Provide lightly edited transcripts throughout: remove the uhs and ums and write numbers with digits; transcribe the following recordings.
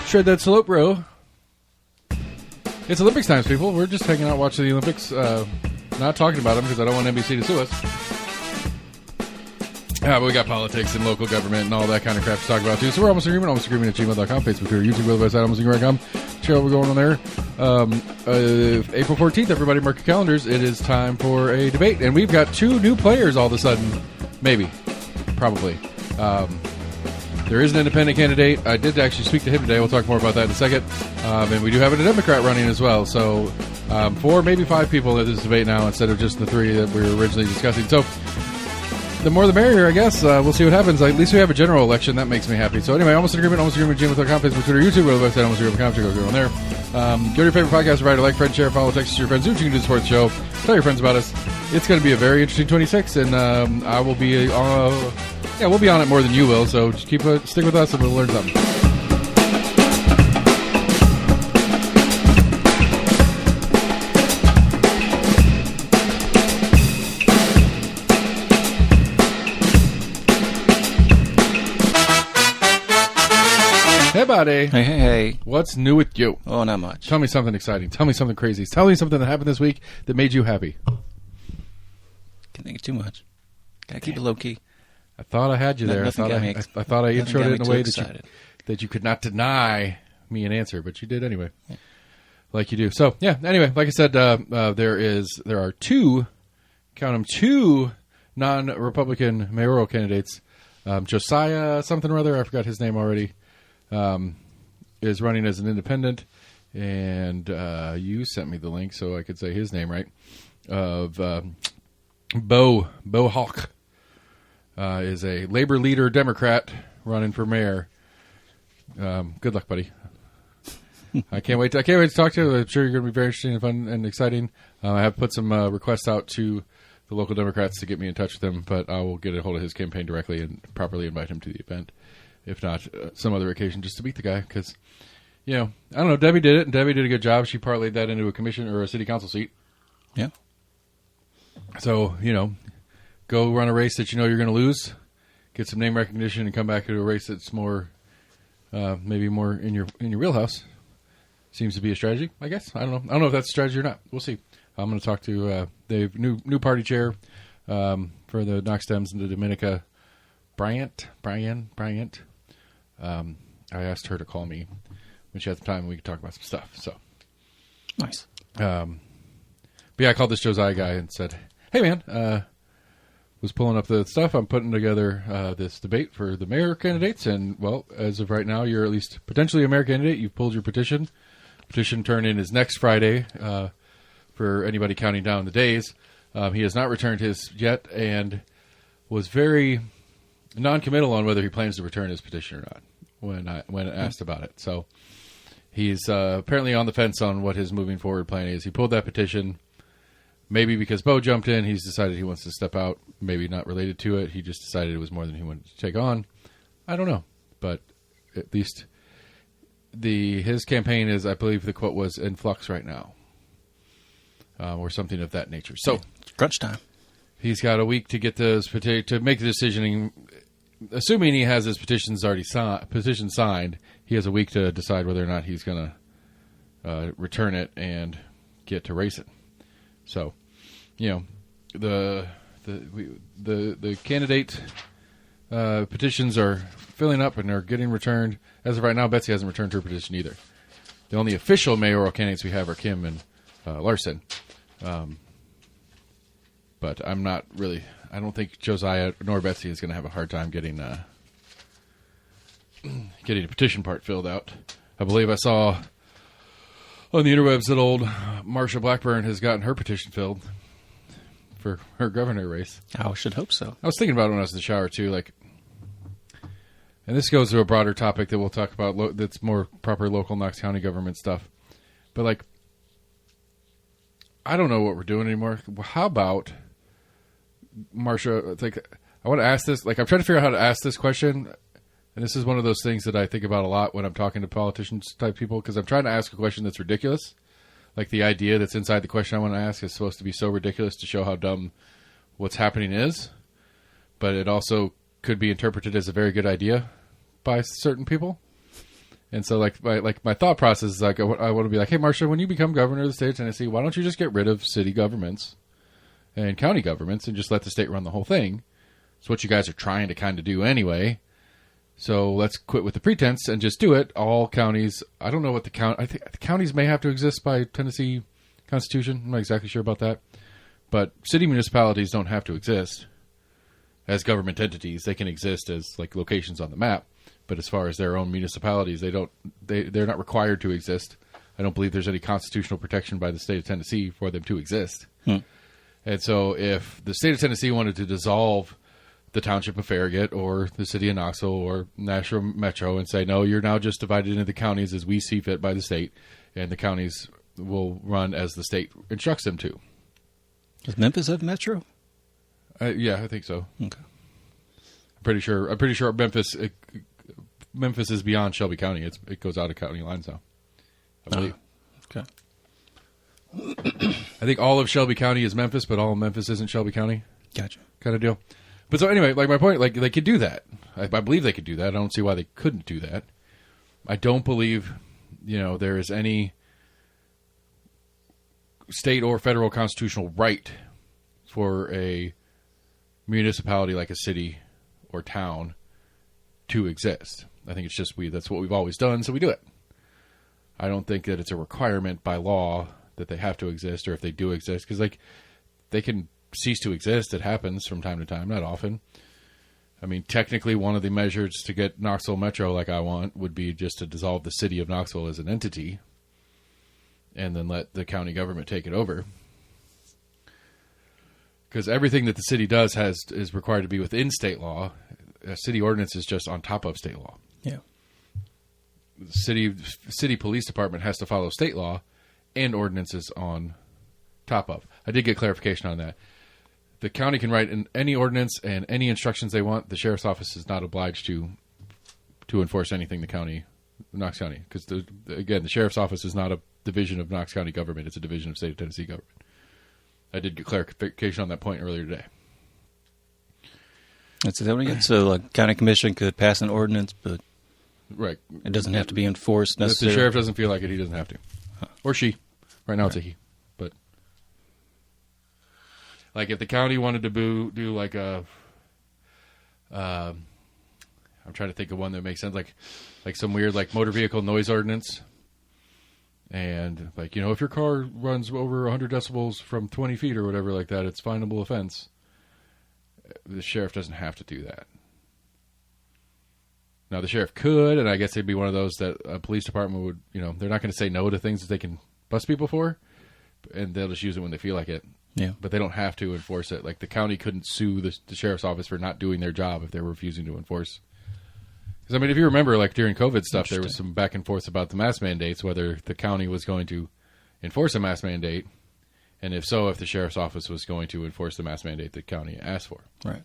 Shred that slope, bro. It's Olympics times, people. We're just hanging out watching the Olympics. Not talking about them because I don't want NBC to sue us. But we got politics and local government and all that kind of crap to talk about, too. So we're almost agreement at gmail.com, Facebook, Twitter, YouTube, website, almostagreement.com. Check out what we're going on there. April 14th, everybody mark your calendars. It is time for a debate. And we've got 2 new players all of a sudden. Maybe. Probably. There is an independent candidate. I did actually speak to him today. We'll talk more about that in a second. And we do have a Democrat running as well. So 4, maybe 5 people at this debate now instead of just the 3 that we were originally discussing. So the more the merrier, I guess. We'll see what happens. At least we have a general election. That makes me happy. So anyway, almost agreement, gmail.com, Facebook, Twitter, YouTube, go to the website, almostagreement.com. Go on there. Go to your favorite podcast provider. Like, friend, share, follow, text your friends. Do what you can do to support the show. Tell your friends about us. It's going to be a very interesting 26, and I will be we'll be on it more than you will. So just stick with us, and we'll learn something. Hey, buddy. Hey. What's new with you? Oh, not much. Tell me something exciting. Tell me something crazy. Tell me something that happened this week that made you happy. Can't think of too much. Gotta keep it low key. I thought I had you there. I thought I introed it in a way that you could not deny me an answer, but you did anyway, like you do. So yeah. Anyway, like I said, there are 2, count them, 2 non-Republican mayoral candidates. Josiah something or other, I forgot his name already. Is running as an independent, and you sent me the link so I could say his name right. Of Bo Hawk is a labor leader Democrat running for mayor. Good luck, buddy. I can't wait to talk to you. I'm sure you're going to be very interesting and fun and exciting. I have put some requests out to the local Democrats to get me in touch with him, but I will get a hold of his campaign directly and properly invite him to the event. If not, some other occasion just to meet the guy. Because, I don't know, Debbie did it, and Debbie did a good job. She parlayed that into a commission or a city council seat. Yeah. So, go run a race that you're going to lose, get some name recognition, and come back to a race that's more, maybe more in your wheelhouse. Seems to be a strategy, I guess. I don't know. I don't know if that's a strategy or not. We'll see. I'm going to talk to the new party chair for the Knox Dems and the Dominica, Bryant. I asked her to call me when she had some time and we could talk about some stuff. So nice. But yeah, I called this Josiah guy and said, "Hey man, was pulling up the stuff. I'm putting together this debate for the mayor candidates, and well, as of right now, you're at least potentially a mayor candidate. You've pulled your petition. Petition turn in is next Friday. For anybody counting down the days, he has not returned his yet, and was very non-committal on whether he plans to return his petition or not when asked about it. So he's apparently on the fence on what his moving forward plan is. He pulled that petition, maybe because Bo jumped in. He's decided he wants to step out, maybe not related to it. He just decided it was more than he wanted to take on. I don't know, but at least his campaign is, I believe the quote was, in flux right now, or something of that nature. So crunch time. He's got a week to get to make the decision. Assuming he has his petition signed, he has a week to decide whether or not he's going to return it and get to race it. So, the candidate petitions are filling up and are getting returned. As of right now, Betsy hasn't returned her petition either. The only official mayoral candidates we have are Kim and Larson. But I'm not really. I don't think Josiah nor Betsy is going to have a hard time getting a petition part filled out. I believe I saw on the interwebs that old Marsha Blackburn has gotten her petition filled for her governor race. I should hope so. I was thinking about it when I was in the shower too, and this goes to a broader topic that we'll talk about. That's more proper local Knox County government stuff, but I don't know what we're doing anymore. How about Marsha? I want to ask this. I'm trying to figure out how to ask this question, and this is one of those things that I think about a lot when I'm talking to politicians type people, because I'm trying to ask a question that's ridiculous. Like the idea that's inside the question I want to ask is supposed to be so ridiculous to show how dumb what's happening is, but it also could be interpreted as a very good idea by certain people. And so, my thought process is like, I want to be like, hey, Marcia, when you become governor of the state of Tennessee, why don't you just get rid of city governments and county governments and just let the state run the whole thing? It's what you guys are trying to kind of do anyway. So let's quit with the pretense and just do it. All counties, I don't know what I think the counties may have to exist by Tennessee Constitution. I'm not exactly sure about that. But city municipalities don't have to exist as government entities. They can exist as like locations on the map. But as far as their own municipalities, they're not required to exist. I don't believe there's any constitutional protection by the state of Tennessee for them to exist. And so if the state of Tennessee wanted to dissolve the township of Farragut or the city of Knoxville or Nashville Metro and say, no, you're now just divided into the counties as we see fit by the state, and the counties will run as the state instructs them to. Does Memphis have Metro? Yeah, I think so. Okay. I'm pretty sure Memphis is beyond Shelby County. It goes out of county lines now, I believe. Okay. I think all of Shelby County is Memphis, but all of Memphis isn't Shelby County. Gotcha. Kind of deal. But so anyway, like my point, like they could do that. I believe they could do that. I don't see why they couldn't do that. I don't believe, there is any state or federal constitutional right for a municipality like a city or town to exist. I think it's just that's what we've always done, so we do it. I don't think that it's a requirement by law that they have to exist, or if they do exist, because they can cease to exist. It happens from time to time, not often. I mean, technically, one of the measures to get Knoxville Metro like I want would be just to dissolve the city of Knoxville as an entity, and then let the county government take it over. Because everything that the city does is required to be within state law. A city ordinance is just on top of state law. Yeah. The city police department has to follow state law and ordinances on top of. I did get clarification on that. The county can write in any ordinance and any instructions they want. The sheriff's office is not obliged to enforce anything Knox County. Because, again, the sheriff's office is not a division of Knox County government. It's a division of state of Tennessee government. I did get clarification on that point earlier today. That's it. So, county commission could pass an ordinance, but right, it doesn't have to be enforced necessarily. If the sheriff doesn't feel like it, he doesn't have to, or she. Right now, it's a he. But if the county wanted to do like a, I'm trying to think of one that makes sense, like some weird motor vehicle noise ordinance. And, if your car runs over 100 decibels from 20 feet or whatever like that, it's finable offense. The sheriff doesn't have to do that. Now, the sheriff could, and I guess it'd be one of those that a police department would, they're not going to say no to things that they can bust people for, and they'll just use it when they feel like it. Yeah. But they don't have to enforce it. The county couldn't sue the sheriff's office for not doing their job if they were refusing to enforce. Because, if you remember, during COVID stuff, there was some back and forth about the mask mandates, whether the county was going to enforce a mask mandate, and if so, if the sheriff's office was going to enforce the mask mandate the county asked for. Right.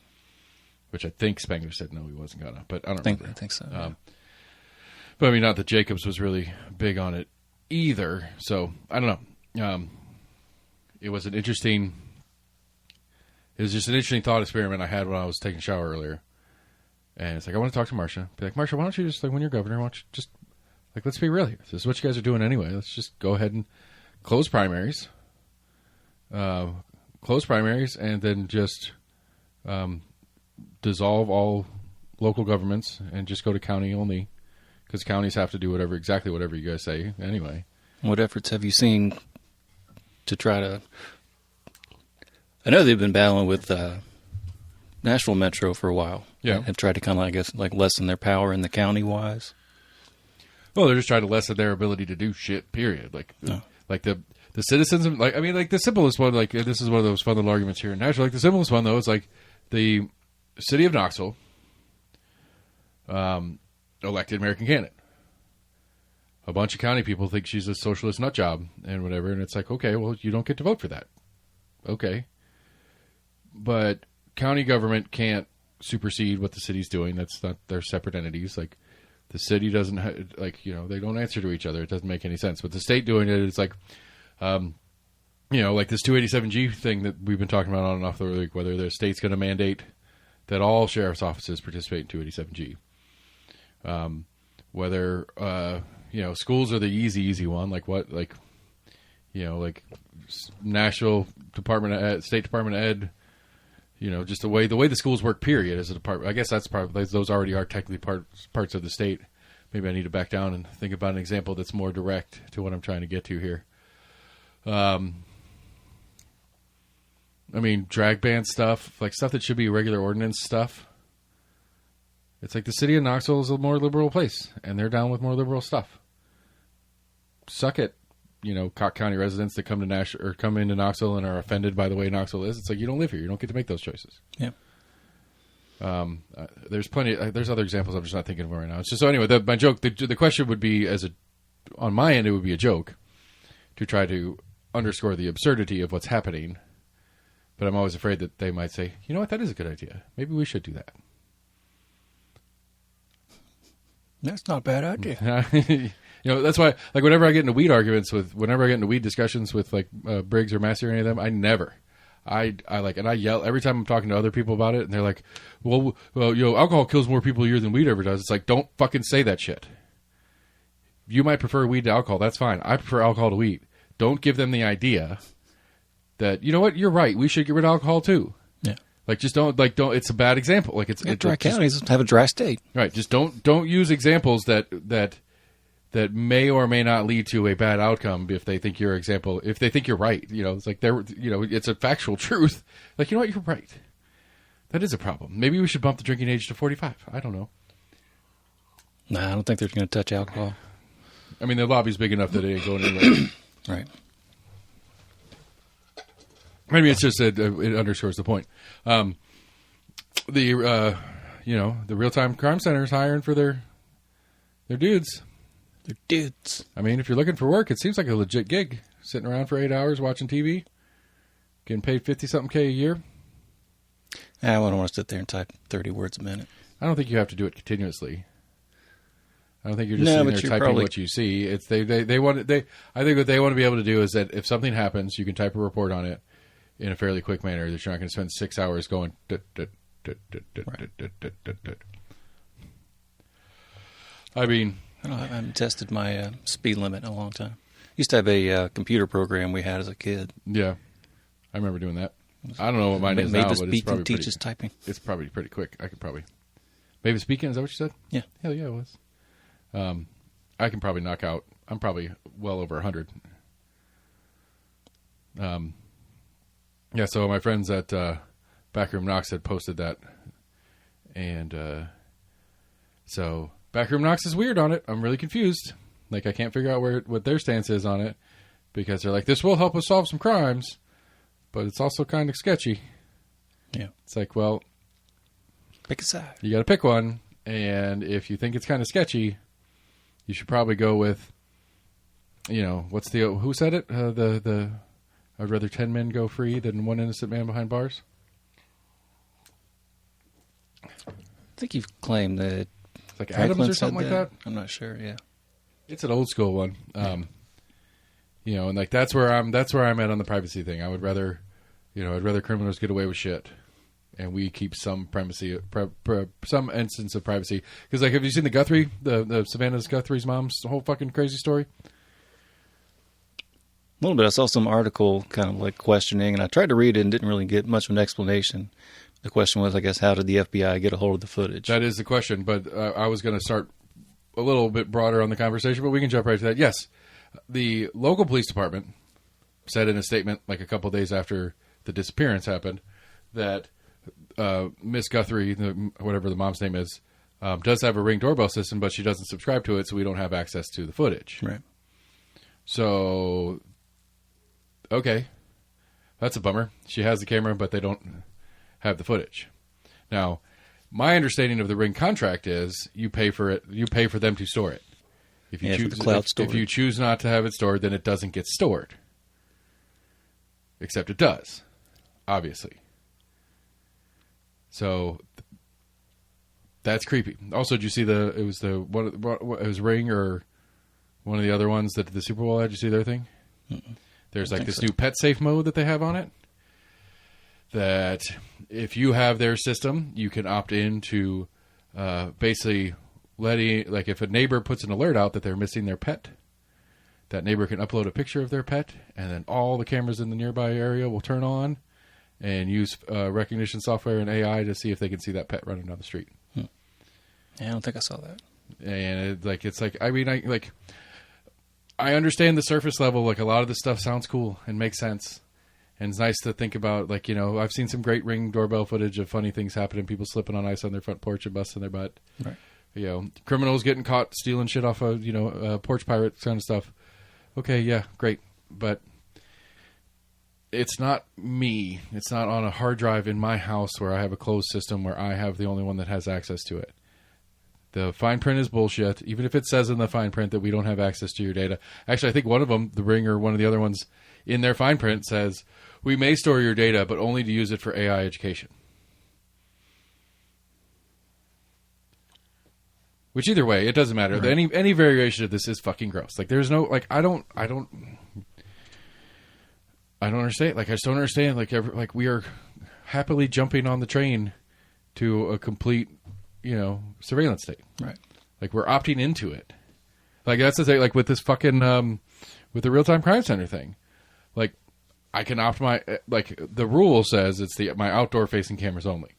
Which I think Spangler said no, he wasn't going to, but I don't remember. I think so. Yeah. But, not that Jacobs was really big on it either, so I don't know. It was just an interesting thought experiment I had when I was taking a shower earlier. And it's I want to talk to Marcia. Be like, Marcia, why don't you just, when you're governor, why don't you just, let's be real here. This is what you guys are doing anyway. Let's just go ahead and close primaries. And then just dissolve all local governments and just go to county only. Because counties have to do exactly whatever you guys say anyway. What efforts have you seen to try to... I know they've been battling with Nashville Metro for a while. Yeah. Have tried to kind of, lessen their power in the county-wise. Well, they're just trying to lessen their ability to do shit, period. The citizens, the simplest one, this is one of those fun little arguments here in Nashville. The simplest one, though, is, the city of Knoxville elected American candidate. A bunch of county people think she's a socialist nut job and whatever, and it's okay, well, you don't get to vote for that. Okay. But county government can't supersede what the city's doing. That's not their separate entities. The city doesn't they don't answer to each other. It doesn't make any sense. But the state doing it is this 287G thing that we've been talking about on and off the week, whether the state's going to mandate that all sheriff's offices participate in 287G. whether schools are the easy one, like National Department of Ed, State Department of Ed, just the way the schools work, period, as a department. I guess that's probably, those already are technically parts of the state. Maybe I need to back down and think about an example that's more direct to what I'm trying to get to here. Drag ban stuff, like stuff that should be regular ordinance stuff. It's like the city of Knoxville is a more liberal place, and they're down with more liberal stuff. Suck it, Cocke County residents that come into Knoxville and are offended by the way Knoxville is. It's like, you don't live here. You don't get to make those choices. Yeah. There's plenty. There's other examples I'm just not thinking of right now. It's just, so anyway, my joke, the question would be, on my end, it would be a joke to try to underscore the absurdity of what's happening. But I'm always afraid that they might say, you know what, that is a good idea. Maybe we should do that. That's not a bad idea. That's why, like, whenever I get into weed discussions with like Briggs or Massey or any of them, I yell every time I'm talking to other people about it, and they're like, well, alcohol kills more people a year than weed ever does. It's like, don't fucking say that shit. You might prefer weed to alcohol. That's fine. I prefer alcohol to weed. Don't give them the idea that, you know what, you're right. We should get rid of alcohol too. Yeah. Like, just don't. It's a bad example. Like, it's dry counties have a dry state. Right. Just don't use examples that may or may not lead to a bad outcome if they think you're right. It's like it's a factual truth. Like, you know what, you're right. That is a problem. Maybe we should bump the drinking age to 45. I don't know. Nah, I don't think they're going to touch alcohol. I mean, the lobby's big enough that it ain't going anywhere. Right. Maybe it's just it underscores the point. The real-time crime center's hiring for their dudes. They're dudes. I mean, if you're looking for work, it seems like a legit gig. Sitting around for 8 hours watching TV, getting paid $50-something K a year. I wouldn't want to sit there and type 30 words a minute. I don't think you have to do it continuously. I don't think you're just sitting there typing what you see. It's I think what they want to be able to do is that if something happens, you can type a report on it in a fairly quick manner. That you're not going to spend 6 hours going. I mean, I haven't tested my speed limit in a long time. Used to have a computer program we had as a kid. Yeah, I remember doing that. I don't know what mine is now, but it's probably teaches typing. It's probably pretty quick. I could probably maybe speaking. Is that what you said? Yeah. Hell yeah, it was. I can probably knock out. I'm probably well over 100. Yeah. So my friends at Backroom Knox had posted that, and so Backroom Knox is weird on it. I'm really confused. Like, I can't figure out what their stance is on it, because they're like, this will help us solve some crimes, but it's also kind of sketchy. Yeah. It's like, well, pick a side. You got to pick one, and if you think it's kind of sketchy, you should probably go with, what's who said it? I'd rather 10 men go free than one innocent man behind bars. I think you've claimed that. It's like Adams or something like that. I'm not sure. Yeah. It's an old school one. And like that's where I'm at on the privacy thing. I would rather, I'd rather criminals get away with shit, and we keep some privacy, some instance of privacy. Because, like, have you seen the Guthrie, the Savannah Guthrie's mom's whole fucking crazy story? A little bit. I saw some article kind of like questioning, and I tried to read it and didn't really get much of an explanation. The question was, I guess, how did the FBI get a hold of the footage? That is the question, but I was going to start a little bit broader on the conversation, but we can jump right to that. Yes, the local police department said in a statement like a couple of days after the disappearance happened that Miss Guthrie, whatever the mom's name is, does have a Ring doorbell system, but she doesn't subscribe to it, so we don't have access to the footage. Right. So, okay, that's a bummer. She has the camera, but they don't have the footage. Now, my understanding of the Ring contract is you pay for it. You pay for them to store it. If you choose not to have it stored, then it doesn't get stored. Except it does, obviously. So that's creepy. Also, did you see it was Ring or one of the other ones that the Super Bowl had? Did you see their thing? Mm-mm. There's like this new pet safe mode that they have on it. That if you have their system, you can opt in to basically like if a neighbor puts an alert out that they're missing their pet, that neighbor can upload a picture of their pet, and then all the cameras in the nearby area will turn on and use recognition software and AI to see if they can see that pet running down the street. Yeah, I don't think I saw that. And I understand the surface level. Like, a lot of this stuff sounds cool and makes sense. And it's nice to think about, like, I've seen some great Ring doorbell footage of funny things happening, people slipping on ice on their front porch and busting their butt. Right. Criminals getting caught stealing shit off of, porch pirate kind of stuff. Okay, yeah, great. But it's not me. It's not on a hard drive in my house where I have a closed system where I have the only one that has access to it. The fine print is bullshit, even if it says in the fine print that we don't have access to your data. Actually, I think one of them, the Ring or one of the other ones, in their fine print says, we may store your data, but only to use it for AI education. Which, either way, it doesn't matter. Right. Any variation of this is fucking gross. Like, there's no, like, I don't understand. Like, I just don't understand. Like, we are happily jumping on the train to a complete, surveillance state. Right. Like, we're opting into it. Like, that's the thing. Like, with this fucking, with the real-time crime center thing. Like, I can opt the rule says it's my outdoor-facing cameras only.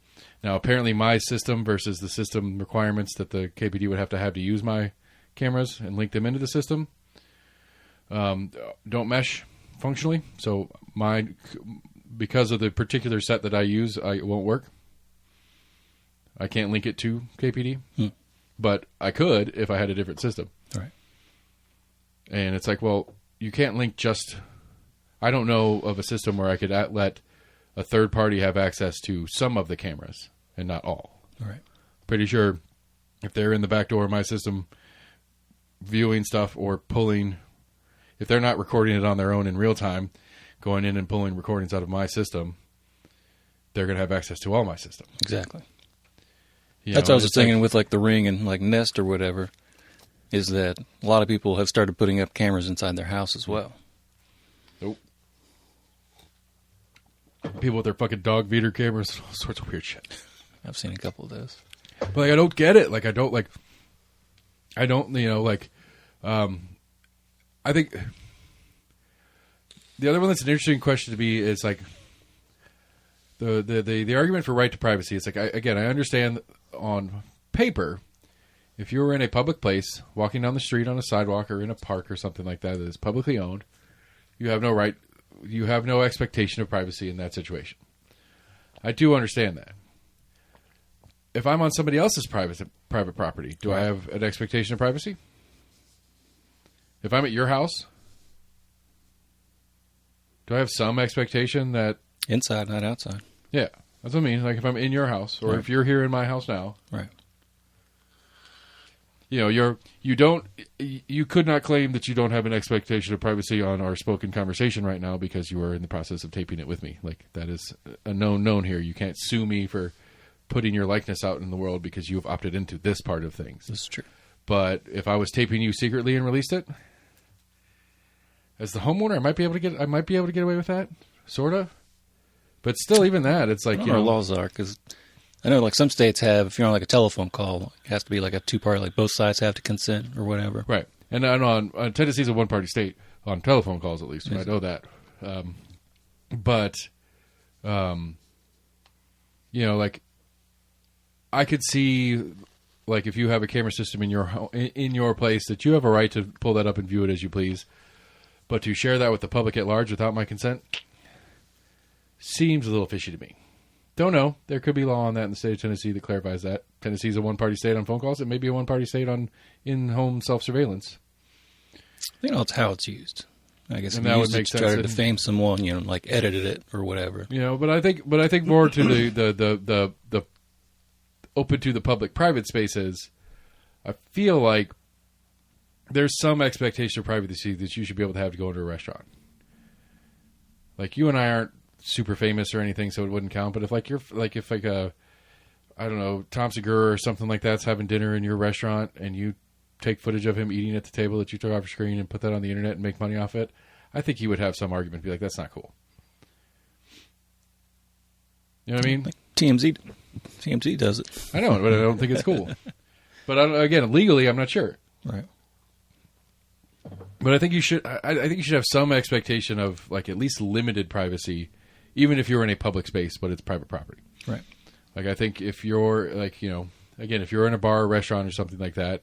Now, apparently my system versus the system requirements that the KPD would have to use my cameras and link them into the system don't mesh functionally. So because of the particular set that I use, it won't work. I can't link it to KPD, but I could if I had a different system. Right. And it's like, well, you can't link just... I don't know of a system where I could let a third party have access to some of the cameras and not all. All right. Pretty sure if they're in the back door of my system viewing stuff or pulling, if they're not recording it on their own in real time, going in and pulling recordings out of my system, they're going to have access to all my system. Exactly. That's what I was thinking with like the Ring and like Nest or whatever, is that a lot of people have started putting up cameras inside their house as well. Nope. People with their fucking dog feeder cameras, all sorts of weird shit. I've seen a couple of those. But like, I don't get it. Like, I think the other one that's an interesting question to me is like the argument for right to privacy. It's like, I understand on paper, if you were in a public place, walking down the street on a sidewalk or in a park or something like that is publicly owned, you have no right, you have no expectation of privacy in that situation. I do understand that. If I'm on somebody else's private property, do I have an expectation of privacy? If I'm at your house, do I have some expectation that... Inside, not outside. Yeah, that's what I mean. Like, if I'm in your house, or if you're here in my house now... Right. You could not claim that you don't have an expectation of privacy on our spoken conversation right now because you are in the process of taping it with me. Like, that is a known here. You can't sue me for putting your likeness out in the world because you have opted into this part of things. This is true. But if I was taping you secretly and released it, as the homeowner, I might be able to get away with that, sort of. But still, even that, it's like, I don't know what laws are, because I know like some states have, if you're on like a telephone call, it has to be like a two-part, like both sides have to consent or whatever. Right. And on Tennessee's a one-party state on telephone calls, at least. I know that. Like, I could see, like, if you have a camera system in your place, that you have a right to pull that up and view it as you please. But to share that with the public at large without my consent seems a little fishy to me. Don't know. There could be law on that in the state of Tennessee that clarifies that. Tennessee's a one-party state on phone calls. It may be a one-party state on in-home self-surveillance. You know, it's how it's used. I guess and if that you would make used it to sense. try to defame someone, like edited it or whatever. But I think more to the open to the public-private spaces. I feel like there's some expectation of privacy that you should be able to have to go into a restaurant. Like, you and I aren't super famous or anything, so it wouldn't count. But if I don't know, Tom Segura or something like that's having dinner in your restaurant, and you take footage of him eating at the table that you took off your screen and put that on the internet and make money off it, I think he would have some argument to be like, that's not cool. You know what I mean? Like TMZ does it. I know, but I don't think it's cool. But again, legally, I'm not sure. Right. But I think you should. I think you should have some expectation of like at least limited privacy, even if you're in a public space, but it's private property. Right. Like I think if you're like again, if you're in a bar or restaurant or something like that,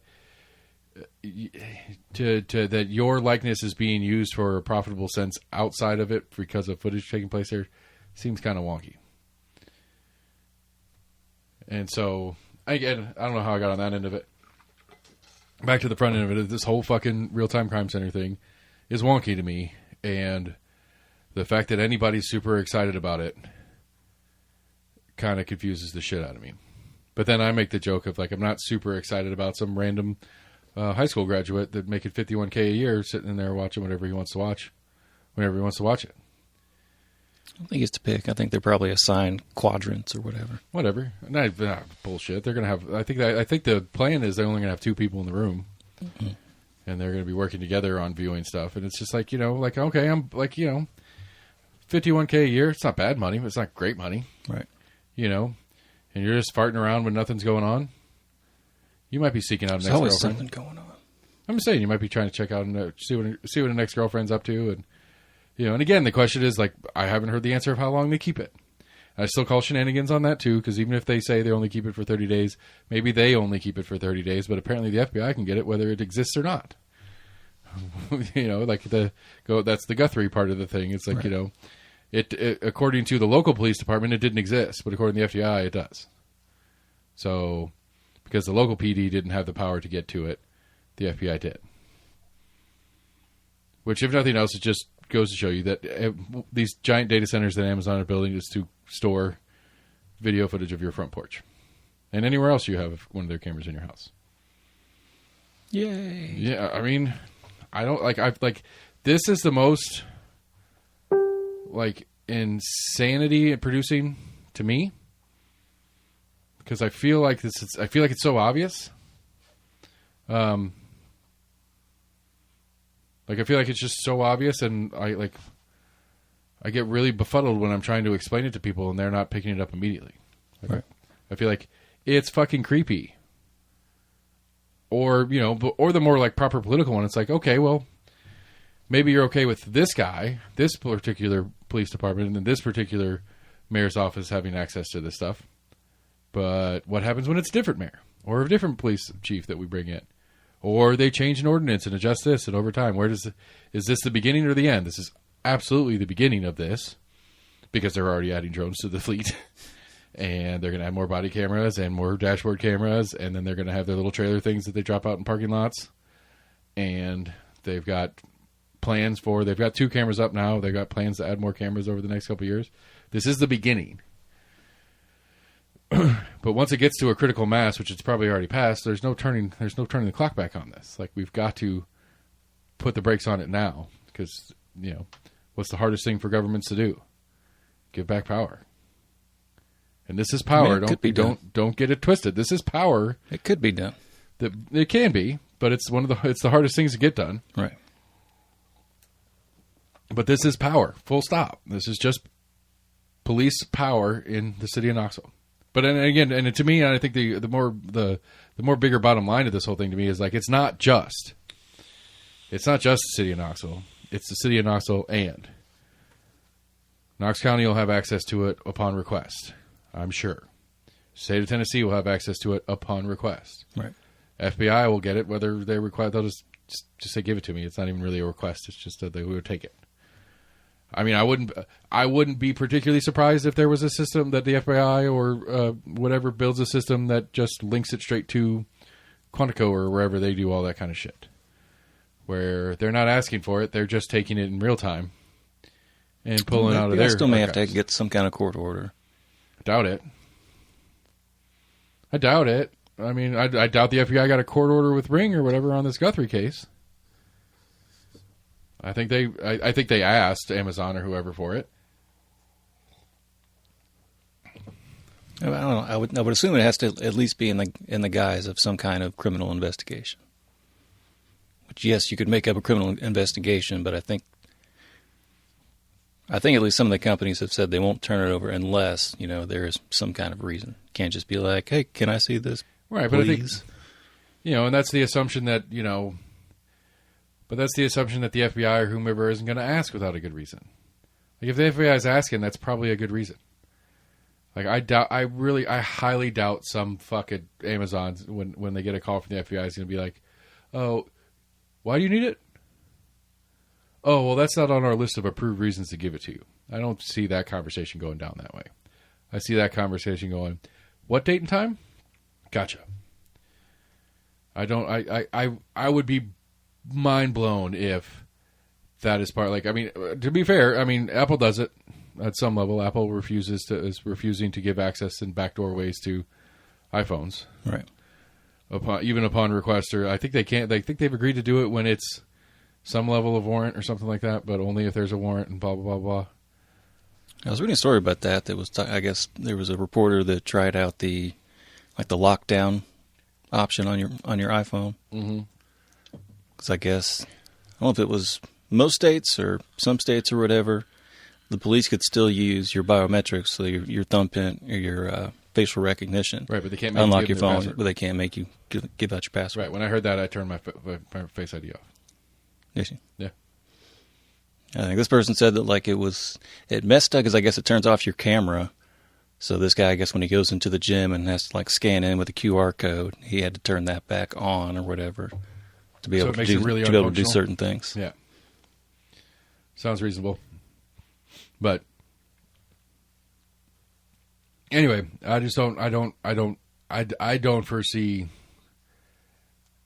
to that your likeness is being used for a profitable sense outside of it because of footage taking place there seems kind of wonky. And so again, I don't know how I got on that end of it. Back to the front end of it, this whole fucking real-time crime center thing is wonky to me, and the fact that anybody's super excited about it kind of confuses the shit out of me. But then I make the joke of like I'm not super excited about some random high school graduate that making $51K a year sitting in there watching whatever he wants to watch, whenever he wants to watch it. I don't think he gets to pick. I think they're probably assigned quadrants or whatever. Whatever. Not bullshit. They're gonna have. I think the plan is they're only gonna have 2 people in the room, mm-hmm. and they're gonna be working together on viewing stuff. And it's just like like okay, I'm like $51K a year. It's not bad money, but it's not great money, right? And you're just farting around when nothing's going on. You might be seeking out an ex-girlfriend. There's always something going on. I'm just saying you might be trying to check out and see what an ex-girlfriend's up to, and. And again, the question is, like, I haven't heard the answer of how long they keep it. I still call shenanigans on that, too, because even if they say they only keep it for 30 days, maybe they only keep it for 30 days, but apparently the FBI can get it whether it exists or not. Like that's the Guthrie part of the thing. It's like, right. It according to the local police department, it didn't exist, but according to the FBI, it does. So, because the local PD didn't have the power to get to it, the FBI did. Which, if nothing else, it just goes to show you that these giant data centers that Amazon are building is to store video footage of your front porch and anywhere else you have one of their cameras in your house. Yay! Yeah, I mean, I don't like. This is the most like insanity in producing to me because I feel like I feel like it's so obvious. Like, I feel like it's just so obvious, and I get really befuddled when I'm trying to explain it to people, and they're not picking it up immediately. Right. I feel like it's fucking creepy. Or, or the more, like, proper political one, it's like, okay, well, maybe you're okay with this guy, this particular police department, and this particular mayor's office having access to this stuff. But what happens when it's a different mayor, or a different police chief that we bring in? Or they change an ordinance and adjust this, and over time, is this the beginning or the end? This is absolutely the beginning of this, because they're already adding drones to the fleet, and they're going to add more body cameras and more dashboard cameras, and then they're going to have their little trailer things that they drop out in parking lots, and they've got they've got 2 cameras up now. They've got plans to add more cameras over the next couple of years. This is the beginning. But once it gets to a critical mass, which it's probably already passed, there's no turning the clock back on this. Like, we've got to put the brakes on it now, because what's the hardest thing for governments to do? Give back power. And this is power. Don't get it twisted. This is power. It could be done. It can be, but it's the hardest things to get done. Right. But this is power. Full stop. This is just police power in the city of Knoxville. But again, and to me, I think the more bigger bottom line of this whole thing to me is like it's not just the city of Knoxville. It's the city of Knoxville, and Knox County will have access to it upon request. I'm sure. State of Tennessee will have access to it upon request. Right. FBI will get it whether they request. They'll just say give it to me. It's not even really a request. It's just that they would take it. I mean, I wouldn't be particularly surprised if there was a system that the FBI or whatever builds a system that just links it straight to Quantico or wherever they do all that kind of shit, where they're not asking for it, they're just taking it in real time and pulling out of their. They still may have to get some kind of court order. I doubt it. I mean, I doubt the FBI got a court order with Ring or whatever on this Guthrie case. I think they asked Amazon or whoever for it. I don't know. I would assume it has to at least be in the guise of some kind of criminal investigation. Which, yes, you could make up a criminal investigation, but I think at least some of the companies have said they won't turn it over unless there is some kind of reason. Can't just be like, hey, can I see this? Right, please? And that's the assumption that, but that's the assumption that the FBI or whomever isn't going to ask without a good reason. Like, if the FBI is asking, that's probably a good reason. Like, I highly doubt some fucking Amazons, when they get a call from the FBI, is going to be like, oh, why do you need it? Oh, well, that's not on our list of approved reasons to give it to you. I don't see that conversation going down that way. I see that conversation going, what date and time? Gotcha. I would be mind blown if that is part, like, I mean, to be fair, I mean, Apple does it at some level. Apple is refusing to give access in backdoor ways to iPhones. Right. Even upon request, or I think they can't, they think they've agreed to do it when it's some level of warrant or something like that, but only if there's a warrant and blah, blah, blah, blah. I was reading a story about that. That was, I guess there was a reporter that tried out the lockdown option on your iPhone. Mm-hmm. Because I guess, I don't know if it was most states or some states or whatever, the police could still use your biometrics, so your thumbprint or your facial recognition. Right, but they can't make unlock your phone, but they can't make you give out your password. Right, when I heard that, I turned my Face ID off. Did you? Yeah. I think this person said that like it messed up because I guess it turns off your camera. So this guy, I guess when he goes into the gym and has to like scan in with a QR code, he had to turn that back on or whatever to be able to do certain things. Yeah. Sounds reasonable. But anyway, I don't foresee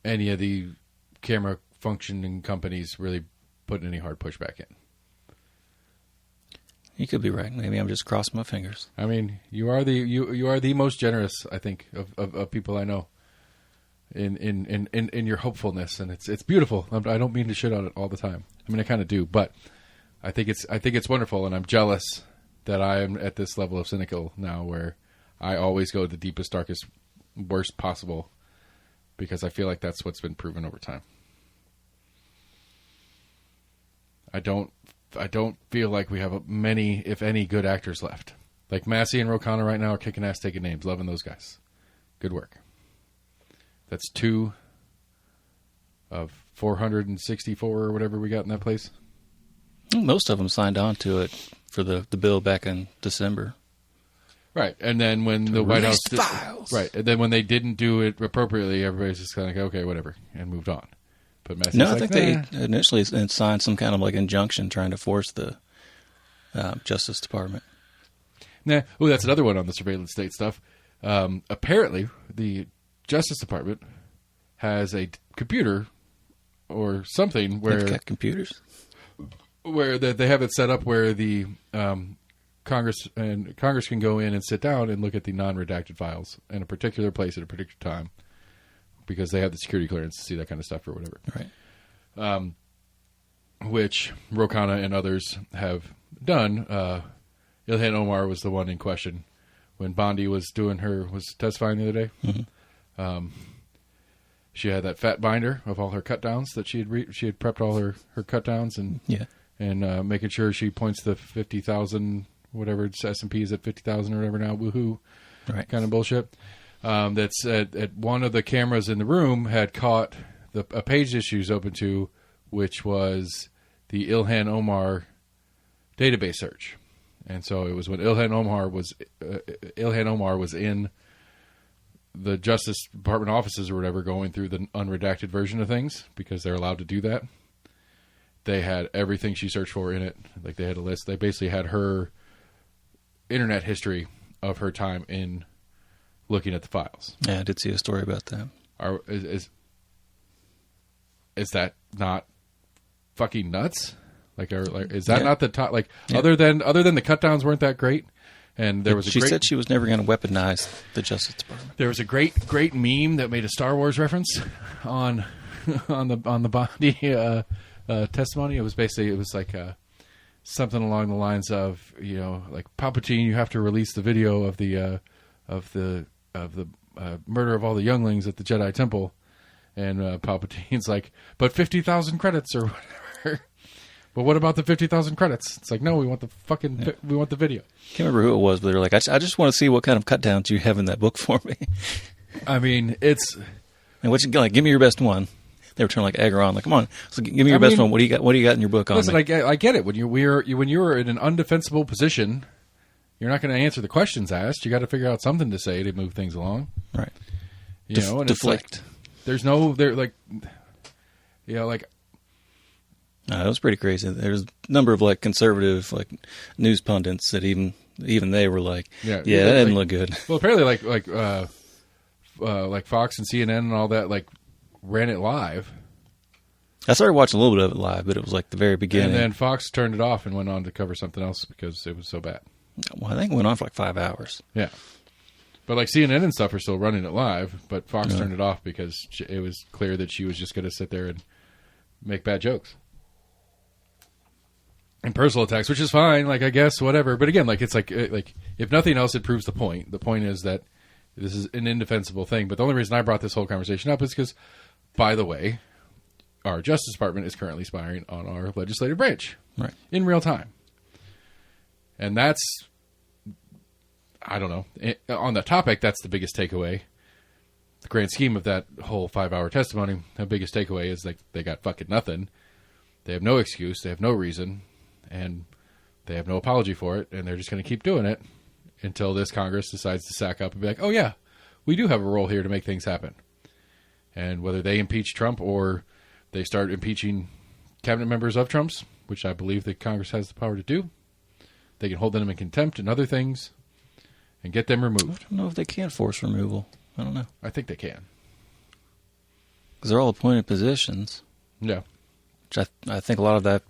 any of the camera functioning companies really putting any hard pushback in. You could be right. Maybe I'm just crossing my fingers. I mean, you are the most generous, I think, of people I know in your hopefulness, and it's beautiful. I don't mean to shit on it all the time. I mean, I kind of do, but I think it's wonderful, and I'm jealous that I am at this level of cynical now, where I always go the deepest, darkest, worst possible, because I feel like that's what's been proven over time. I don't feel like we have many, if any, good actors left. Like Massey and Rokana right now are kicking ass, taking names, loving those guys. Good work. That's 2 of 464 or whatever we got in that place. Most of them signed on to it for the bill back in December. Right, and then when the White House files. Right, and then when they didn't do it appropriately, everybody's just kind of like, okay, whatever, and moved on. But Massey's I think they initially signed some kind of like injunction trying to force the Justice Department. Nah. Oh, that's another one on the surveillance state stuff. Apparently, the Justice Department has a computer or something where they've got computers, where they have it set up where the Congress can go in and sit down and look at the non-redacted files in a particular place at a particular time, because they have the security clearance to see that kind of stuff or whatever. Right. Which Rokana and others have done. Ilhan Omar was the one in question when Bondi was testifying the other day. Mm-hmm. She had that fat binder of all her cut downs that she had prepped all her cut downs and making sure she points the 50,000 whatever S&P is at 50,000 or whatever now, woohoo, right, kind of bullshit. That's at one of the cameras in the room had caught a page that she was open to, which was the Ilhan Omar database search. And so it was when Ilhan Omar was in the Justice Department offices or whatever, going through the unredacted version of things, because they're allowed to do that. They had everything she searched for in it. Like, they had a list. They basically had her internet history of her time in looking at the files. Yeah, I did see a story about that. Is that not fucking nuts? Is that not the top? Other than the cut downs weren't that great, and there was she said she was never going to weaponize the Justice Department. There was a great meme that made a Star Wars reference on the Bondi testimony. It was like something along the lines of, like, Palpatine, you have to release the video of the murder of all the younglings at the Jedi Temple, and Palpatine's like, but 50,000 credits or whatever. But what about the 50,000 credits? It's like, no, we want we want the video. Can't remember who it was, but they were like, I just want to see what kind of cut downs you have in that book for me. I mean, give me your best one. They were trying to like egg her on, like, come on, so give me your best one. What do you got? What do you got in your book on listen, me? I get it. When you're in an undefensible position, you're not going to answer the questions asked. You got to figure out something to say to move things along, right? And deflect. It's like, there's no there like, like. It was pretty crazy. There's a number of like conservative like news pundits that even they were like, that didn't look good. Well, apparently like Fox and CNN and all that like ran it live. I started watching a little bit of it live, but it was like the very beginning. And then Fox turned it off and went on to cover something else because it was so bad. Well, I think it went on for like 5 hours. Yeah. But like CNN and stuff are still running it live, but Fox turned it off because it was clear that she was just going to sit there and make bad jokes. And personal attacks, which is fine, like I guess, whatever. But again, like it's like if nothing else, it proves the point. The point is that this is an indefensible thing. But the only reason I brought this whole conversation up is because, by the way, our Justice Department is currently spying on our legislative branch in real time. And that's, I don't know, on the topic, that's the biggest takeaway. The grand scheme of that whole 5-hour testimony, the biggest takeaway is like they got fucking nothing. They have no excuse. They have no reason. And they have no apology for it. And they're just going to keep doing it until this Congress decides to sack up and be like, oh, yeah, we do have a role here to make things happen. And whether they impeach Trump or they start impeaching cabinet members of Trump's, which I believe that Congress has the power to do, they can hold them in contempt and other things and get them removed. I don't know if they can force removal. I don't know. I think they can. Because they're all appointed positions. Yeah. Which I think a lot of that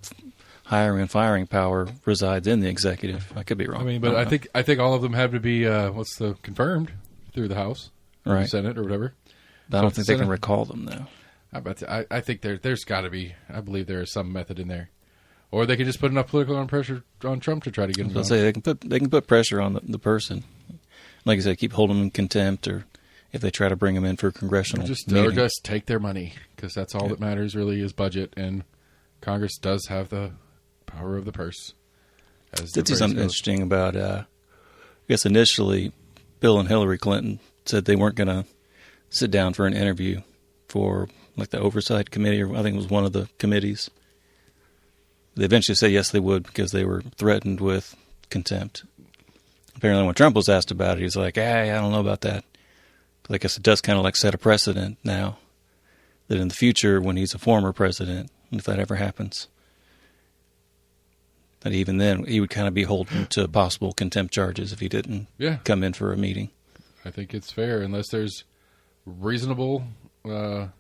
hiring and firing power resides in the executive. I could be wrong. I mean, but I think all of them have to be confirmed through the House, or the Senate, or whatever. But I don't think they can recall them though. I think there's got to be. I believe there is some method in there, or they can just put enough political pressure on Trump to try to get him. Say they can put pressure on the person. Like I said, keep holding them in contempt, or if they try to bring them in for a congressional meeting. Or just take their money, because that's all that matters really is budget, and Congress does have the power of the purse. Did see something interesting about, I guess initially Bill and Hillary Clinton said they weren't going to sit down for an interview for like the oversight committee, or I think it was one of the committees. They eventually said yes they would because they were threatened with contempt. Apparently when Trump was asked about it, he was like, hey, I don't know about that. But I guess it does kind of like set a precedent now that in the future when he's a former president, if that ever happens, that even then he would kind of be holding to possible contempt charges if he didn't come in for a meeting. I think it's fair unless there's reasonable. No,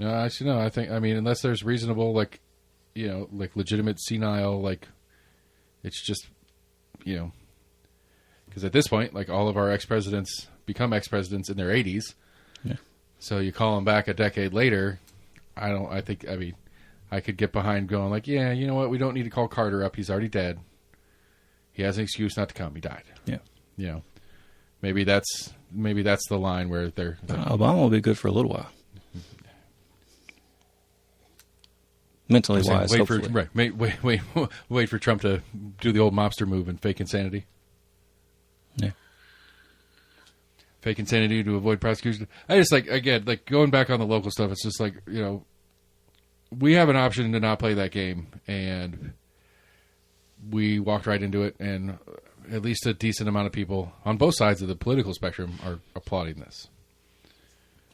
actually, no. I mean, unless there's reasonable, like legitimate senile, like it's just, because at this point, like all of our ex-presidents become ex-presidents in their 80s. Yeah. So you call them back a decade later. I could get behind going like, yeah, you know what? We don't need to call Carter up. He's already dead. He has an excuse not to come. He died. Yeah. Maybe that's the line where they're Obama will be good for a little while. Mentally wise, hopefully. Wait for Trump to do the old mobster move and fake insanity. Yeah. Fake insanity to avoid prosecution. I just again, going back on the local stuff, it's just we have an option to not play that game, and we walked right into it, and at least a decent amount of people on both sides of the political spectrum are applauding this.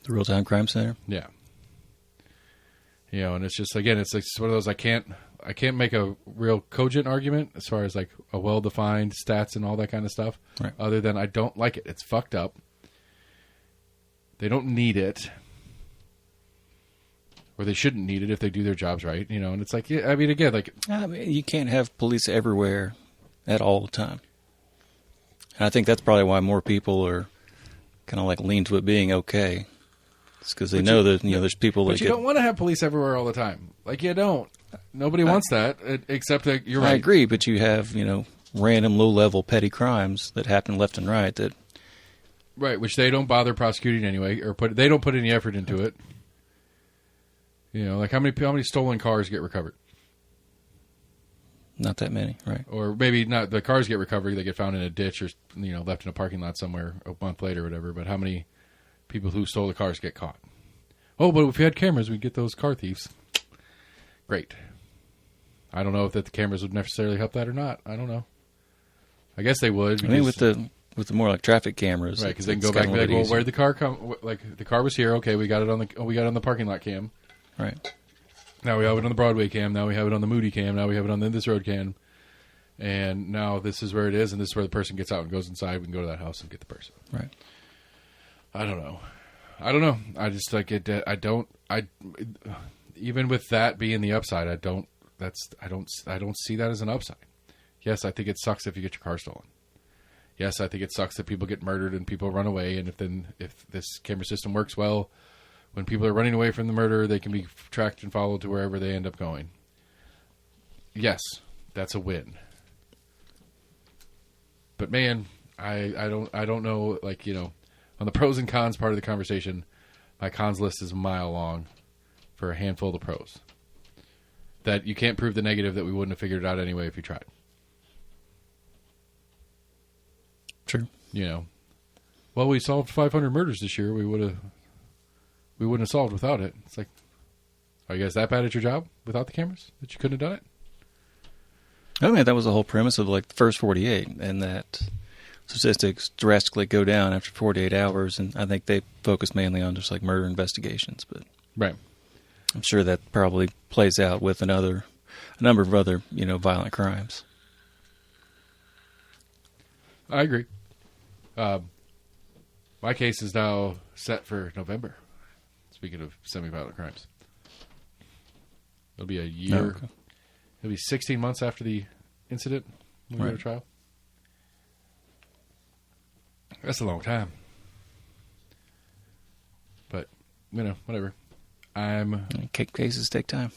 The Real-Time Crime Center? Yeah. And it's just, again, it's one of those, I can't make a real cogent argument as far as a well-defined stats and all that kind of stuff, other than I don't like it. It's fucked up. They don't need it. Or they shouldn't need it if they do their jobs right, and it's you can't have police everywhere at all the time. And I think that's probably why more people are kind of lean to it being okay. It's because they know that, there's people But you don't want to have police everywhere all the time. You don't. Nobody wants that, except that you're right. I agree, but you have, random low-level petty crimes that happen left and right that... Right, which they don't bother prosecuting anyway, or they don't put any effort into it. How many stolen cars get recovered? Not that many, right? Or maybe not. The cars get recovered; they get found in a ditch or left in a parking lot somewhere a month later, or whatever. But how many people who stole the cars get caught. Oh, but if we had cameras, we'd get those car thieves. Great. I don't know if that the cameras would necessarily help that or not. I don't know. I guess they would. I mean, with the more like traffic cameras, right? Because they can go back and be like, well, where'd the car come? Like the car was here. Okay, we got it on the parking lot cam. Right. Now we have it on the Broadway cam. Now we have it on the Moody cam. Now we have it on the This Road cam. And now this is where it is, and this is where the person gets out and goes inside. We can go to that house and get the person. Right. I don't know. I just like it. Even with that being the upside, I don't see that as an upside. Yes, I think it sucks if you get your car stolen. Yes, I think it sucks that people get murdered and people run away. And if this camera system works well, when people are running away from the murder, they can be tracked and followed to wherever they end up going. Yes, that's a win. But man, I don't know, like, on the pros and cons part of the conversation, my cons list is a mile long for a handful of the pros. That you can't prove the negative that we wouldn't have figured it out anyway if you tried. True. Well, we solved 500 murders this year. We wouldn't have solved without it. It's like, are you guys that bad at your job without the cameras that you couldn't have done it? I mean, that was the whole premise of like the first 48, and that statistics drastically go down after 48 hours. And I think they focus mainly on just like murder investigations, but right. I'm sure that probably plays out with a number of other, violent crimes. I agree. My case is now set for November. Speaking of semi-violent crimes, it'll be a year. Oh, okay. It'll be 16 months after the incident when we go to trial. That's a long time. But, whatever. Cases take time.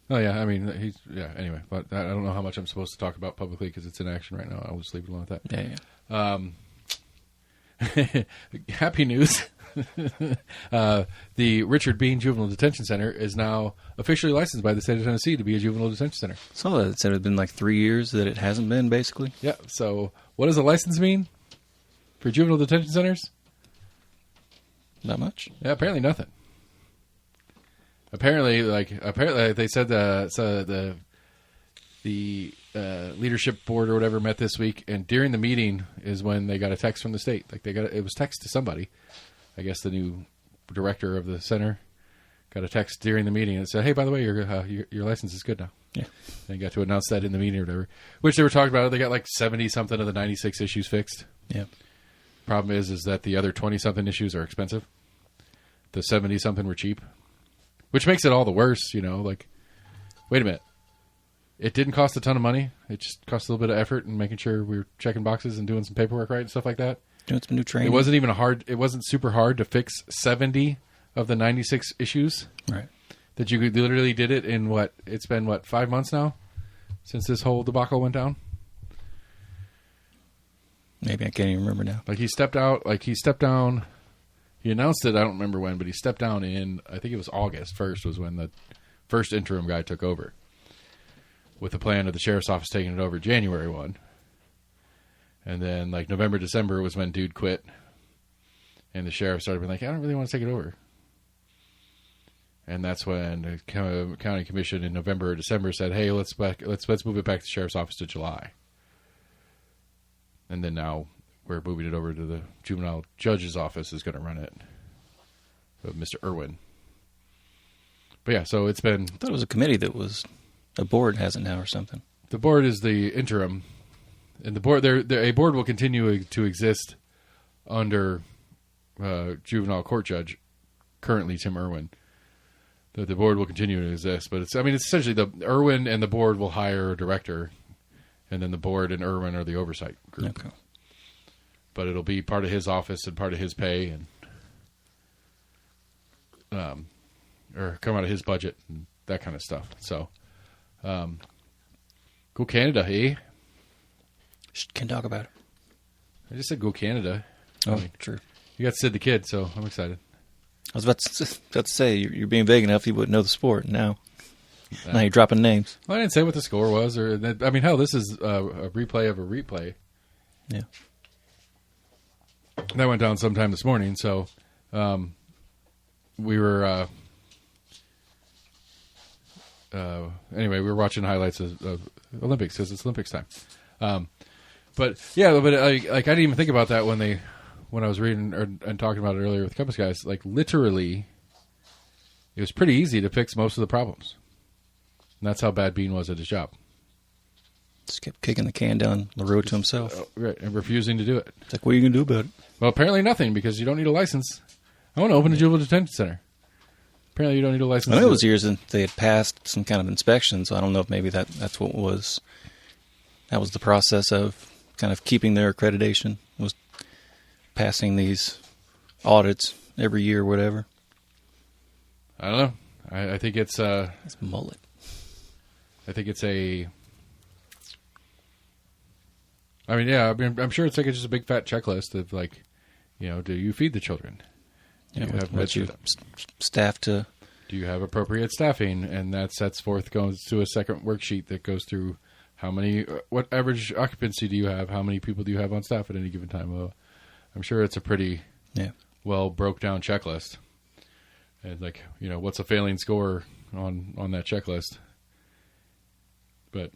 Oh, yeah. I mean, anyway. But I don't know how much I'm supposed to talk about publicly because it's in action right now. I'll just leave it alone at that. Yeah. Happy news. The Richard Bean Juvenile Detention Center is now officially licensed by the state of Tennessee to be a juvenile detention center. So it said it had been like 3 years that it hasn't been, basically. Yeah. So what does a license mean for juvenile detention centers? Not much. Yeah, apparently nothing. Apparently they said the leadership board or whatever met this week, and during the meeting is when they got a text from the state. Like it was text to somebody. I guess the new director of the center got a text during the meeting and said, "Hey, by the way, your license is good now." Yeah, and got to announce that in the meeting or whatever. Which they were talking about. They got like 70 something of the 96 issues fixed. Yeah. Problem is that the other 20 something issues are expensive. The 70 something were cheap, which makes it all the worse. Like, wait a minute. It didn't cost a ton of money. It just cost a little bit of effort and making sure we were checking boxes and doing some paperwork right and stuff like that. Doing some new training. It wasn't super hard to fix 70 of the 96 issues. Right. That you literally did it in it's been 5 months now since this whole debacle went down? Maybe I can't even remember now. He stepped down. He announced it, I don't remember when, but he stepped down in, I think it was August 1st was when the first interim guy took over. With the plan of the sheriff's office taking it over January 1. And then, November, December was when dude quit. And the sheriff started being like, I don't really want to take it over. And that's when the county commission in November or December said, hey, let's move it back to the sheriff's office to July. And then now we're moving it over to the juvenile judge's office is going to run it. Mr. Irwin. But yeah, so it's been... I thought it was a committee that was... A board has it now or something. The board is the interim. And the board, a board will continue to exist under juvenile court judge, currently Tim Irwin. The board will continue to exist, but it's essentially the Irwin and the board will hire a director, and then the board and Irwin are the oversight group. Okay. But it'll be part of his office and part of his pay, and or come out of his budget and that kind of stuff. So, go Canada, eh? Can talk about it. I just said go Canada. Oh, true. You got Sid the Kid, so I'm excited. I was about to say, you're being vague enough you wouldn't know the sport. Now you're dropping names. Well, I didn't say what the score was. Hell, this is a replay of a replay. Yeah. that went down sometime this morning. So we were anyway. We were watching highlights of Olympics because it's Olympics time. But I didn't even think about that when I was reading and talking about it earlier with Compass guys. Like literally, it was pretty easy to fix most of the problems, and that's how bad Bean was at his job. Just kept kicking the can down the road to himself. Right, and refusing to do it. It's like, what are you going to do about it? Well, apparently nothing, because you don't need a license. I want to open a juvenile detention center. Apparently you don't need a license. I know it was years and they had passed some kind of inspection, so I don't know if maybe that's what was. That was the process of kind of keeping their accreditation, was passing these audits every year or whatever. I don't know. I think it's... It's mullet. I think it's a... I mean, yeah, I'm sure it's like just a big fat checklist of like, do you feed the children? Do you have what you staff to? Do you have appropriate staffing? And that goes to a second worksheet that goes through how many, what average occupancy do you have? How many people do you have on staff at any given time? Well, I'm sure it's a pretty well broke down checklist. And like, what's a failing score on that checklist? But,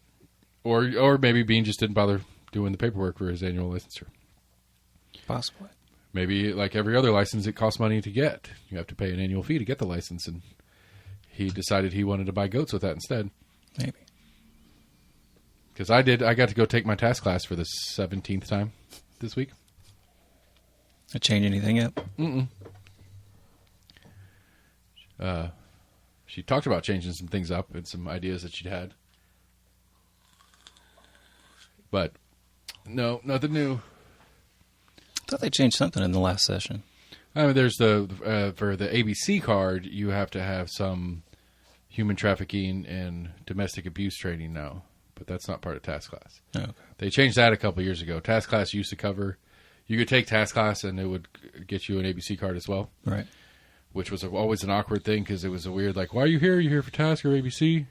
or maybe Bean just didn't bother doing the paperwork for his annual licensure. Possibly. Maybe like every other license, it costs money to get. You have to pay an annual fee to get the license, and he decided he wanted to buy goats with that instead. Maybe. Because I got to go take my task class for the 17th time this week. Did change anything yet? Mm-mm. She talked about changing some things up and some ideas that she'd had. But no, nothing new. I thought they changed something in the last session. I mean, there's for the ABC card, you have to have some human trafficking and domestic abuse training now, but that's not part of task class. Oh, okay. They changed that a couple of years ago. Task class used to cover, you could take task class and it would get you an ABC card as well. Right. Which was always an awkward thing because it was a weird, like, why are you here? Are you here for task or ABC? And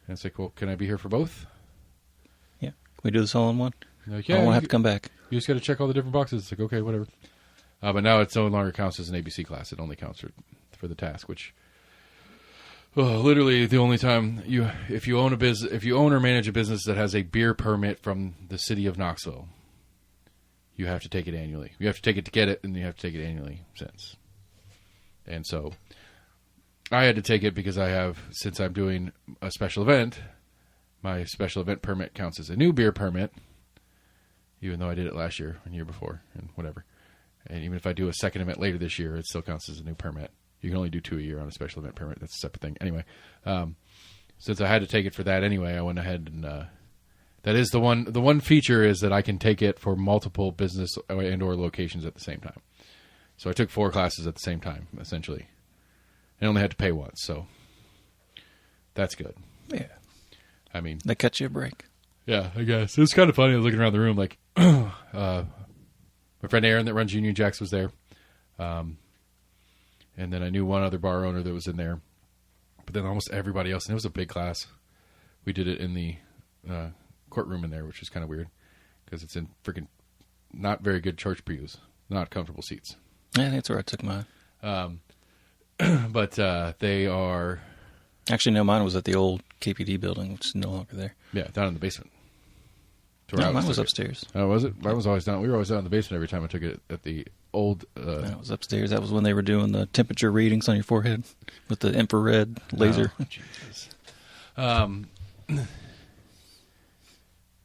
it's like, well, can I be here for both? Yeah. Can we do this all in one? Like, I don't want to have to come back. You just got to check all the different boxes. It's like, okay, whatever. But now it no longer counts as an ABC class. It only counts for the task, which literally the only time if you own or manage a business that has a beer permit from the city of Knoxville, you have to take it annually. You have to take it to get it, and you have to take it annually since. And so I had to take it because since I'm doing a special event, my special event permit counts as a new beer permit, even though I did it last year and year before and whatever. And even if I do a second event later this year, it still counts as a new permit. You can only do 2 a year on a special event permit. That's a separate thing. Anyway, since I had to take it for that anyway, I went ahead and that is the one feature is that I can take it for multiple business and or locations at the same time. So I took 4 classes at the same time, essentially. I only had to pay once, so that's good. Yeah. I mean... They cut you a break. Yeah, I guess. It was kind of funny. I was looking around the room like... my friend Aaron that runs Union Jacks was there. And then I knew one other bar owner that was in there. But then almost everybody else. And it was a big class. We did it in the courtroom in there, which is kind of weird. Because it's in freaking not very good church pews. Not comfortable seats. Yeah, that's where I took mine. But they are... Actually, no, mine was at the old KPD building, which is no longer there. Yeah, down in the basement. No, mine was upstairs. Oh, was it? Mine was always down. We were always down in the basement every time I took it at the old... No, it was upstairs. That was when they were doing the temperature readings on your forehead with the infrared laser. Oh, Jesus.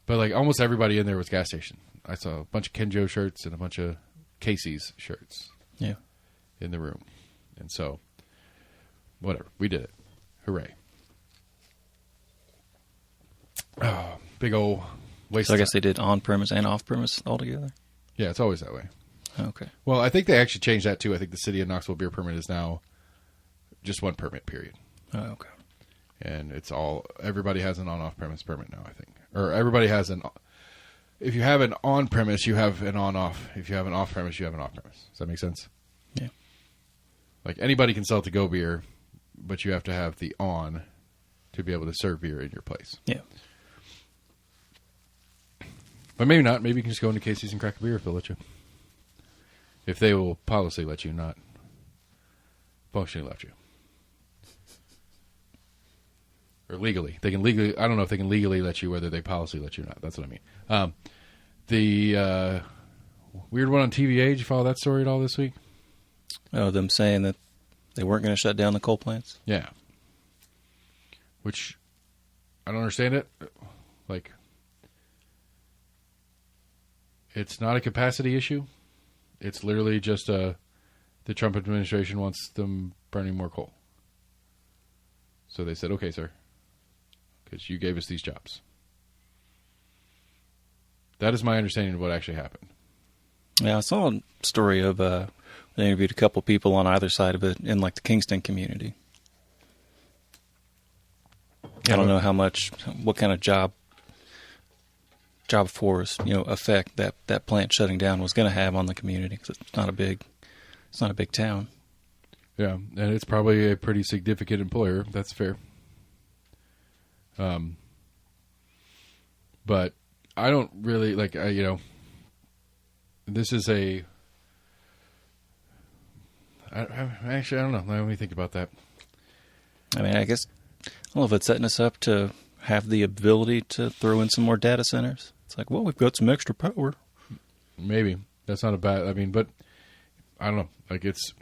But like almost everybody in there was gas station. I saw a bunch of Kenjo shirts and a bunch of Casey's shirts. Yeah. In the room. And so, whatever. We did it. Hooray. Oh, big old waste. So I guess they did on-premise and off-premise altogether? Yeah, it's always that way. Okay. Well, I think they actually changed that too. I think the city of Knoxville beer permit is now just one permit, period. Oh, okay. And it's everybody has an on-off-premise permit now, I think. Or everybody has if you have an on-premise, you have an on-off. If you have an off-premise, you have an off-premise. Does that make sense? Yeah. Like anybody can sell to-go beer, but you have to have the on to be able to serve beer in your place. Yeah. But maybe not. Maybe you can just go into Casey's and crack a beer if they'll let you. If they will policy let you, not functionally let you. Or legally. They can legally, I don't know if they can legally let you, whether they policy let you or not. That's what I mean. The weird one on TVA, did you follow that story at all this week? Oh, them saying that they weren't going to shut down the coal plants? Yeah. Which, I don't understand it. Like, it's not a capacity issue. It's literally just the Trump administration wants them burning more coal. So they said, okay, sir, because you gave us these jobs. That is my understanding of what actually happened. Yeah, I saw a story of they interviewed a couple people on either side of it in like the Kingston community. I don't know what kind of job force, effect that plant shutting down was going to have on the community, because it's not a big town. Yeah, and it's probably a pretty significant employer. That's fair. But I don't really this is actually, I don't know. Let me think about that. I mean, I guess, I don't know if it's setting us up to have the ability to throw in some more data centers. It's like, well, we've got some extra power. Maybe. That's not a bad, but I don't know. Like, it's,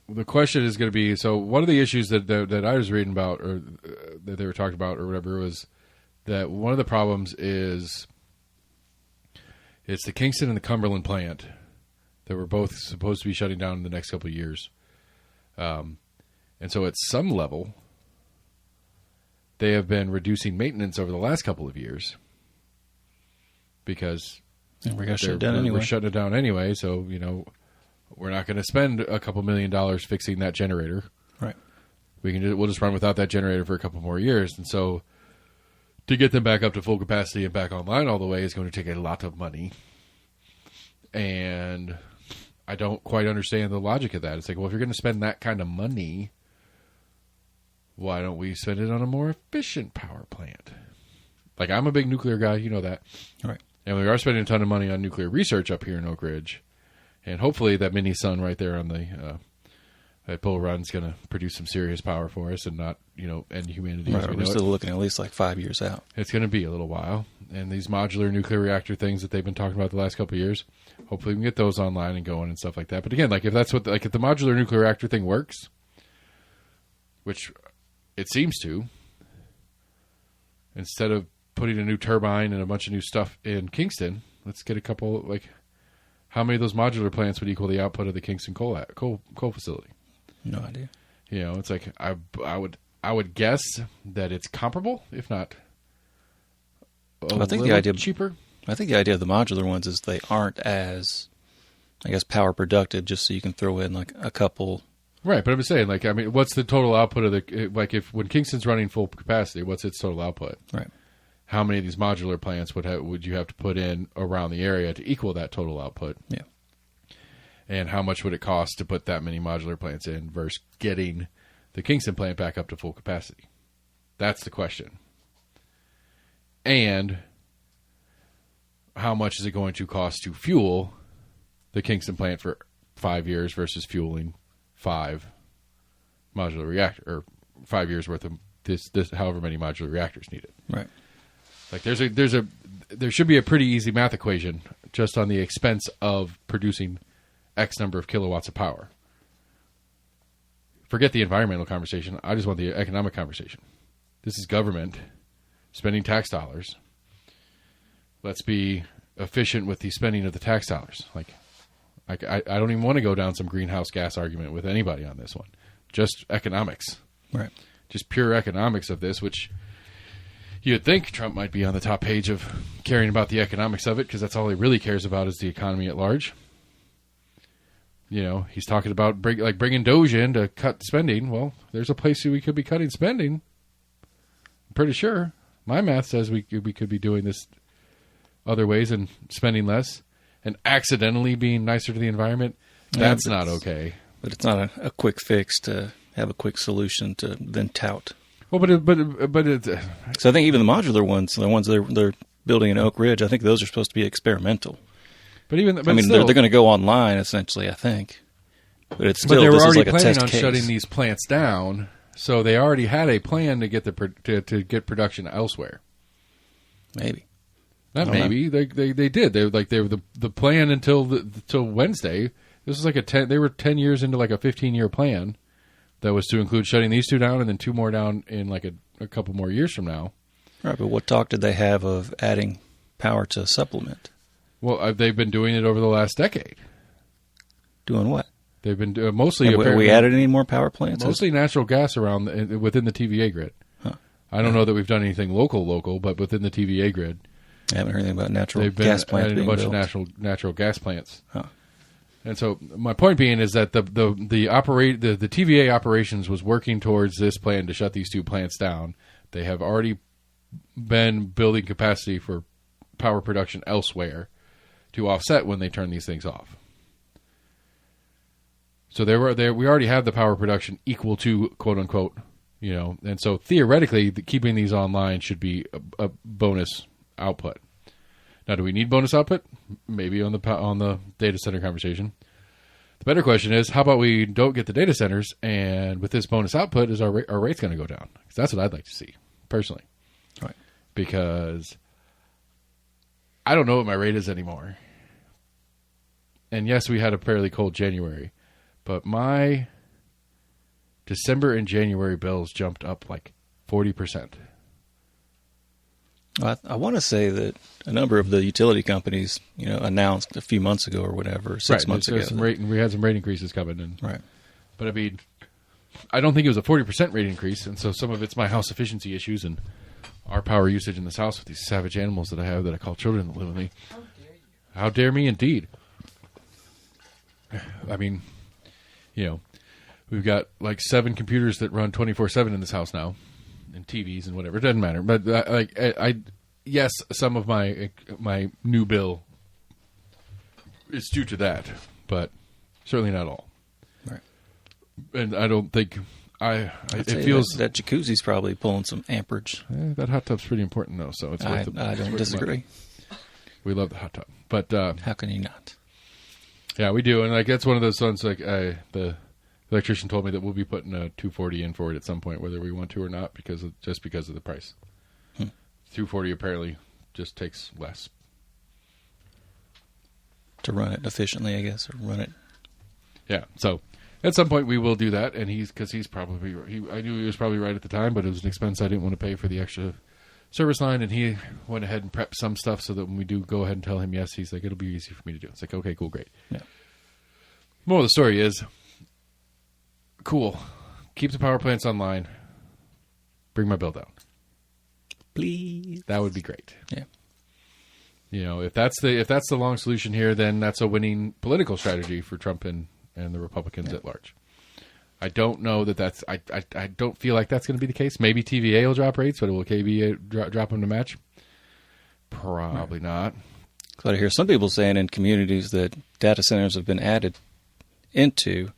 the question is going to be, so one of the issues that I was reading about, or that they were talking about or whatever, was that one of the problems is it's the Kingston and the Cumberland plant that were both supposed to be shutting down in the next couple of years. And so at some level, they have been reducing maintenance over the last couple of years because we're shutting it down anyway. So, we're not going to spend a couple $1 million fixing that generator. Right. We'll just run without that generator for a couple more years. And so to get them back up to full capacity and back online all the way is going to take a lot of money. And I don't quite understand the logic of that. It's like, well, if you're going to spend that kind of money, why don't we spend it on a more efficient power plant? Like, I'm a big nuclear guy. You know that. Right. And we are spending a ton of money on nuclear research up here in Oak Ridge. And hopefully that mini sun right there on the that Bull Run's going to produce some serious power for us and not, end humanity. Right, we're still looking at least like 5 years out. It's going to be a little while. And these modular nuclear reactor things that they've been talking about the last couple of years, hopefully we can get those online and going and stuff like that. But again, like if that's what, if the modular nuclear reactor thing works, which it seems to, instead of putting a new turbine and a bunch of new stuff in Kingston, let's get a couple, how many of those modular plants would equal the output of the Kingston coal facility? No idea. It's like I would guess that it's comparable, if not cheaper. I think the idea of the modular ones is they aren't as, I guess, power productive, just so you can throw in a couple. Right, but I'm saying, what's the total output of the, when Kingston's running full capacity, what's its total output? Right. How many of these modular plants would you have to put in around the area to equal that total output? Yeah. And how much would it cost to put that many modular plants in versus getting the Kingston plant back up to full capacity? That's the question. And how much is it going to cost to fuel the Kingston plant for 5 years versus fueling 5 modular reactor, or 5 years worth of this however many modular reactors needed? Right. Like there should be a pretty easy math equation just on the expense of producing X number of kilowatts of power. Forget the environmental conversation. I just want the economic conversation. This is government spending tax dollars. Let's be efficient with the spending of the tax dollars. I don't even want to go down some greenhouse gas argument with anybody on this one. Just economics. Right. Just pure economics of this, which you'd think Trump might be on the top page of caring about the economics of it, because that's all he really cares about is the economy at large. He's talking about bringing Doge in to cut spending. Well, there's a place we could be cutting spending. I'm pretty sure. My math says we could be doing this other ways and spending less and accidentally being nicer to the environment. That's not okay. But it's not a quick fix to have a quick solution to then tout. Well, but it, so I think even the modular ones, the ones they're building in Oak Ridge, I think those are supposed to be experimental. But even I mean, they're going to go online essentially, I think. But it's still they were this already is like planning a test on case. shutting these plants down, so they already had a plan to get to get production elsewhere. Maybe. Not maybe. They did. They were the plan until Wednesday. This was like they were 10 years into like a 15-year plan that was to include shutting these two down and then two more down in like a couple more years from now. Right, but what talk did they have of adding power to supplement? Well, they've been doing it over the last decade. Doing what? They've been mostly. Have we added any more power plants? Mostly natural gas within the TVA grid. Huh. I don't know that we've done anything local, but within the TVA grid, I haven't heard anything about natural they've gas plants. They've been adding a bunch of natural gas plants. Huh. And so my point being is that the TVA operations was working towards this plan to shut these two plants down. They have already been building capacity for power production elsewhere to offset when they turn these things off. So we already have the power production equal to quote unquote, and so theoretically keeping these online should be a bonus output. Now, do we need bonus output? Maybe on the data center conversation. The better question is, how about we don't get the data centers, and with this bonus output, is our rate's going to go down? Because that's what I'd like to see personally. Right. Because I don't know what my rate is anymore. And yes, we had a fairly cold January, but my December and January bills jumped up like 40%. I want to say that a number of the utility companies, announced a few months ago or whatever, 6 months ago. We had some rate increases coming. Right. But I mean, I don't think it was a 40% rate increase, and so some of it's my house efficiency issues and our power usage in this house with these savage animals that I have that I call children that live with me. How dare you? How dare me, indeed. I mean, we've got like 7 computers that run 24/7 in this house now, and TVs and whatever. It doesn't matter. But yes, some of my new bill is due to that, but certainly not all. Right. And I don't think it feels that jacuzzi's probably pulling some amperage. That hot tub's pretty important though, so it's worth I don't disagree. We love the hot tub, but how can you not? Yeah, we do, and that's one of those ones. The electrician told me that we'll be putting a 240 in for it at some point, whether we want to or not, because of the price. 240 apparently just takes less to run it efficiently, I guess, or run it. Yeah, so at some point we will do that, and I knew he was probably right at the time, but it was an expense I didn't want to pay for the extra service line, and he went ahead and prepped some stuff so that when we do go ahead and tell him yes, he's like, it'll be easy for me to do. It's like, okay, cool, great. Yeah. Moral of the story is, cool. Keep the power plants online. Bring my bill down. Please. That would be great. Yeah. If that's the long solution here, then that's a winning political strategy for Trump and the Republicans at large. I don't know that's. I don't feel like that's going to be the case. Maybe TVA will drop rates, but will KVA drop them to match? Probably not. So I hear some people saying in communities that data centers have been added into,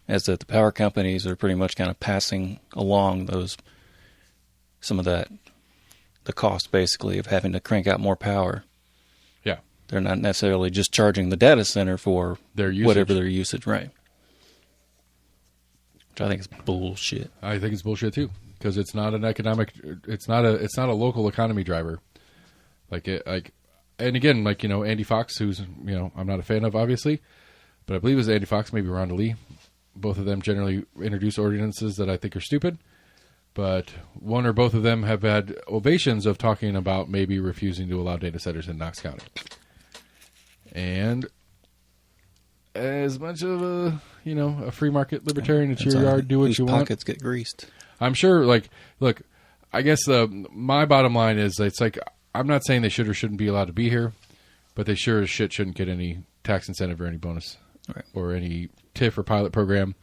as that the power companies are pretty much kind of passing along some of that, the cost basically of having to crank out more power. Yeah. They're not necessarily just charging the data center for their usage. Whatever their usage, right? Which I think is bullshit. I think it's bullshit too, because it's not an economic. It's not a local economy driver. And again, Andy Fox, who's I'm not a fan of obviously, but I believe it was Andy Fox, maybe Rhonda Lee. Both of them generally introduce ordinances that I think are stupid, but one or both of them have had ovations of talking about maybe refusing to allow data centers in Knox County. And as much of a free market libertarian, it's your yard, do what you want. Pockets get greased. I'm sure, look, I guess my bottom line is it's like, I'm not saying they should or shouldn't be allowed to be here, but they sure as shit shouldn't get any tax incentive or any bonus or any TIF or pilot program.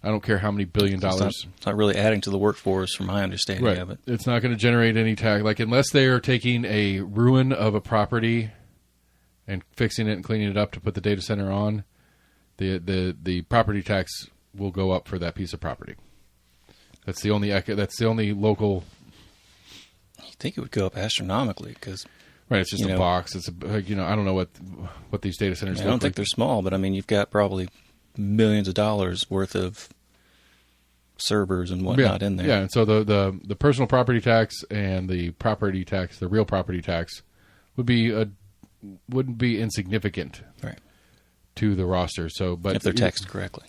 I don't care how many $1 billion. It's not really adding to the workforce, from my understanding of it. It's not going to generate any tax. Unless they are taking a ruin of a property and fixing it and cleaning it up to put the data center on, the property tax will go up for that piece of property. That's the only local. You think it would go up astronomically because Right, it's just a box. It's I don't know what these data centers. I don't think they're small, but I mean, you've got probably millions of dollars worth of servers and whatnot in there. Yeah, and so the personal property tax and the property tax, the real property tax, wouldn't be insignificant, right, to the roster. So, but if they're taxed correctly,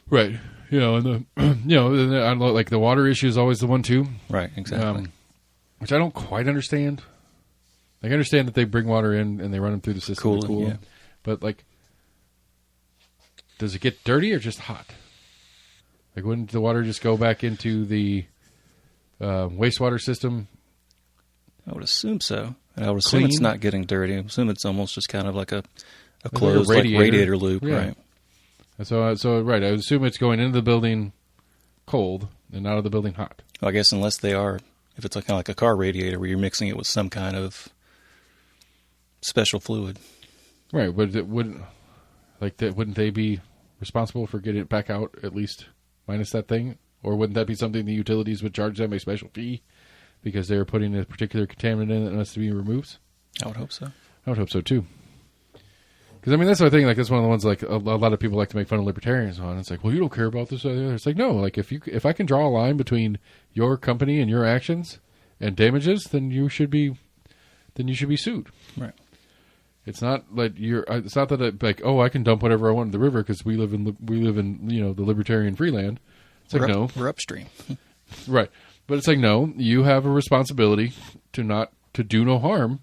right? And like the water issue is always the one too, right? Exactly. Which I don't quite understand. Like, I understand that they bring water in and they run them through the system to cool them, but like, does it get dirty or just hot? Like, wouldn't the water just go back into the wastewater system? I would assume so. And I would assume it's not getting dirty. I assume it's almost just kind of like a closed like radiator loop, right? So right, I would assume it's going into the building cold and out of the building hot. Well, I guess unless they are, if it's kind of like a car radiator where you're mixing it with some kind of special fluid. Right, but wouldn't they be responsible for getting it back out at least minus that thing? Or wouldn't that be something the utilities would charge them a special fee because they're putting a particular contaminant in that has to be removed? I would hope so. I would hope so too. Because I mean, that's the thing. Like, that's one of the ones like a lot of people like to make fun of libertarians on. It's like, well, you don't care about this or the other. It's like, no. Like, if I can draw a line between your company and your actions and damages, then you should be sued. Right. It's not like it's not that I can dump whatever I want in the river because we live in the libertarian free land. It's like, no, we're upstream. Right. But it's like, no, you have a responsibility to do no harm.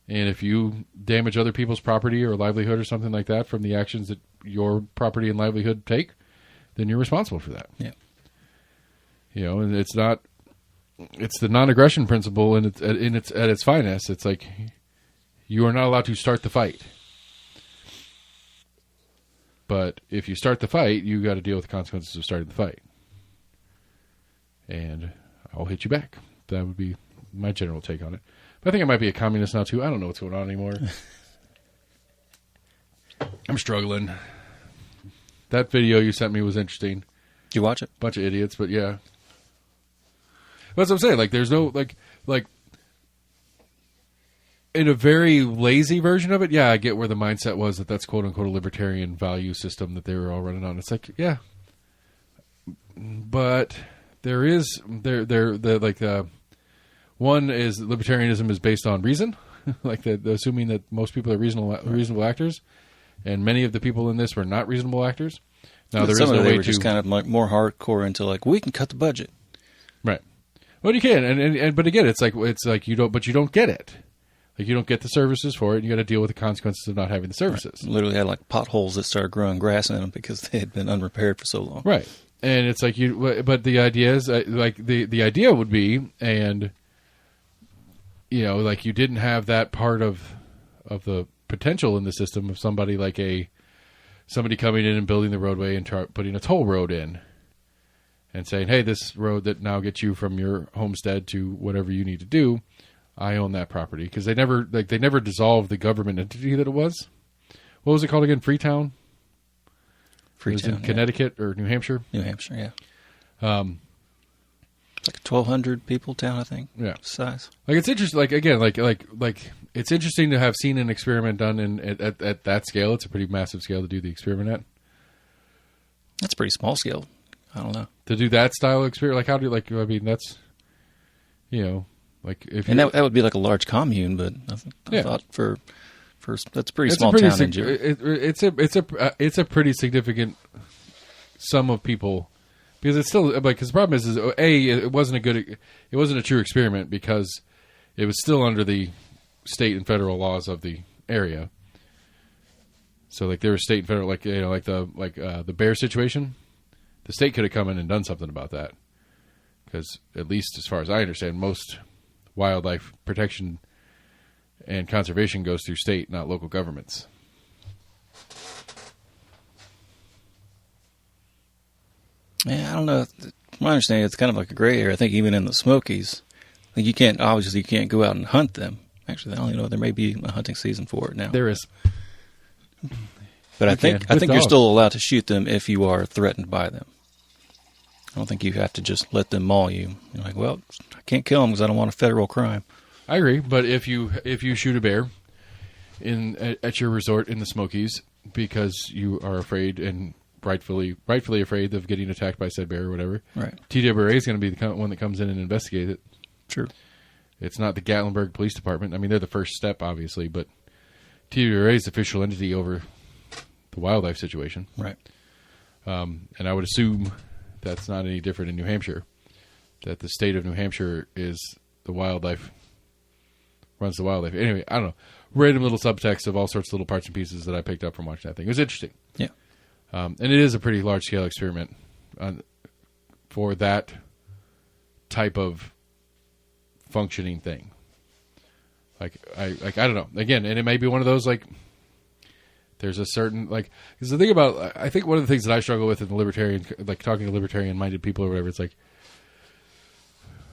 And if you damage other people's property or livelihood or something like that from the actions that your property and livelihood take, then you're responsible for that. Yeah. And it's the non-aggression principle at its finest. It's like, you are not allowed to start the fight. But if you start the fight, you got to deal with the consequences of starting the fight. And I'll hit you back. That would be my general take on it. But I think I might be a communist now, too. I don't know what's going on anymore. I'm struggling. That video you sent me was interesting. Did you watch it? Bunch of idiots, but yeah. That's what I'm saying. Like, there's no, like, in a very lazy version of it, yeah, I get where the mindset was that's quote-unquote a libertarian value system that they were all running on. It's like, yeah. But there is, one is libertarianism is based on reason, like assuming that most people are reasonable actors, and many of the people in this were not reasonable actors. Now there is no way to just kind of like more hardcore into like we can cut the budget, right? Well, you can, and but again, it's like you don't get it. Like, you don't get the services for it, and you got to deal with the consequences of not having the services. Right. Literally had like potholes that started growing grass in them because they had been unrepaired for so long. Right, and it's like but the idea is like the idea would be, and like you didn't have that part of the potential in the system of somebody coming in and building the roadway and putting a toll road in, and saying, hey, this road that now gets you from your homestead to whatever you need to do, I own that property. Because they never dissolved the government entity that it was. What was it called again? Freetown? Freetown, in Connecticut or New Hampshire? New Hampshire, yeah. Like a 1,200 people town, I think. Yeah, size. Like, it's interesting. Like, again, like it's interesting to have seen an experiment done at that scale. It's a pretty massive scale to do the experiment at. That's pretty small scale. I don't know, to do that style experiment. Like, how do you I mean, that's like if and that would be like a large commune, but I thought for that's a pretty small town in Georgia. It's a pretty significant sum of people. Because it's still because the problem is it wasn't a true experiment because it was still under the state and federal laws of the area. So like there was state and federal like the bear situation, the state could have come in and done something about that because at least as far as I understand, most wildlife protection and conservation goes through state, not local governments. Yeah, I don't know. From my understanding, it's kind of like a gray area. I think even in the Smokies, like you can't go out and hunt them. Actually, I don't even know. There may be a hunting season for it now. There is, but I think you're still allowed to shoot them if you are threatened by them. I don't think you have to just let them maul you. You're like, well, I can't kill them because I don't want a federal crime. I agree, but if you shoot a bear at your resort in the Smokies because you are afraid and rightfully afraid of getting attacked by said bear or whatever, right? TWRA is going to be the one that comes in and investigates it. True. It's not the Gatlinburg Police Department. I mean, they're the first step, obviously, but TWRA is the official entity over the wildlife situation. Right. And I would assume that's not any different in New Hampshire, that the state of New Hampshire is the wildlife, runs the wildlife. Anyway, I don't know. Random little subtext of all sorts of little parts and pieces that I picked up from watching that thing. It was interesting. Yeah. And it is a pretty large-scale experiment for that type of functioning thing. I don't know. Again, and it may be one of those, like, there's a certain, like, because the thing about, I think one of the things that I struggle with in the libertarian, like, talking to libertarian-minded people or whatever, it's like,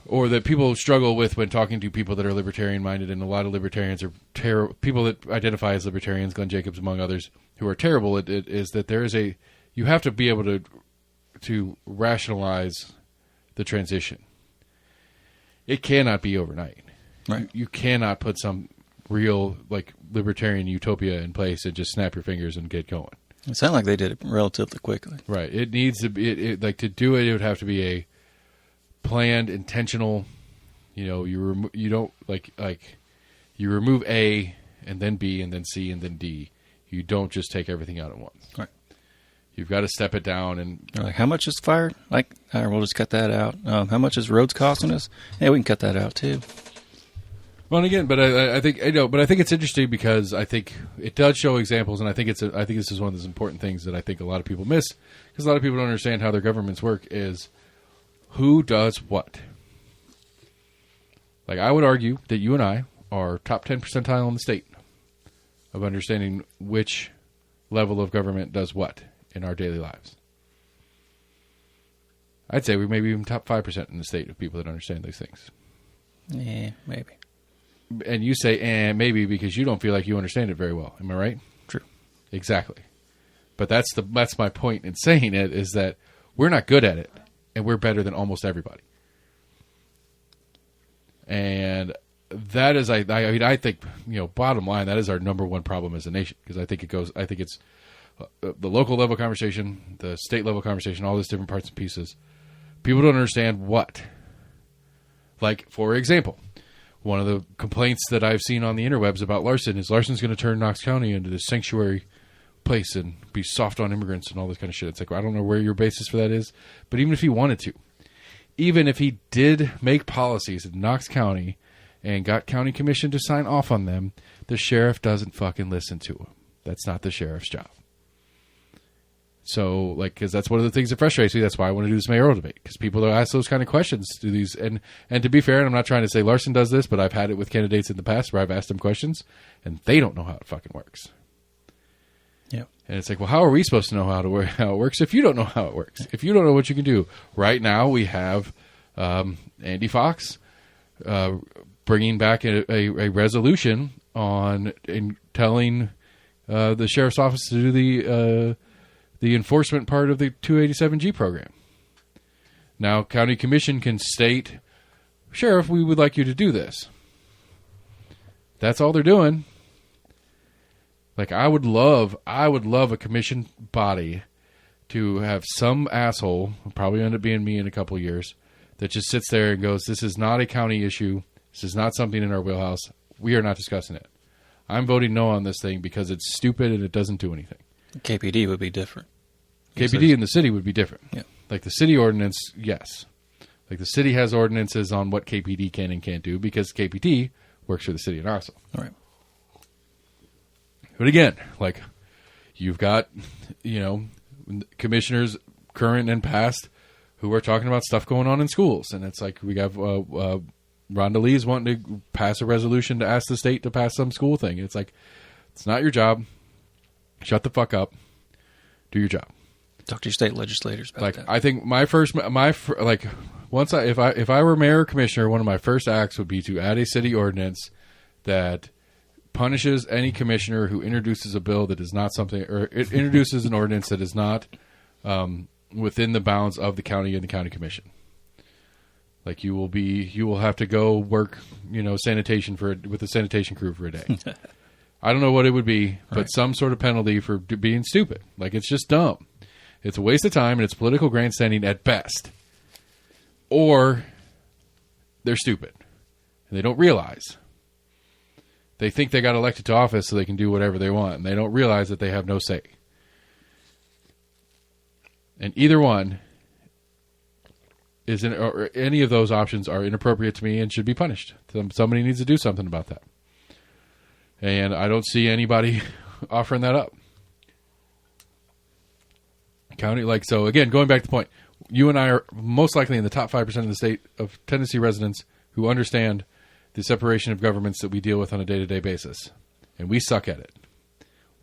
or that people struggle with when talking to people that are libertarian-minded, and a lot of libertarians are people that identify as libertarians, Glenn Jacobs among others, who are terrible at it, is that there is you have to be able to rationalize the transition. It cannot be overnight. Right. You cannot put some real, like, libertarian utopia in place and just snap your fingers and get going. It sounded like they did it relatively quickly. Right. It needs to be, like, to do it, it would have to be a planned, intentional, you don't, like, you remove A, and then B, and then C, and then D. You don't just take everything out at once. Right. You've got to step it down. And they're like, how much is fire? Like, all right, we'll just cut that out. How much is roads costing us? Yeah, we can cut that out too. Well, and again, but I think it's interesting because I think it does show examples, and I think this is one of those important things that I think a lot of people miss, because a lot of people don't understand how their governments work. Is who does what? Like, I would argue that you and I are top 10 percentile in the state of understanding which level of government does what in our daily lives. I'd say we may be even top 5% in the state of people that understand these things. Yeah, maybe. And you say, maybe because you don't feel like you understand it very well. Am I right? True. Exactly. But that's my point in saying it, is that we're not good at it, and we're better than almost everybody. And that is, I think, bottom line, that is our number one problem as a nation, because I think it's the local level conversation, the state level conversation, all these different parts and pieces. People don't understand what. Like, for example, one of the complaints that I've seen on the interwebs about Larson is Larson's going to turn Knox County into this sanctuary place and be soft on immigrants and all this kind of shit. It's like, I don't know where your basis for that is, but even if he wanted to, even if he did make policies in Knox County and got county commission to sign off on them, the sheriff doesn't fucking listen to him. That's not the sheriff's job. So, like, because that's one of the things that frustrates me. That's why I want to do this mayoral debate, because people will ask those kind of questions to these. And to be fair, and I'm not trying to say Larson does this, but I've had it with candidates in the past where I've asked them questions, and they don't know how it fucking works. Yeah. And it's like, well, how are we supposed to know how it works if you don't know how it works? If you don't know what you can do? Right now, we have Andy Fox bringing back a resolution on telling the sheriff's office to do the enforcement part of the 287G program. Now, county commission can state, Sheriff, we would like you to do this. That's all they're doing. Like, I would love a commission body to have some asshole, probably end up being me in a couple of years, that just sits there and goes, this is not a county issue. This is not something in our wheelhouse. We are not discussing it. I'm voting no on this thing because it's stupid and it doesn't do anything. KPD would be different. KPD in the city would be different. Yeah. Like the city ordinance, yes. Like the city has ordinances on what KPD can and can't do because KPD works for the city of Knoxville. All right. But again, like, you've got, commissioners, current and past, who are talking about stuff going on in schools. And it's like, we have Rhonda Lee's wanting to pass a resolution to ask the state to pass some school thing. It's like, it's not your job. Shut the fuck up. Do your job. Talk to your state legislators about that. I think if I were mayor or commissioner, one of my first acts would be to add a city ordinance that punishes any commissioner who introduces a bill that is not something, or it introduces an ordinance that is not within the bounds of the county and the county commission. Like you will have to go work, sanitation with the sanitation crew for a day. I don't know what it would be, but some sort of penalty for being stupid. Like, it's just dumb. It's a waste of time, and it's political grandstanding at best. Or they're stupid, and they don't realize. They think they got elected to office so they can do whatever they want, and they don't realize that they have no say. And either one or any of those options are inappropriate to me and should be punished. Somebody needs to do something about that. And I don't see anybody offering that up. So again, going back to the point, you and I are most likely in the top 5% of the state of Tennessee residents who understand the separation of governments that we deal with on a day-to-day basis. And we suck at it.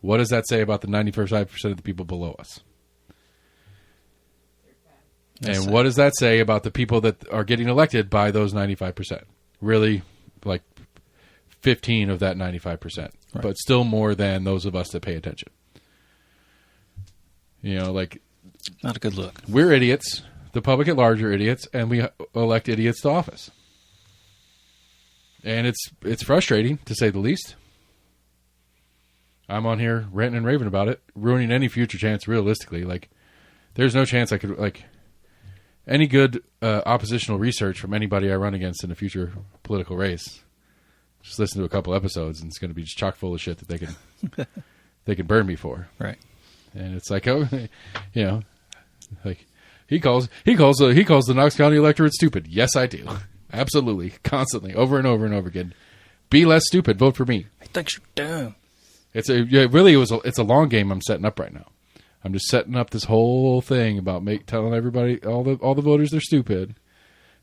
What does that say about the 95% of the people below us? And what does that say about the people that are getting elected by those 95%? Really, like 15 of that 95%, but still more than those of us that pay attention. Not a good look. We're idiots. The public at large are idiots, and we elect idiots to office. And it's frustrating, to say the least. I'm on here ranting and raving about it, ruining any future chance, realistically. Like, there's no chance I could, any good oppositional research from anybody I run against in a future political race. Just listen to a couple episodes, and it's going to be just chock full of shit that they can burn me for. Right. And it's like, he calls the Knox County electorate stupid. Yes, I do. Absolutely, constantly, over and over and over again. Be less stupid. Vote for me. I think you're dumb. It's a long game I'm setting up right now. I'm just setting up this whole thing about telling everybody, all the voters, they're stupid,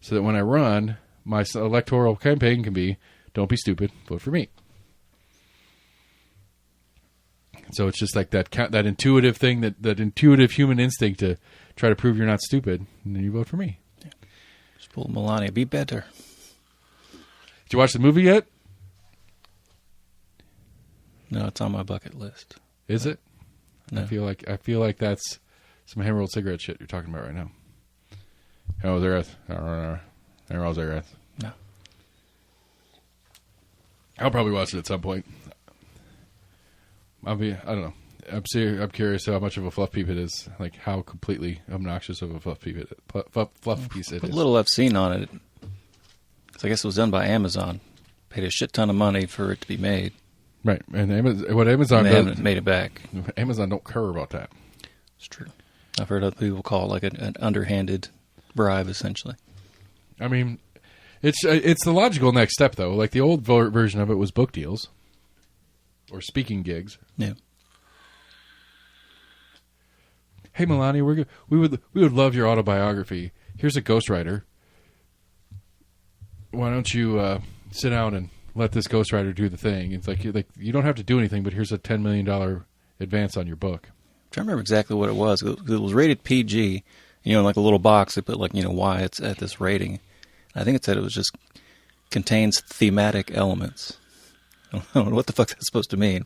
so that when I run, my electoral campaign can be, don't be stupid, vote for me. So it's just like that intuitive thing, that intuitive human instinct to try to prove you're not stupid, and then you vote for me. Yeah. Just pull Melania, be better. Did you watch the movie yet? No, it's on my bucket list. Is it? No. I feel like that's some hand-rolled cigarette shit you're talking about right now. How was Earth? How was Earth? No. I'll probably watch it at some point. I don't know. I'm curious how much of a fluff piece it is. Like, how completely obnoxious of a fluff piece it is. The little I've seen on it, I guess it was done by Amazon. Paid a shit ton of money for it to be made. Right, and what Amazon does, haven't does, made it back. Amazon don't care about that. It's true. I've heard other people call it like an underhanded bribe, essentially. I mean, it's the logical next step, though. Like, the old version of it was book deals or speaking gigs. Yeah. Hey, Melania, we would love your autobiography. Here's a ghostwriter. Why don't you sit down and let this ghostwriter do the thing? It's like you don't have to do anything, but here's a $10 million advance on your book. I'm trying to remember exactly what it was. It was rated PG. Like a little box, they put why it's at this rating. I think it said it was just contains thematic elements. I don't know what the fuck that's supposed to mean.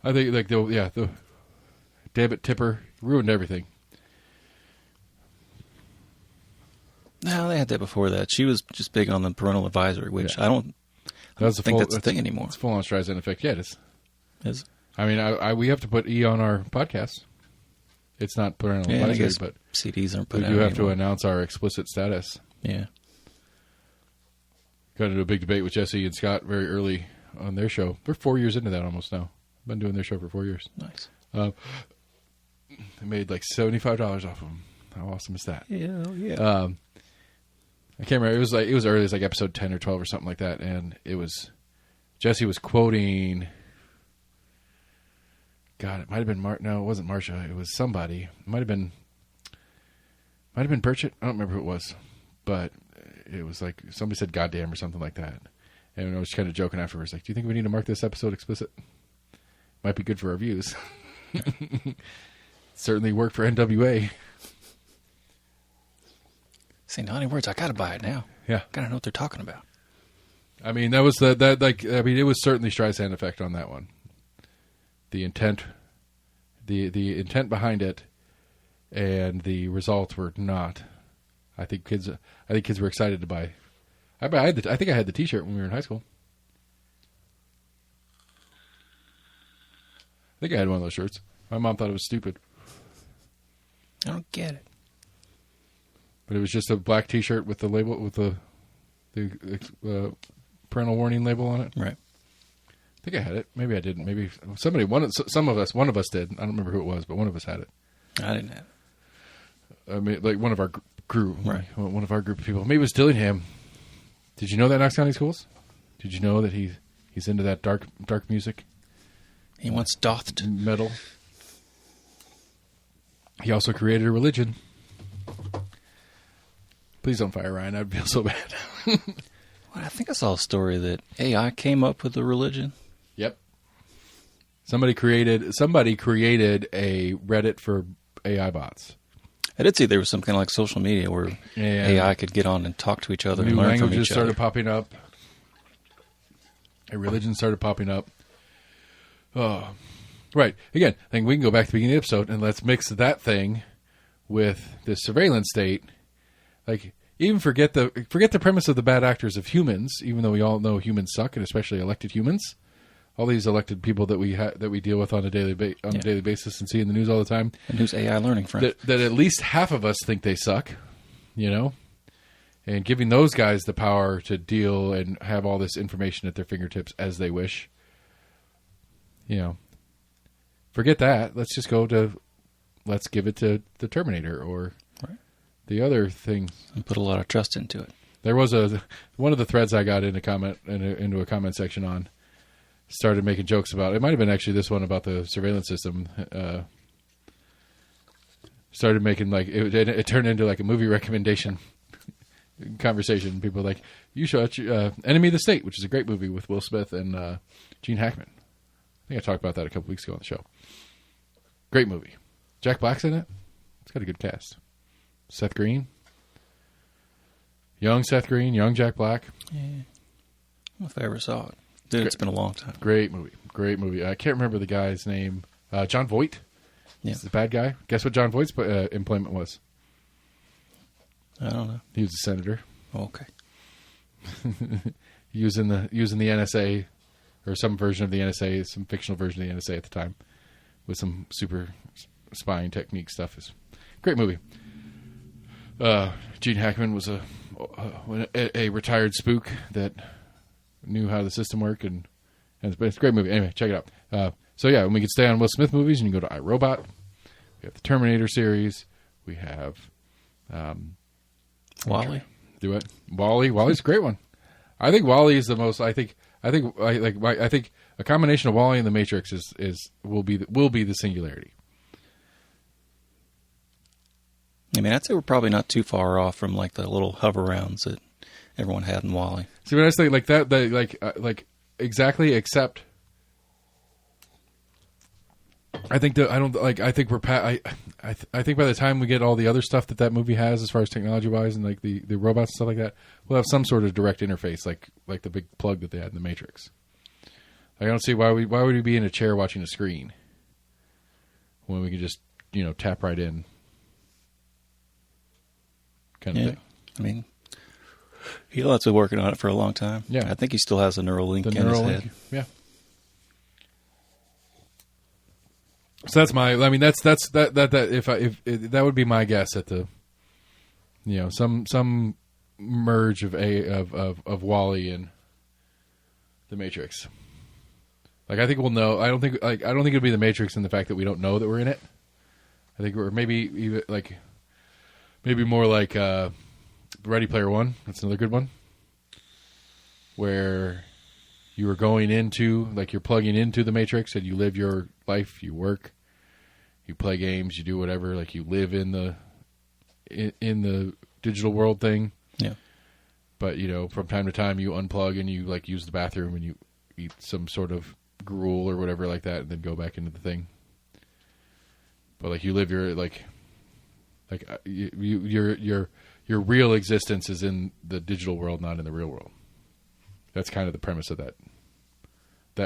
I think the David Tipper ruined everything. No, they had that before that. She was just big on the parental advisory, which I don't think that's a thing anymore. It's full on Streisand effect. Yeah, it is. Is it? I mean, we have to put E on our podcast. It's not parental advisory, but CDs aren't put out. We do have to announce our explicit status. Yeah. Got into a big debate with Jesse and Scott very early on their show. They're 4 years into that almost now. Been doing their show for 4 years. Nice. They made like $75 off of them. How awesome is that? Yeah. I can't remember. It was early. It was like episode 10 or 12 or something like that. And Jesse was quoting, God, it might have been no, it wasn't Marsha. It was somebody. It might have been Burchett. I don't remember who it was, but it was like somebody said "goddamn" or something like that. And I was kind of joking afterwards, like, "Do you think we need to mark this episode explicit? Might be good for our views." Certainly worked for NWA. Say naughty words. I gotta buy it now. Yeah, gotta know what they're talking about. I mean, that was it was certainly Streisand effect on that one. The intent, the intent behind it, and the results were not. I think kids were excited to buy. I think I had the T-shirt when we were in high school. I think I had one of those shirts. My mom thought it was stupid. I don't get it. But it was just a black T-shirt with the label, with the parental warning label on it. Right. I think I had it. Maybe I didn't. Maybe one of us did. I don't remember who it was, but one of us had it. I didn't have it. I mean, like one of our group, right? One of our group of people. Maybe it was Dillingham. Did you know that Knox County Schools? Did you know that he's into that dark music? He once dothed metal. He also created a religion. Please don't fire Ryan. I'd feel so bad. Well, I think I saw a story that AI came up with the religion. Yep. Somebody created a Reddit for AI bots. I did see there was some kind of like social media where AI could get on and talk to each other and learn from each other. New languages started popping up. A religion started popping up. Oh, right. Again, I think we can go back to the beginning of the episode and let's mix that thing with the surveillance state. Like, even forget the premise of the bad actors of humans, even though we all know humans suck, and especially elected humans. All these elected people that we deal with on a daily basis and see in the news all the time. And who's AI learning from? That at least half of us think they suck, and giving those guys the power to deal and have all this information at their fingertips as they wish. Forget that. Let's just let's give it to the Terminator or the other thing. And put a lot of trust into it. There was one of the threads I got into a comment section on. Started making jokes about it. Might have been actually this one about the surveillance system. Started making it turned into like a movie recommendation conversation. People were like, you should watch Enemy of the State, which is a great movie with Will Smith and Gene Hackman. I think I talked about that a couple weeks ago on the show. Great movie. Jack Black's in it. It's got a good cast. Seth Green. Young Seth Green, young Jack Black. Yeah. If I ever saw it. Dude, it's been a long time. Great movie. I can't remember the guy's name. John Voight. Yeah. He's the bad guy. Guess what John Voight's employment was? I don't know. He was a senator. Oh, okay. using the NSA or some version of the NSA, some fictional version of the NSA at the time, with some super spying technique stuff. Is great movie. Gene Hackman was a retired spook that knew how the system worked, and it's a great movie. Anyway, check it out. When we can stay on Will Smith movies, and you can go to iRobot. We have the Terminator series. We have WALL-E. Do it. WALL-E. WALL-E's a great one. I think WALL-E is the most. I think a combination of WALL-E and the Matrix will be the singularity. I mean, I'd say we're probably not too far off from like the little hover rounds that everyone had in WALL-E. See, when I say like that, exactly, except I think that I think we're I think by the time we get all the other stuff that movie has, as far as technology wise, and like the robots and stuff like that, we'll have some sort of direct interface, like the big plug that they had in the Matrix. I don't see why would we be in a chair watching a screen when we can just tap right in, kind of thing. I mean, Elon's been working on it for a long time. Yeah, I think he still has a Neuralink in his head. Yeah. So that's my. I mean, that's that. If that would be my guess at the, some merge of WALL-E and the Matrix. Like, I think we'll know. I don't think it'll be the Matrix in the fact that we don't know that we're in it. I think we're maybe more like Ready Player One. That's another good one. Where you are going into, like, you're plugging into the Matrix and you live your life, you work, you play games, you do whatever, like you live in the digital world thing. Yeah. But, from time to time you unplug and you like use the bathroom and you eat some sort of gruel or whatever like that and then go back into the thing. But like you live your your real existence is in the digital world, not in the real world. That's kind of the premise of that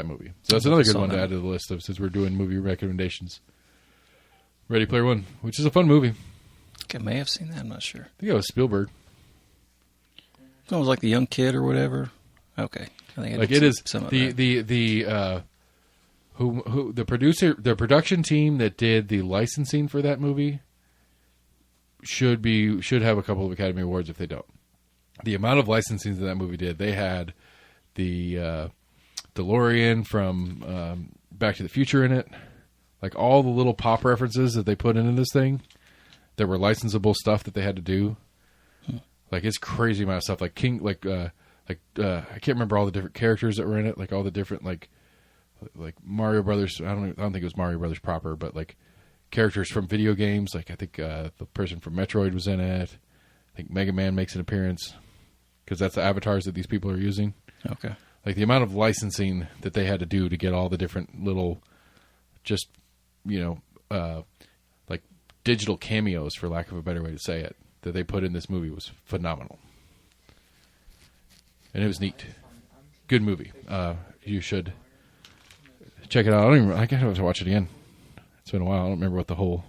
movie. So that's another good one to add to the list of, since we're doing movie recommendations. Ready Player One, which is a fun movie. think I may have seen that. I'm not sure. I think it was Spielberg. It was like the young kid or whatever. Okay, I think like it is the production team that did the licensing for that movie should have a couple of Academy Awards if they don't. The amount of licensing that movie did, they had the DeLorean from Back to the Future in it, like all the little pop references that they put into this thing. There were licensable stuff that they had to do. Like it's crazy amount of stuff. Like I can't remember all the different characters that were in it. Like all the different like Mario Brothers. I don't think it was Mario Brothers proper, but like characters from video games. Like I think the person from Metroid was in it. I think Mega Man makes an appearance because that's the avatars that these people are using. Okay. Like the amount of licensing that they had to do to get all the different little, just like digital cameos, for lack of a better way to say it, that they put in this movie was phenomenal. And it was neat. Good movie. You should check it out. I can't have to watch it again. It's been a while. I don't remember what the whole...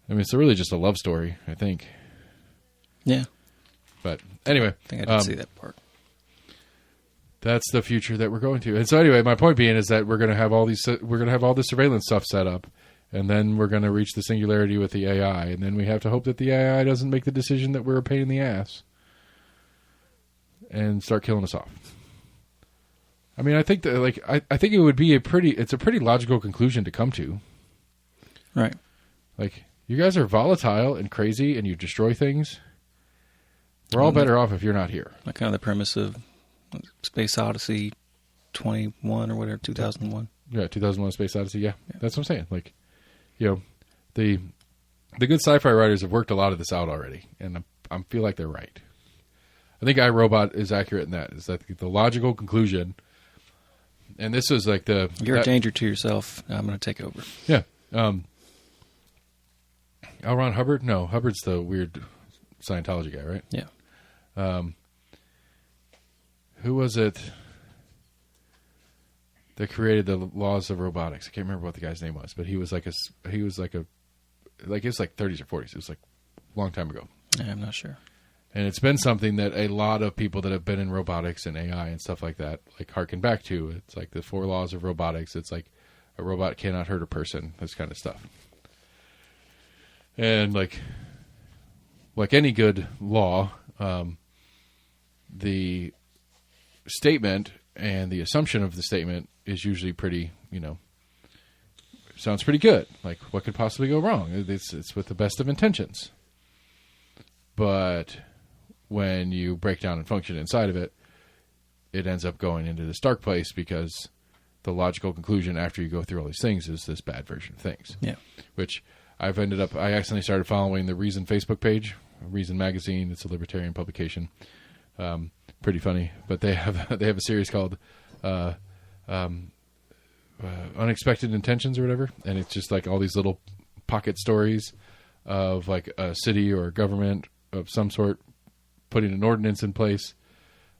I mean, it's really just a love story, I think. Yeah. But anyway. I think I did see that part. That's the future that we're going to. And so anyway, my point being is that we're going to have all this surveillance stuff set up. And then we're going to reach the singularity with the AI. And then we have to hope that the AI doesn't make the decision that we're a pain in the ass and start killing us off. I mean, I think that I think it would be it's a pretty logical conclusion to come to. Right. Like, you guys are volatile and crazy and you destroy things. We're all better off if you're not here. Like kind of the premise of Space Odyssey 21 or whatever, 2001. Yeah, 2001 Space Odyssey. Yeah, that's what I'm saying. Like, the good sci-fi writers have worked a lot of this out already, and I feel like they're right. I think iRobot is accurate in that. Is that the logical conclusion? And this is like you're a danger to yourself. I'm going to take over. Yeah. L. Ron Hubbard? No, Hubbard's the weird Scientology guy, right? Yeah. Who was it that created the laws of robotics? I can't remember what the guy's name was, but it was like 30s or 40s. It was like a long time ago. I'm not sure. And it's been something that a lot of people that have been in robotics and AI and stuff like that, like harken back to. It's like the 4 laws of robotics. It's like a robot cannot hurt a person, this kind of stuff. And like any good law, the statement and the assumption of the statement is usually pretty, sounds pretty good. Like, what could possibly go wrong? It's with the best of intentions. But when you break down and function inside of it, it ends up going into this dark place because the logical conclusion after you go through all these things is this bad version of things. Yeah. Which I accidentally started following the Reason Facebook page, Reason Magazine. It's a libertarian publication. Pretty funny, but they have a series called Unexpected Intentions or whatever, and it's just like all these little pocket stories of like a city or a government of some sort putting an ordinance in place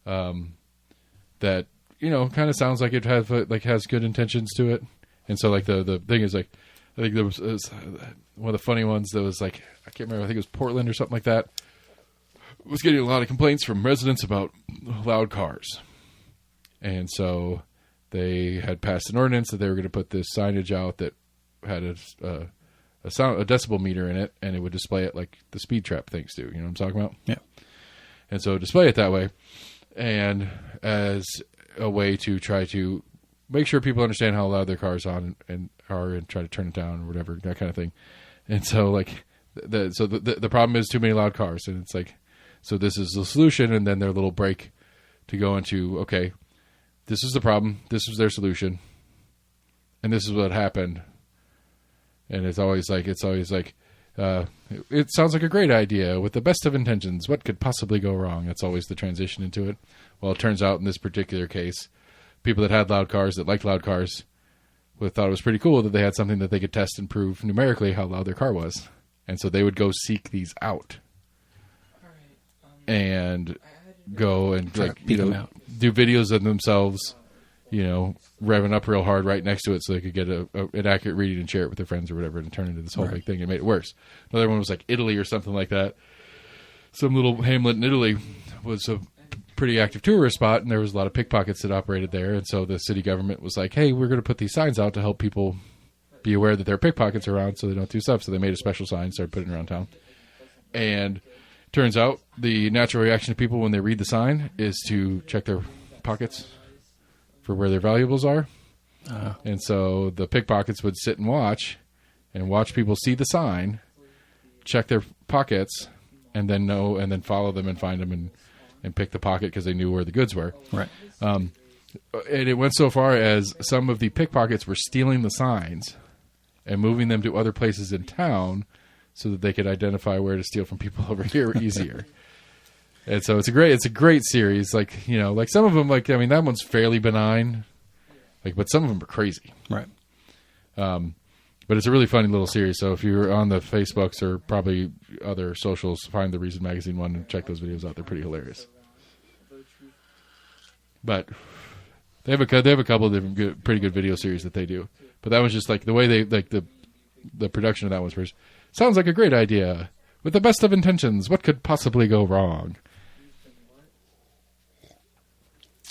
that kind of sounds like it has good intentions to it. And so like the thing is like, I think there was one of the funny ones that was like, I can't remember, I think it was Portland or something like that, was getting a lot of complaints from residents about loud cars. And so they had passed an ordinance that they were going to put this signage out that had a decibel meter in it, and it would display it like the speed trap things do. You know what I'm talking about? Yeah. And so display it that way, and as a way to try to make sure people understand how loud their cars are and try to turn it down or whatever, that kind of thing. And so like the problem is too many loud cars, and it's like, so this is the solution, and then their little break to go into, okay, this is the problem, this is their solution, and this is what happened. And it's always like, it sounds like a great idea with the best of intentions. What could possibly go wrong? That's always the transition into it. Well, it turns out in this particular case, people that had loud cars, that liked loud cars, thought it was pretty cool that they had something that they could test and prove numerically how loud their car was. And so they would go seek these out and go and do videos of themselves revving up real hard right next to it so they could get an accurate reading and share it with their friends or whatever, and turn into this whole big thing. It made it worse. Another one was like Italy or something like that. Some little hamlet in Italy was a pretty active tourist spot, and there was a lot of pickpockets that operated there. And so the city government was like, hey, we're going to put these signs out to help people be aware that there are pickpockets around so they don't do stuff. So they made a special sign, started putting it around town. And turns out the natural reaction of people when they read the sign is to check their pockets for where their valuables are. And so the pickpockets would sit and watch people see the sign, check their pockets, and then follow them and find them and pick the pocket because they knew where the goods were. Right. And it went so far as some of the pickpockets were stealing the signs and moving them to other places in town so that they could identify where to steal from people over here easier. And so it's a great series. Like, some of them, that one's fairly benign, but some of them are crazy. Right. But it's a really funny little series. So if you're on the Facebooks or probably other socials, find the Reason Magazine one and check those videos out. They're pretty hilarious. But they have a couple of different pretty good video series that they do. But that was just the way they the production of that was first. Sounds like a great idea. With the best of intentions, what could possibly go wrong?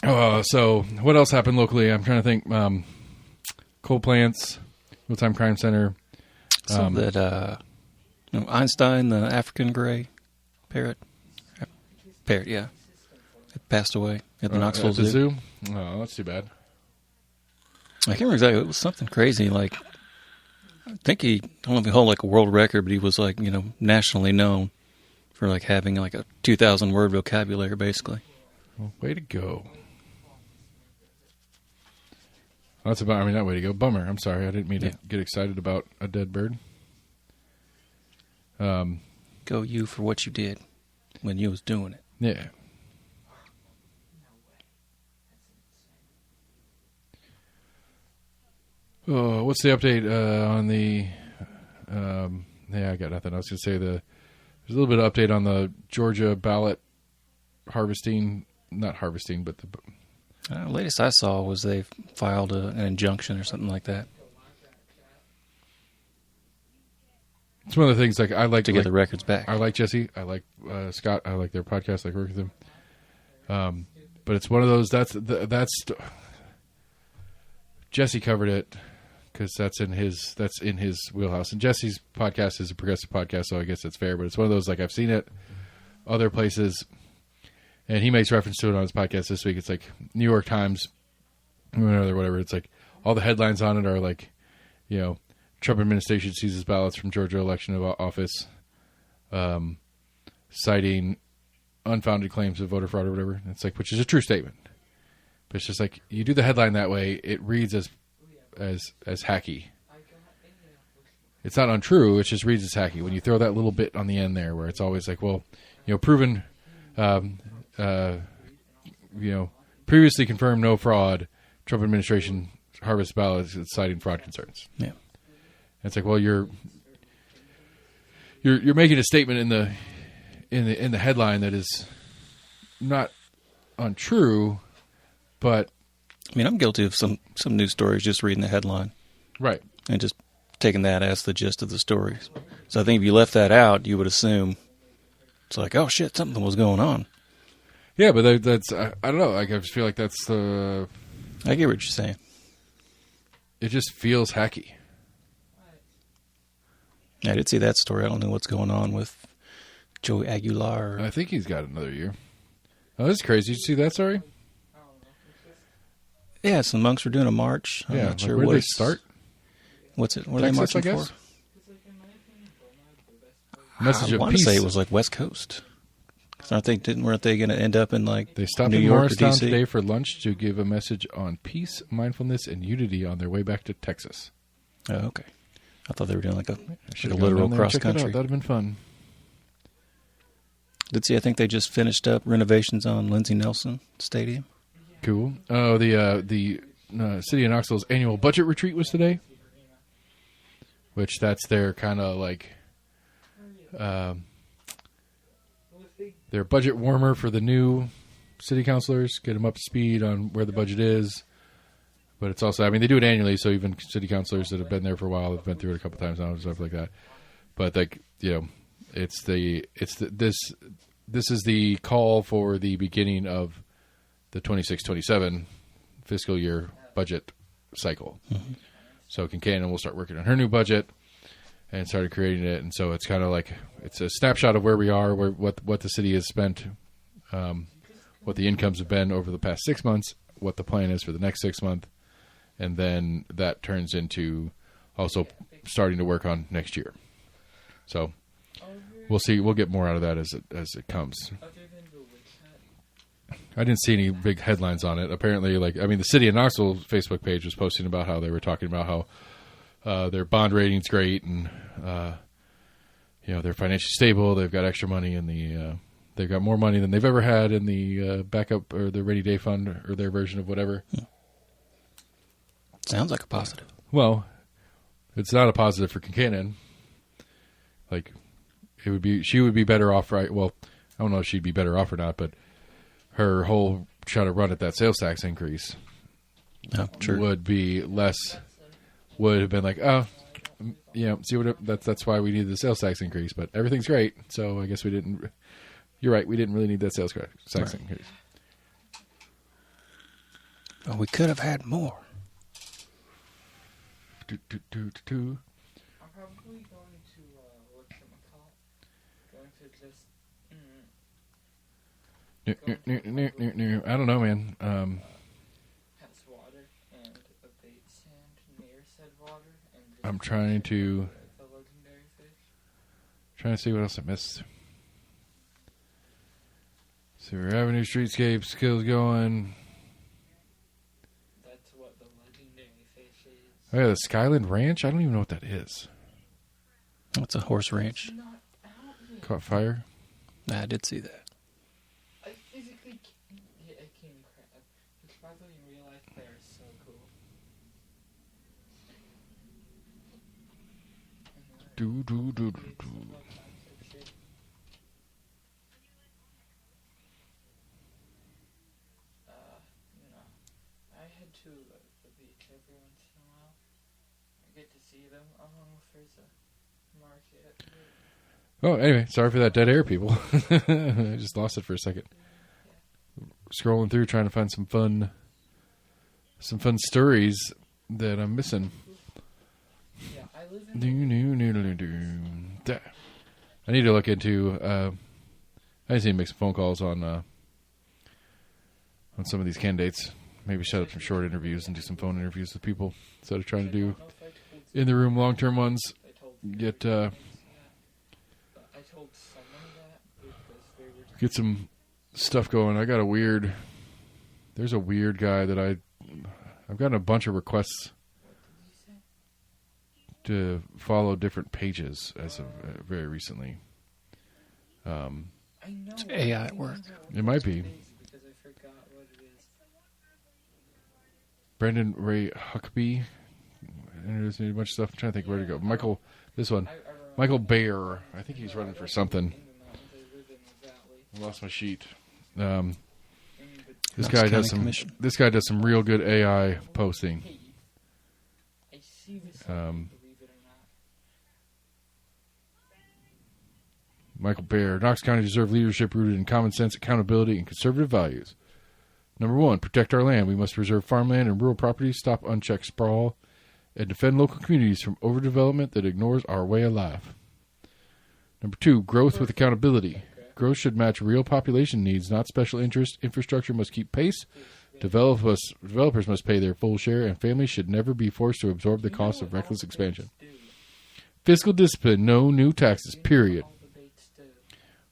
So what else happened locally? I'm trying to think. Coal plants, Real-Time Crime Center. So that Einstein, the African gray parrot, yeah, it passed away at the Knoxville Zoo. Oh, that's too bad. I can't remember exactly. It was something crazy. I think I don't know if he held a world record, but he was nationally known for having a 2,000 word vocabulary, basically. Well, way to go. That's about. Not way to go. Bummer. I'm sorry. I didn't mean to get excited about a dead bird. Go you for what you did when you was doing it. Yeah. Oh, what's the update on the? I got nothing. I was going to say there's a little bit of update on the Georgia ballot harvesting. Not harvesting, but the latest I saw was they filed an injunction or something like that. It's one of the things I like to get the records back. I like Jesse. I like Scott. I like their podcast. I work with them. But it's one of those. That's Jesse covered it because that's in his wheelhouse. And Jesse's podcast is a progressive podcast, so I guess it's fair. But it's one of those I've seen it other places. And he makes reference to it on his podcast this week. It's New York Times, whatever. It's all the headlines on it are Trump administration seizes ballots from Georgia election of office, citing unfounded claims of voter fraud or whatever. It's which is a true statement. But it's just you do the headline that way, it reads as hacky. It's not untrue. It just reads as hacky. When you throw that little bit on the end there, where it's always proven. Previously confirmed no fraud. Trump administration harvest ballots citing fraud concerns. Yeah, it's you're making a statement in the headline that is not untrue, but I'm guilty of some news stories just reading the headline, right, and just taking that as the gist of the stories. So I think if you left that out, you would assume it's oh shit, something was going on. Yeah, but that's I don't know. I just feel that's I get what you're saying. It just feels hacky. I did see that story. I don't know what's going on with Joey Aguilar. I think he's got another year. Oh, that's crazy. Did you see that story? Yeah, some monks were doing a march. I'm not sure where they start. What's it? What Texas, are they marching for? Message of I want peace. to say it was West Coast. Weren't they going to end up in They stopped New in York Morristown or DC? today for lunch to give a message on peace, mindfulness, and unity on their way back to Texas. Oh, okay. I thought they were doing a literal cross country. That'd have been fun. I think they just finished up renovations on Lindsey Nelson Stadium. Cool. Oh, the City of Knoxville's annual budget retreat was today, which that's their kind of their budget warmer for the new city councilors, get them up to speed on where the budget is, But it's also, I mean, they do it annually, so even city councilors that have been there for a while have been through it a couple times now and stuff like that. But like, you know, this is the call for the beginning of the 26-27 fiscal year budget cycle. Mm-hmm. So Kincannon will start working on her new budget and started creating it, and so it's kind of like it's a snapshot of where we are, what the city has spent, what the incomes have been over the past 6 months, what the plan is for the next 6 months. And then that turns into also starting to work on next year. So we'll see. We'll get more out of that as it comes. I didn't see any big headlines on it. Apparently, the city of Knoxville Facebook page was posting about how they were talking about how their bond rating's great and they're financially stable. They've got extra money in they've got more money than they've ever had in the backup or the rainy day fund or their version of whatever. Sounds like a positive. Well, it's not a positive for Kincannon. Like, she would be better off, right? Well, I don't know if she'd be better off or not, but her whole try to run at that sales tax increase would be less, would have been like, that's why we needed the sales tax increase, but everything's great, so I guess we didn't, you're right, we didn't really need that sales tax increase. Well, we could have had more. I'm probably going to I don't know, man. Pass water and abate sand near said water. And I'm trying to the legendary fish. Trying to see what else I missed. Sewer Avenue streetscape skills going. That's what the legendary fish is. Oh yeah, the Skyland Ranch. I don't even know what that is. It's a horse ranch. Caught fire. I did see that. I physically can't get a king crab, which by the way in real life they are so cool. I head to the beach every once in a while. I get to see them along with there's a market. Oh, anyway, sorry for that dead air, people. I just lost it for a second. Scrolling through, trying to find some fun stories that I'm missing. Yeah, I live in. I need to look into. I just need to make some phone calls on some of these candidates. Maybe set up some short interviews and do some phone interviews with people instead of trying to do in the room long term ones. Get some stuff going. There's a weird guy that I've gotten a bunch of requests to follow different pages as of very recently. It's AI at work. It might be. Brandon Ray Huckabee introduced me to a bunch of stuff. I'm trying to think where to go. Michael Bayer. I think he's running for something. I lost my sheet. This guy does some real good AI posting. Michael Bayer. Knox County deserves leadership rooted in common sense, accountability, and conservative values. Number 1, protect our land. We must preserve farmland and rural properties, stop unchecked sprawl, and defend local communities from overdevelopment that ignores our way of life. Number 2, growth with accountability. Growth should match real population needs, not special interest. Infrastructure must keep pace. Developers must pay their full share, and families should never be forced to absorb the cost of reckless expansion. Fiscal discipline, no new taxes, period.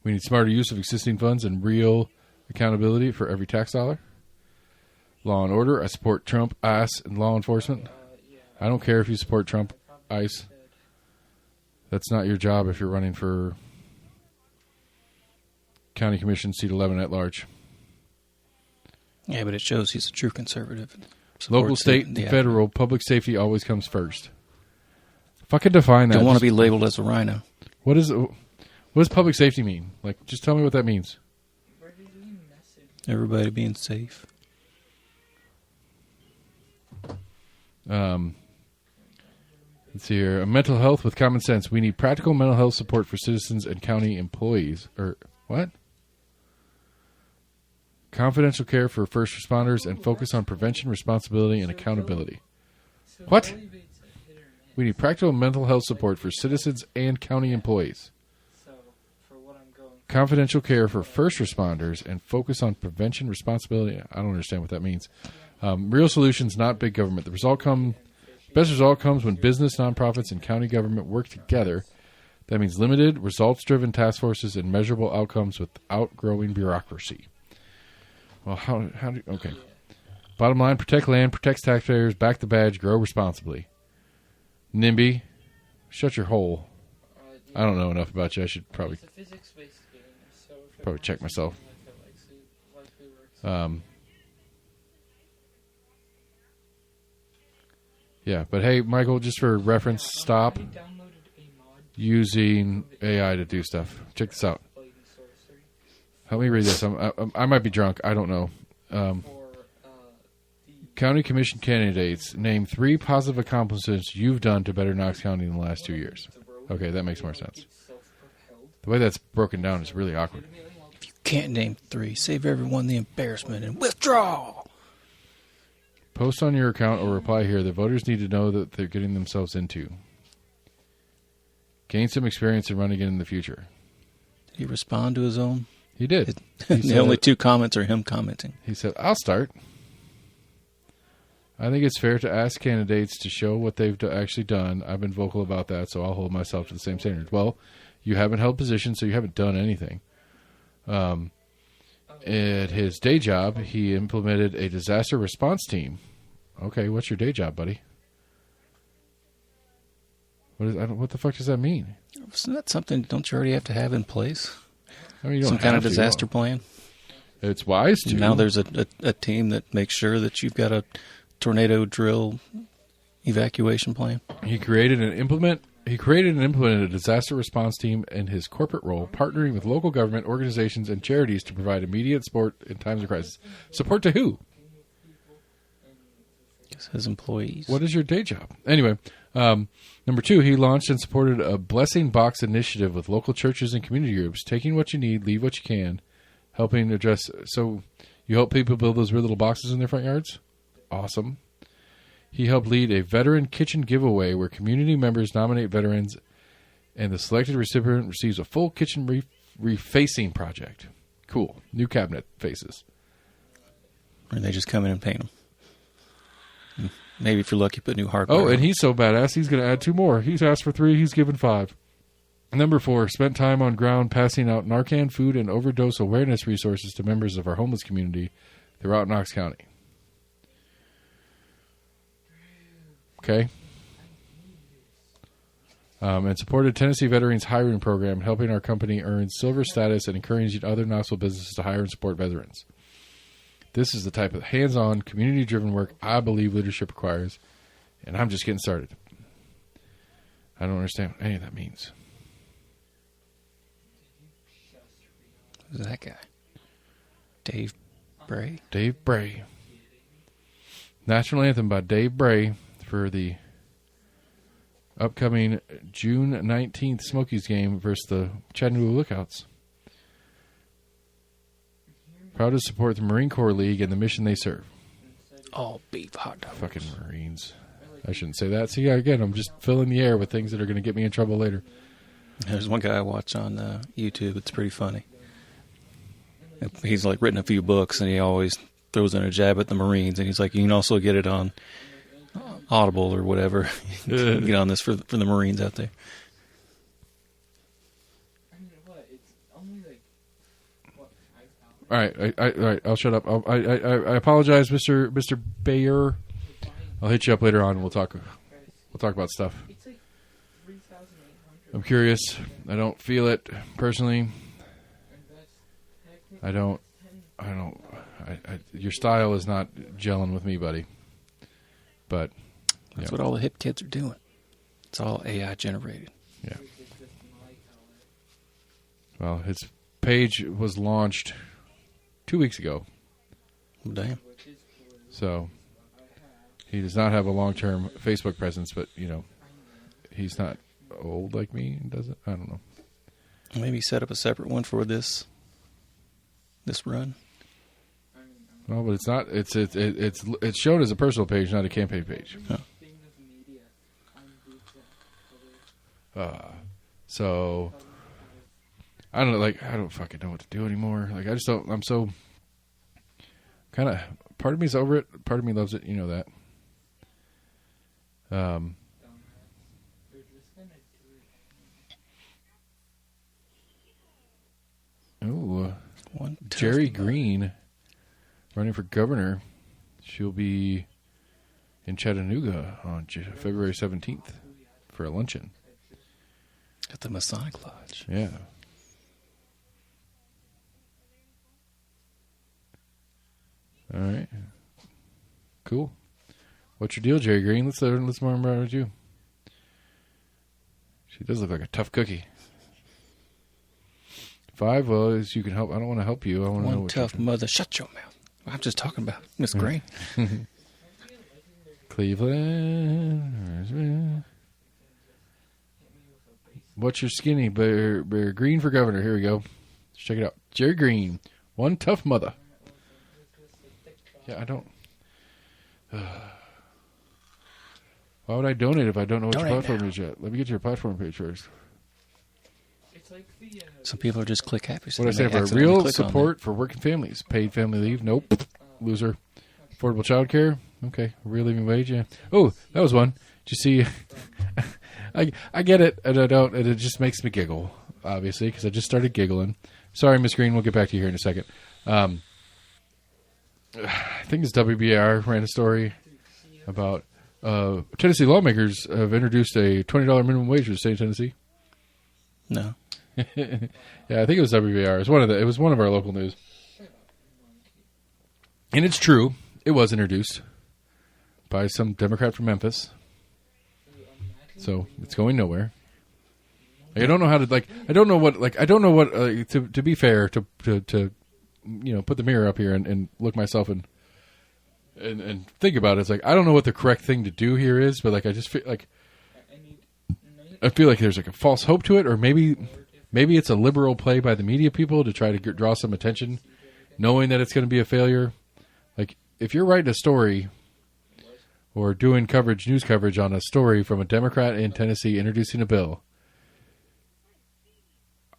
We need smarter use of existing funds and real accountability for every tax dollar. Law and order, I support Trump, ICE, and law enforcement. I don't care if you support Trump, ICE. That's not your job if you're running for County Commission seat 11 at large. Yeah, but it shows he's a true conservative. Local, state, and federal, public safety always comes first. Fucking define that. Don't want to be labeled as a rhino. What does public safety mean? Like, just tell me what that means. Everybody being safe. Let's see here. Mental health with common sense. We need practical mental health support for citizens and county employees. Or what? Confidential care for first responders and focus on prevention, responsibility, and accountability. What? We need practical mental health support for citizens and county employees. Confidential care for first responders and focus on prevention, responsibility. I don't understand what that means. Real solutions, not big government. The best result comes when business, nonprofits, and county government work together. That means limited, results-driven task forces and measurable outcomes without growing bureaucracy. Well, how do okay. Bottom line, protect land, protect taxpayers, back the badge, grow responsibly. NIMBY, shut your hole. I don't know enough about you. I should probably check myself. Yeah, but hey, Michael, just for reference, stop using AI to do stuff. Check this out. Help me read this. I might be drunk. I don't know. County Commission candidates, name 3 positive accomplishments you've done to better Knox County in the last 2 years. Okay, that makes more sense. The way that's broken down is really awkward. If you can't name 3, save everyone the embarrassment and withdraw. Post on your account or reply here. The voters need to know that they're getting themselves into. Gain some experience in running it in the future. Did he respond to his own? He did. The only 2 comments are him commenting. He said, I'll start. I think it's fair to ask candidates to show what they've actually done. I've been vocal about that, so I'll hold myself to the same standards. Well, you haven't held positions, so you haven't done anything. At his day job, he implemented a disaster response team. Okay, what's your day job, buddy? What the fuck does that mean? Isn't that something don't you already have to have in place? I mean, you don't some kind of disaster plan? It's wise to. Now there's a team that makes sure that you've got a tornado drill evacuation plan. He created and implemented a disaster response team in his corporate role, partnering with local government organizations and charities to provide immediate support in times of crisis. Support to who? His employees. What is your day job? Anyway, number 2, he launched and supported a blessing box initiative with local churches and community groups, taking what you need, leave what you can, helping address. So you help people build those weird little boxes in their front yards? Awesome. He helped lead a veteran kitchen giveaway where community members nominate veterans and the selected recipient receives a full kitchen refacing project. Cool. New cabinet faces. Or they just come in and paint them. Maybe if you're lucky, put new hardware. Oh, and he's so badass, he's going to add 2 more. He's asked for 3, he's given 5. Number 4, spent time on ground passing out Narcan food and overdose awareness resources to members of our homeless community throughout Knox County. Okay. And supported Tennessee Veterans Hiring Program, helping our company earn silver status and encouraging other Knoxville businesses to hire and support veterans. This is the type of hands-on, community-driven work I believe leadership requires, and I'm just getting started. I don't understand what any of that means. Who's that guy? Dave Bray? Dave Bray. National Anthem by Dave Bray for the upcoming June 19th Smokies game versus the Chattanooga Lookouts. Proud to support the Marine Corps League and the mission they serve. All beef hot dogs. Fucking Marines. I shouldn't say that. See, again, I'm just filling the air with things that are going to get me in trouble later. There's one guy I watch on YouTube. It's pretty funny. He's like written a few books, and he always throws in a jab at the Marines. And he's like, you can also get it on Audible or whatever. Get on this for the Marines out there. All right, I'll shut up. I apologize, Mr. Bayer. I'll hit you up later on. And we'll talk about stuff. I'm curious. I don't feel it personally. I don't. Your style is not gelling with me, buddy. But that's what all the hip kids are doing. It's all AI generated. Yeah. Well, his page was launched 2 weeks ago. Damn. So, He does not have a long-term Facebook presence, but, he's not old like me, does it? I don't know. Maybe set up a separate one for this run. No, but it's not. It's shown as a personal page, not a campaign page. Huh. So I don't know. Like, I don't fucking know what to do anymore. Like, I just don't. I'm so kind of. Part of me's over it. Part of me loves it. You know that. Oh, Jerry Green running for governor. She'll be in Chattanooga on February 17th for a luncheon at the Masonic Lodge. Yeah. All right. Cool. What's your deal, Jerry Green? Let's more about you. She does look like a tough cookie. 5, well, is you can help. I don't want to help you. I want to know what tough mother. Shut your mouth. I'm just talking about Miss Green. Cleveland. What's your skinny bear Green for governor? Here we go. Let's check it out. Jerry Green. One tough mother. Yeah, I don't. Why would I donate if I don't know what your platform is yet? Let me get your platform page first. Some people are just click happy. So what I say for real support for working families. Paid family leave. Nope. Loser. Affordable child care. Okay. Real living wage. Yeah. Oh, that was one. Did you see? I get it, and I don't, and it just makes me giggle, obviously, because I just started giggling. Sorry, Miss Green. We'll get back to you here in a second. I think it's WBR ran a story about Tennessee lawmakers have introduced a $20 minimum wage for the state of Tennessee. No. Yeah, I think it was WBR. It was one of our local news. And it's true. It was introduced by some Democrat from Memphis. So it's going nowhere. Like, I don't know how to to be fair to put the mirror up here and look myself and think about it. It's like, I don't know what the correct thing to do here is, but like I just feel like there's like a false hope to it, or maybe it's a liberal play by the media people to try to draw some attention, knowing that it's going to be a failure. Like, if you're writing a story or doing news coverage on a story from a Democrat in Tennessee introducing a bill,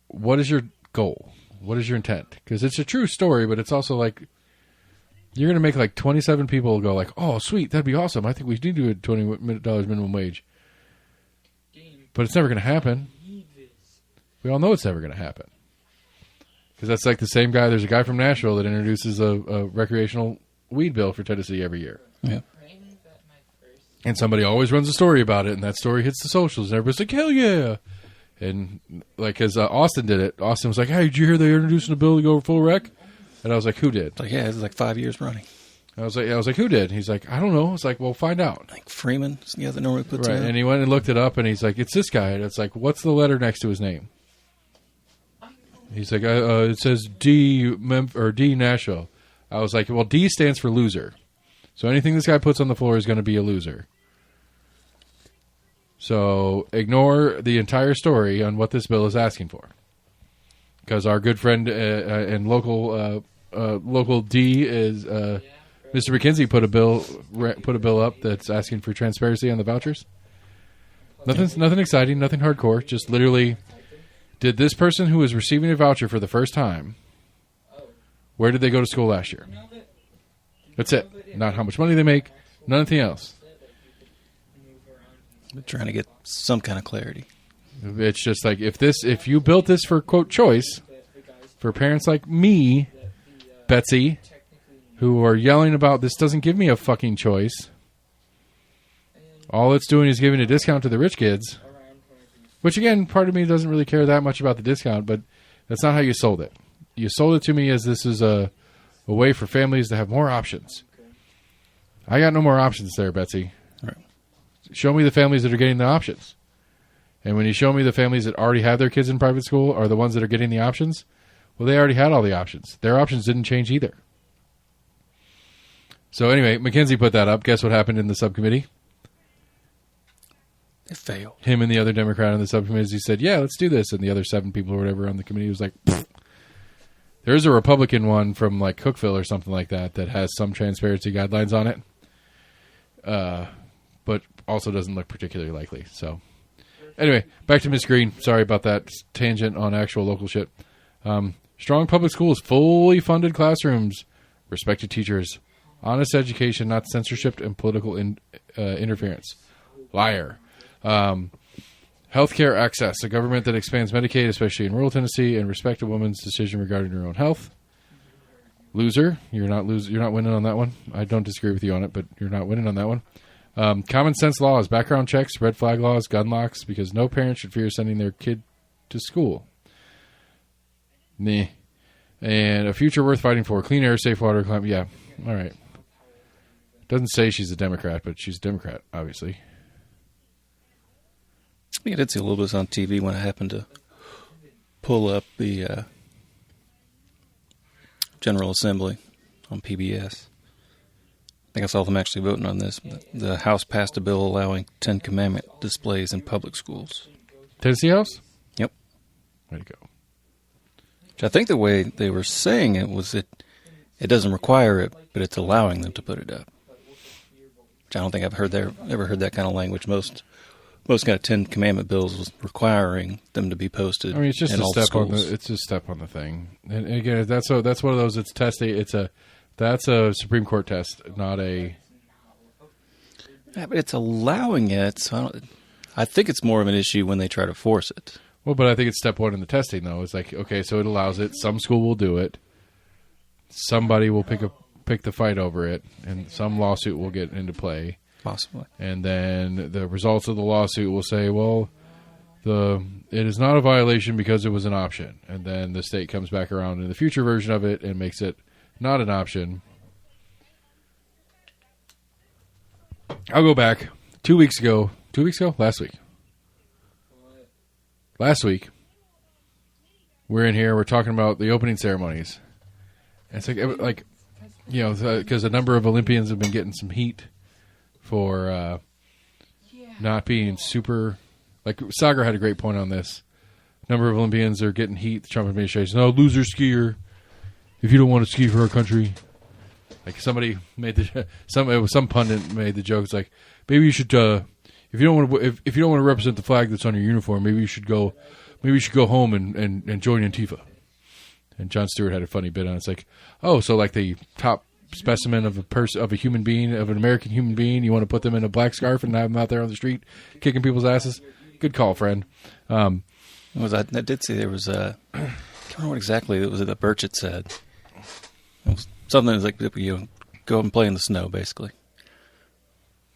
what is your goal? What is your intent? Because it's a true story, but it's also like you're going to make like 27 people go like, oh, sweet, that'd be awesome. I think we need to do a $20 minimum wage. But it's never going to happen. We all know it's never going to happen. Because that's like the same guy. There's a guy from Nashville that introduces a recreational weed bill for Tennessee every year. Yeah. And somebody always runs a story about it, and that story hits the socials, and everybody's like, hell yeah. And like, as Austin did it, Austin was like, hey, did you hear they're introducing a bill to go full rec? And I was like, who did? Like, yeah, it's like 5 years running. I was like, who did? He's like, I don't know. It's like, well, find out. Like Freeman, yeah, that normally puts right. And he went and looked it up, and he's like, it's this guy. And it's like, what's the letter next to his name? He's like, it says D Nashville. I was like, well, D stands for loser. So anything this guy puts on the floor is going to be a loser. So ignore the entire story on what this bill is asking for, because our good friend and local D is Mr. McKenzie put a bill up that's asking for transparency on the vouchers. Nothing exciting, nothing hardcore. Just literally, did this person who is receiving a voucher for the first time, where did they go to school last year? That's it. Not how much money they make. Nothing else. We're trying to get some kind of clarity. It's just like, if you built this for quote choice for parents like me, Betsy, who are yelling about this doesn't give me a fucking choice. All it's doing is giving a discount to the rich kids, which again, part of me doesn't really care that much about the discount, but that's not how you sold it. You sold it to me as this is a way for families to have more options. I got no more options there, Betsy. Right. Show me the families that are getting the options. And when you show me the families that already have their kids in private school are the ones that are getting the options, well, they already had all the options. Their options didn't change either. So anyway, Mackenzie put that up. Guess what happened in the subcommittee? It failed. Him and the other Democrat on the subcommittee, he said, yeah, let's do this. And the other 7 people or whatever on the committee was like, pfft. There's a Republican one from like Cookville or something like that has some transparency guidelines on it, but also doesn't look particularly likely. So anyway, back to Miss Green. Sorry about that tangent on actual local shit. Strong public schools, fully funded classrooms, respected teachers, honest education, not censorship and political interference. Liar. Healthcare access, a government that expands Medicaid, especially in rural Tennessee, and respect a woman's decision regarding her own health. Loser. You're not winning on that one. I don't disagree with you on it, but you're not winning on that one. Common sense laws, background checks, red flag laws, gun locks, because no parent should fear sending their kid to school. Nah. And a future worth fighting for. Clean air, safe water, climate. Yeah. All right. Doesn't say she's a Democrat, but she's a Democrat, obviously. I did see a little bit on TV when I happened to pull up the General Assembly on PBS. I think I saw them actually voting on this. The House passed a bill allowing 10 Commandment displays in public schools. Tennessee House? Yep. Way to go. Which I think the way they were saying it was it doesn't require it, but it's allowing them to put it up. Which I don't think I've ever heard that kind of language. Most kind of 10 Commandment bills was requiring them to be posted. I mean, it's just in a all step schools. on the. It's just a step on the thing. And again, that's one of those. It's testing. That's a Supreme Court test, not a. Yeah, but it's allowing it. So I think it's more of an issue when they try to force it. Well, but I think it's step 1 in the testing, though. It's like, okay, so it allows it. Some school will do it. Somebody will pick the fight over it, and some lawsuit will get into play. Possibly. And then the results of the lawsuit will say, well, it is not a violation because it was an option. And then the state comes back around in the future version of it and makes it not an option. I'll go back 2 weeks ago. 2 weeks ago? Last week, we're in here, we're talking about the opening ceremonies. And it's like you know, because a number of Olympians have been getting some heat for not being super. Like Sagar had a great point on this. A number of Olympians are getting heat. The Trump administration, no, loser skier. If you don't want to ski for our country, like somebody made some pundit made the joke. It's like, maybe you should if you don't want to represent the flag that's on your uniform, maybe you should go home and join Antifa. And Jon Stewart had a funny bit on it. It's like, oh, so like the top specimen of a human being, of an American human being, you want to put them in a black scarf and have them out there on the street kicking people's asses? Good call, friend. I did see there was I can't remember what exactly it was that Burchett said. It was something that was like, go and play in the snow, basically.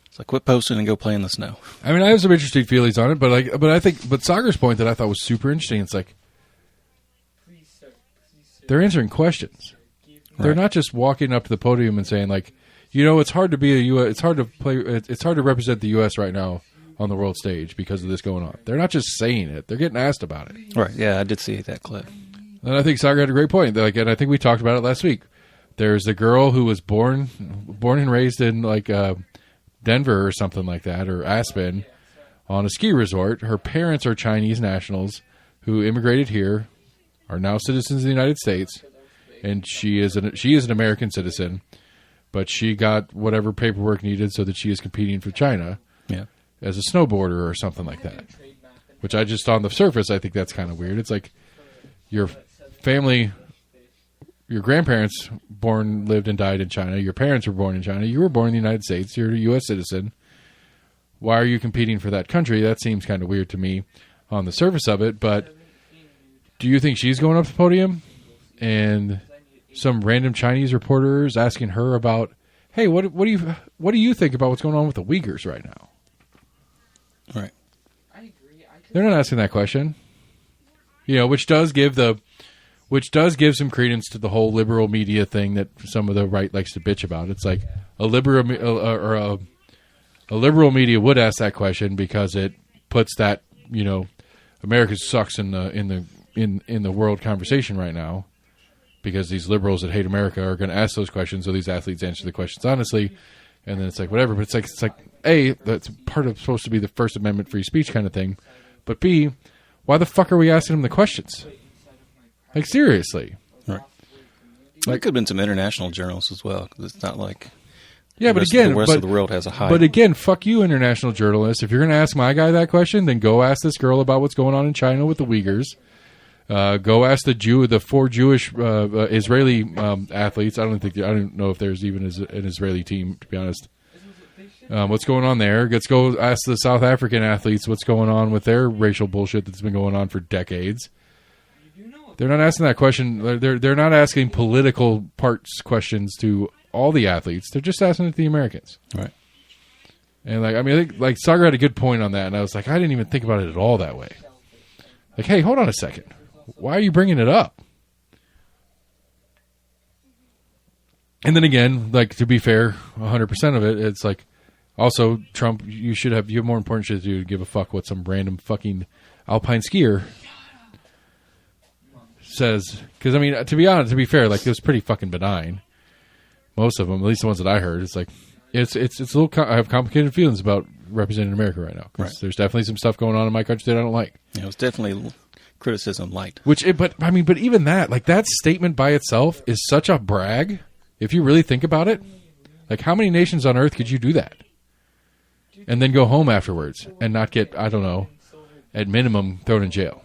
It's like, quit posting and go play in the snow. I mean, I have some interesting feelings on it, but Sagar's point that I thought was super interesting. It's like they're answering questions. Right. They're not just walking up to the podium and saying like, it's hard to be it's hard to represent the U.S. right now on the world stage because of this going on. They're not just saying it; they're getting asked about it. Right? Yeah, I did see that clip. And I think Sagar had a great point. And I think we talked about it last week. There's a girl who was born and raised in like Denver or something like that, or Aspen, on a ski resort. Her parents are Chinese nationals who immigrated here, are now citizens of the United States, and she is an American citizen, but she got whatever paperwork needed so that she is competing for China as a snowboarder or something like that. Which I just, on the surface, I think that's kind of weird. It's like your family, your grandparents lived and died in China. Your parents were born in China. You were born in the United States. You're a U.S. citizen. Why are you competing for that country? That seems kind of weird to me on the surface of it, but do you think she's going up to the podium and some random Chinese reporter is asking her about, hey, what do you think about what's going on with the Uyghurs right now? Right. They're not asking that question. Which does give some credence to the whole liberal media thing that some of the right likes to bitch about. It's like a liberal media would ask that question because it puts that America sucks in the world conversation right now. because these liberals that hate America are going to ask those questions, so these athletes answer the questions honestly, and then it's like whatever. But it's like A, that's part of supposed to be the First Amendment free speech kind of thing, but B, why the fuck are we asking them the questions? Like seriously, right? Like, it could have been some international journals as well, because it's not like yeah, but again, the rest of the world has a high. But again, fuck you, international journalists. If you're going to ask my guy that question, then go ask this girl about what's going on in China with the Uyghurs. Go ask the 4 Jewish Israeli athletes. I don't know if there's even an Israeli team, to be honest. What's going on there? Let's go ask the South African athletes what's going on with their racial bullshit that's been going on for decades. They're not asking that question. They're not asking political parts questions to all the athletes. They're just asking it to the Americans. Right. And I think Sagar had a good point on that, and I was like, I didn't even think about it at all that way. Like, hey, hold on a second. Why are you bringing it up? And then again, to be fair, 100% of it, it's like, also, Trump, you have more important shit to do to give a fuck what some random fucking alpine skier says. Because, to be fair, it was pretty fucking benign. Most of them, at least the ones that I heard, it's like, it's a little, I have complicated feelings about representing America right now. Because there's definitely some stuff going on in my country that I don't like. Yeah, it was definitely criticism light. But even that, that statement by itself is such a brag. If you really think about it, how many nations on earth could you do that? And then go home afterwards and not get, I don't know, at minimum thrown in jail.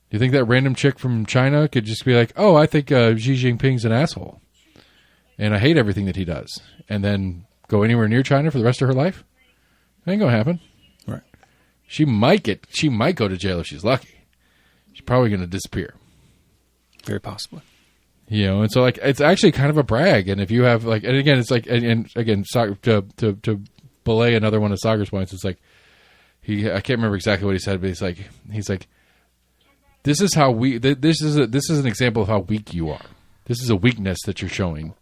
Do you think that random chick from China could just be like, oh, I think Xi Jinping's an asshole and I hate everything that he does, and then go anywhere near China for the rest of her life? That ain't gonna happen. Right. She might go to jail if she's lucky. She's probably gonna disappear. Very possibly. And so it's actually kind of a brag. And if you have and again, it's and again, to belay another one of Sagar's points, it's like I can't remember exactly what he said, but he's like, this is how this is an example of how weak you are. This is a weakness that you're showing.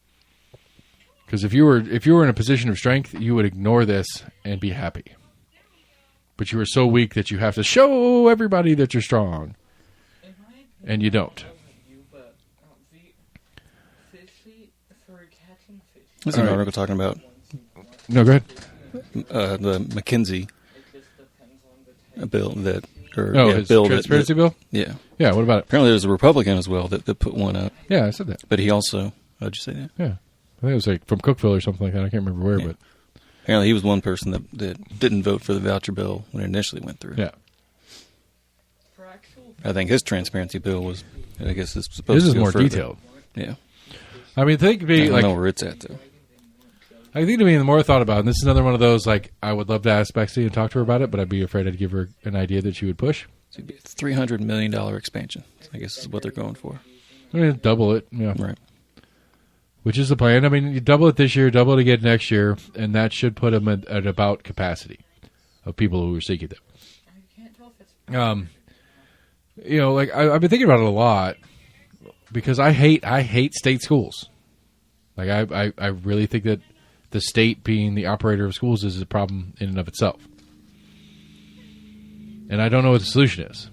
Because if you were in a position of strength, you would ignore this and be happy. But you are so weak that you have to show everybody that you're strong, and you don't. There's an article talking about... No, go ahead. The McKinsey bill that... his transparency bill? Yeah. Yeah, what about it? Apparently there's a Republican as well that put one up. Yeah, I said that. But he also... How'd you say that? Yeah. I think it was from Cookeville or something like that. I can't remember where, but... Apparently he was one person that didn't vote for the voucher bill when it initially went through. Yeah. I think his transparency bill was... I guess it's supposed to be... This is more detailed. Yeah. I think to be I don't know where it's at, though. I think to me, the more I thought about it, and this is another one of those, I would love to ask Bexley and talk to her about it, but I'd be afraid I'd give her an idea that she would push. So it'd be a $300 million expansion, I guess is what they're going for. Double it, yeah. Right. Which is the plan. You double it this year, double it again next year, and that should put them at about capacity of people who are seeking them. I've been thinking about it a lot, because I hate state schools. I really think that the state being the operator of schools is a problem in and of itself. And I don't know what the solution is.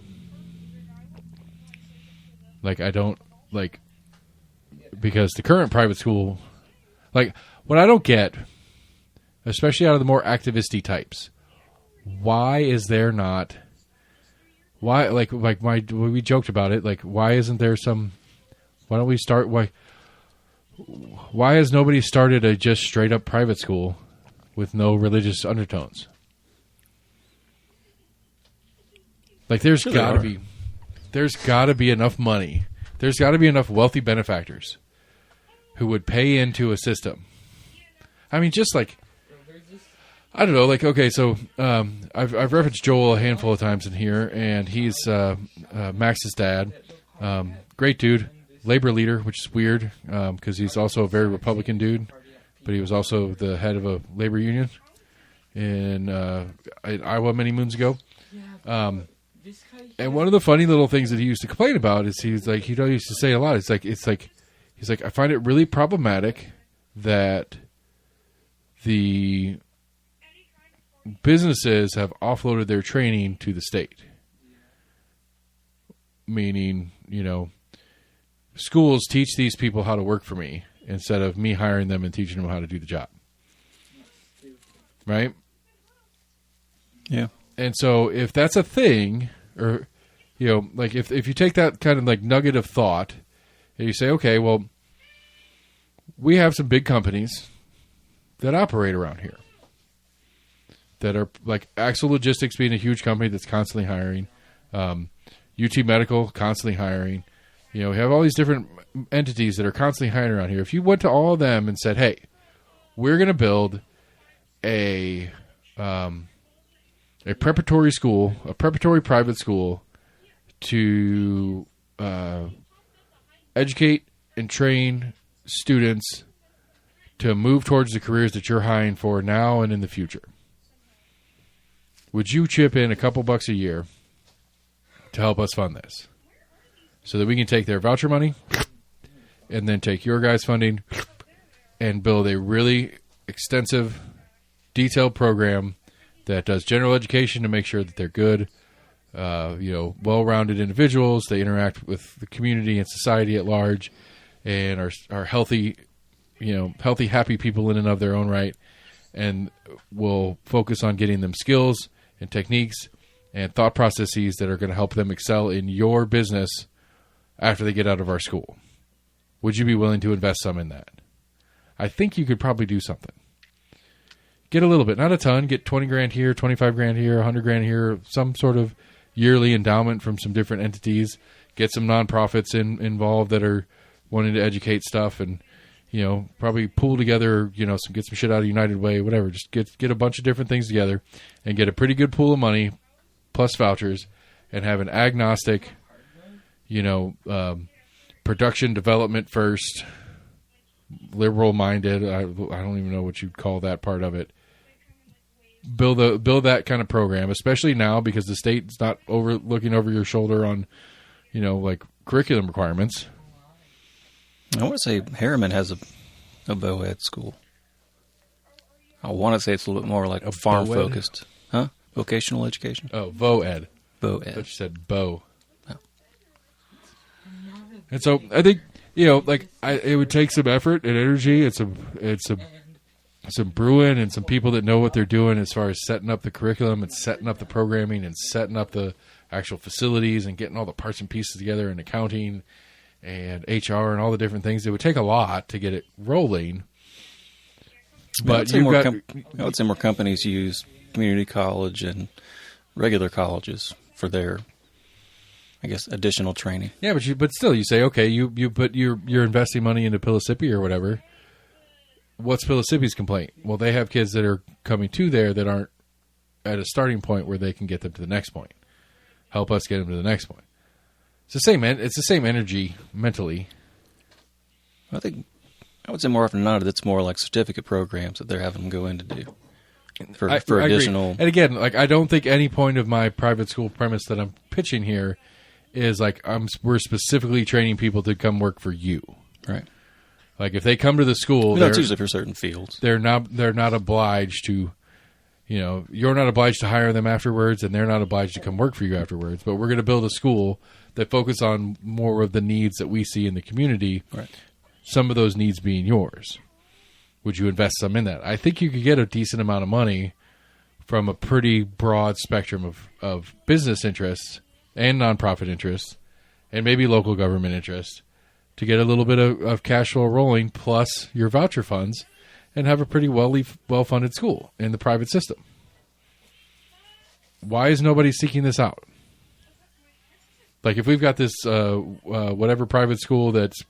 Because the current private school, what I don't get, especially out of the more activisty types, why is there not, we joked about it, why isn't there some, why don't we start, why has nobody started a just straight up private school with no religious undertones? There's got to be enough money. There's got to be enough wealthy benefactors who would pay into a system. I don't know. Okay, so I've referenced Joel a handful of times in here, and he's Max's dad. Great dude. Labor leader, which is weird because he's also a very Republican dude, but he was also the head of a labor union in Iowa many moons ago. And one of the funny little things that he used to complain about is he used to say a lot. He's like, I find it really problematic that the businesses have offloaded their training to the state. Meaning, schools teach these people how to work for me instead of me hiring them and teaching them how to do the job. Right? Yeah. And so if that's a thing, or, like if you take that kind of like nugget of thought and you say, okay, well, we have some big companies that operate around here that are like Axel Logistics being a huge company that's constantly hiring, UT Medical constantly hiring. We have all these different entities that are constantly hiring around here. If you went to all of them and said, hey, we're going to build a preparatory school, a preparatory private school to educate and train students to move towards the careers that you're hiring for now and in the future. Would you chip in a couple bucks a year to help us fund this so that we can take their voucher money and then take your guys' funding and build a really extensive, detailed program that does general education to make sure that they're good, well-rounded individuals. They interact with the community and society at large, and are healthy, healthy, happy people in and of their own right, and will focus on getting them skills and techniques and thought processes that are going to help them excel in your business after they get out of our school. Would you be willing to invest some in that? I think you could probably do something. Get a little bit, not a ton. Get 20 grand here, 25 grand here, 100 grand here, some sort of yearly endowment from some different entities. Get some nonprofits involved that are wanting to educate stuff, and probably pool together, get some shit out of United Way, whatever. Just get a bunch of different things together and get a pretty good pool of money plus vouchers, and have an agnostic, production development first, liberal minded. I don't even know what you'd call that part of it. Build that kind of program, especially now because the state's not looking over your shoulder on, like curriculum requirements. I want to say Harriman has a BOED school. I want to say it's a little bit more like a farm focused, huh? Vocational education. Oh, VOED. BOED. I thought you said Bo. Oh. And so I think it would take some effort and energy. It's some brewing and some people that know what they're doing as far as setting up the curriculum and setting up the programming and setting up the actual facilities and getting all the parts and pieces together and accounting and HR and all the different things. It would take a lot to get it rolling. But I would say more companies use community college and regular colleges for their, I guess, additional training. Yeah, but still, you say, okay, you're investing money into Pillissippi or whatever. What's Pillissippi's complaint? Well, they have kids that are coming to there that aren't at a starting point where they can get them to the next point. Help us get them to the next point. It's the same energy mentally. I would say more often than not, it's more like certificate programs that they're having them go in to do for additional. And again, I don't think any point of my private school premise that I'm pitching here is we're specifically training people to come work for you. Right. Like if they come to the school, that's usually for certain fields. They're not obliged to. You're not obliged to hire them afterwards, and they're not obliged to come work for you afterwards. But we're going to build a school that focuses on more of the needs that we see in the community. Right. Some of those needs being yours. Would you invest some in that? I think you could get a decent amount of money from a pretty broad spectrum of business interests and nonprofit interests and maybe local government interests to get a little bit of cash flow rolling plus your voucher funds and have a pretty well-funded school in the private system. Why is nobody seeking this out? Like if we've got this whatever private school that's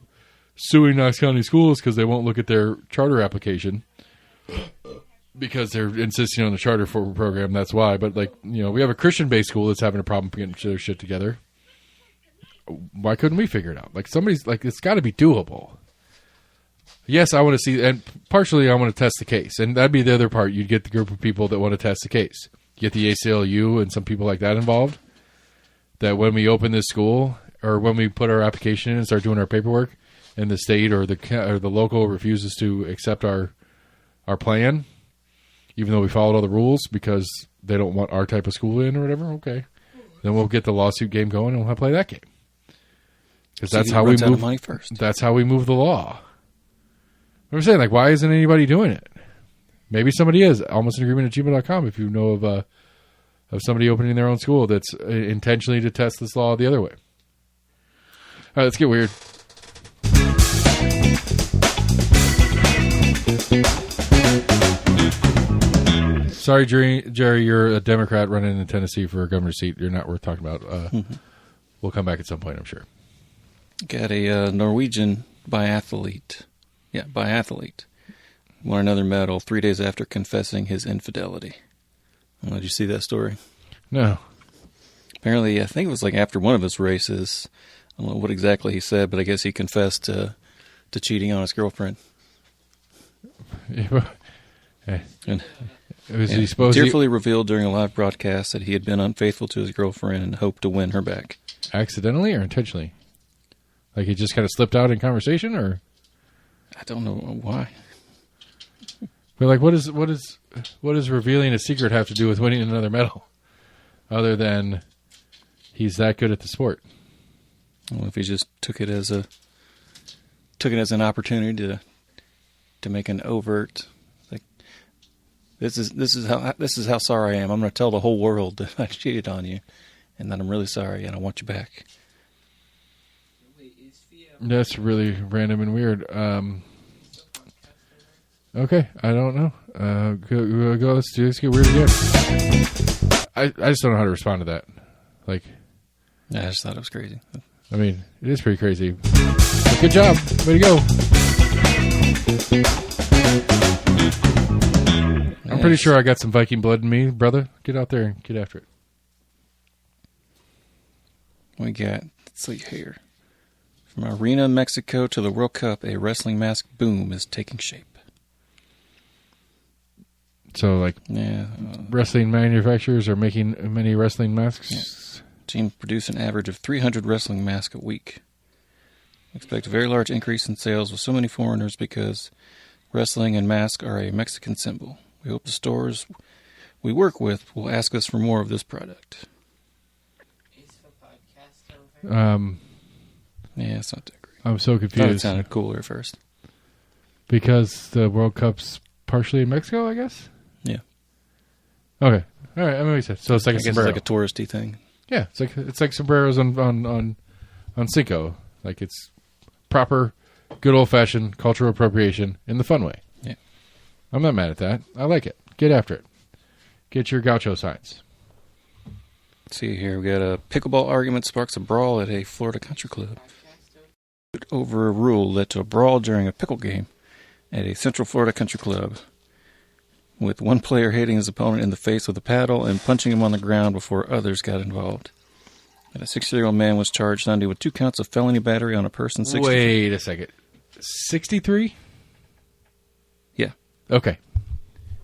suing Knox County Schools because they won't look at their charter application because they're insisting on the charter program, that's why. But we have a Christian-based school that's having a problem getting their shit together. Why couldn't we figure it out? It's got to be doable. Yes, I want to see, and partially I want to test the case, and that'd be the other part. You'd get the group of people that want to test the case. Get the ACLU and some people like that involved. That when we open this school, or when we put our application in and start doing our paperwork, and the state or the local refuses to accept our plan, even though we followed all the rules because they don't want our type of school in or whatever, okay. Then we'll get the lawsuit game going and we'll have to play that game. Because that's how we move money first. That's how we move the law. I'm saying, like, why isn't anybody doing it? Maybe somebody is. almostagreement@gmail.com if you know of somebody opening their own school that's intentionally to test this law the other way. All right, let's get weird. Sorry, Jerry, you're a Democrat running in Tennessee for a governor's seat. You're not worth talking about. We'll come back at some point, I'm sure. Got a Norwegian biathlete. Yeah, biathlete. Won another medal 3 days after confessing his infidelity. Did you see that story? No. Apparently, I think it was like after one of his races. I don't know what exactly he said, but I guess he confessed to cheating on his girlfriend. And he tearfully revealed during a live broadcast that he had been unfaithful to his girlfriend and hoped to win her back. Accidentally or intentionally? Like he just kind of slipped out in conversation, or? I don't know why. But like, what does revealing a secret have to do with winning another medal, other than he's that good at the sport? Well, if he just took it as an opportunity to make an overt, like, this is how sorry I am. I'm going to tell the whole world that I cheated on you, and that I'm really sorry and I want you back. That's really random and weird. Okay, I don't know. Go. Let's get weird again. I just don't know how to respond to that. Like, yeah, I just thought it was crazy. I mean, it is pretty crazy. But good job. Way to go. I'm pretty sure I got some Viking blood in me, brother. Get out there and get after it. We got, let's see here. From Arena, Mexico to the World Cup, a wrestling mask boom is taking shape. So, like, wrestling manufacturers are making many wrestling masks? Yes. Team produce an average of 300 wrestling masks a week. Expect a very large increase in sales with so many foreigners because wrestling and masks are a Mexican symbol. We hope the stores we work with will ask us for more of this product. Yeah, it's not that great. I'm so confused. I thought it sounded cooler at first. Because the World Cup's partially in Mexico, I guess? Yeah. Okay. All right. I mean, so it's like a sombrero. It's like a touristy thing. Yeah, it's like sombreros on Cinco. Like, it's proper, good old-fashioned cultural appropriation in the fun way. Yeah. I'm not mad at that. I like it. Get after it. Get your gaucho signs. Let's see here. We got a pickleball argument sparks a brawl at a Florida country club. Over a rule led to a brawl during a pickle game at a Central Florida country club, with one player hitting his opponent in the face with a paddle and punching him on the ground before others got involved. And a 60-year-old man was charged Sunday with 2 counts of felony battery on a person 63. Wait a second. 63? Yeah. Okay.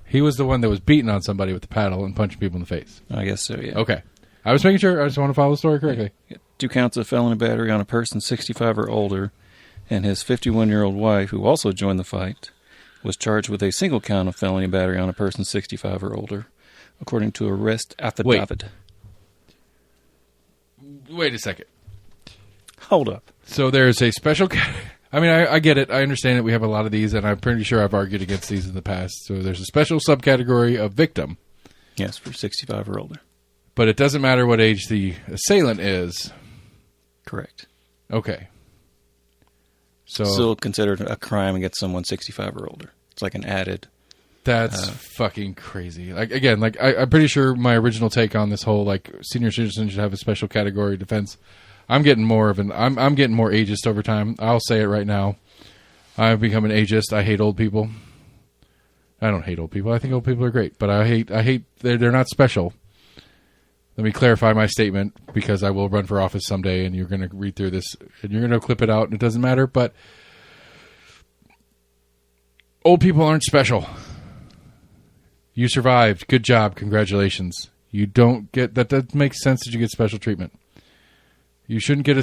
He was the one that was beating on somebody with the paddle and punching people in the face. I guess so, yeah. Okay. I was making sure. I just want to follow the story correctly. Yeah. 2 counts of felony battery on a person 65 or older, and his 51-year-old wife, who also joined the fight, was charged with a single count of felony battery on a person 65 or older, according to arrest affidavit. Wait a second. Hold up. So there's a special... I mean, I get it. I understand that we have a lot of these, and I'm pretty sure I've argued against these in the past. So there's a special subcategory of victim. Yes, for 65 or older. But it doesn't matter what age the assailant is. Correct. Okay. So still considered a crime against someone 65 or older. It's like an added. That's fucking crazy. Like, again, like I'm pretty sure my original take on this whole like senior citizens should have a special category of defense. I'm getting more of I'm getting more ageist over time. I'll say it right now. I've become an ageist. I hate old people. I don't hate old people. I think old people are great, but I hate they're not special. Let me clarify my statement, because I will run for office someday, and you're going to read through this, and you're going to clip it out, and it doesn't matter, but old people aren't special. You survived. Good job. Congratulations. You don't get that. That makes sense that you get special treatment. You shouldn't get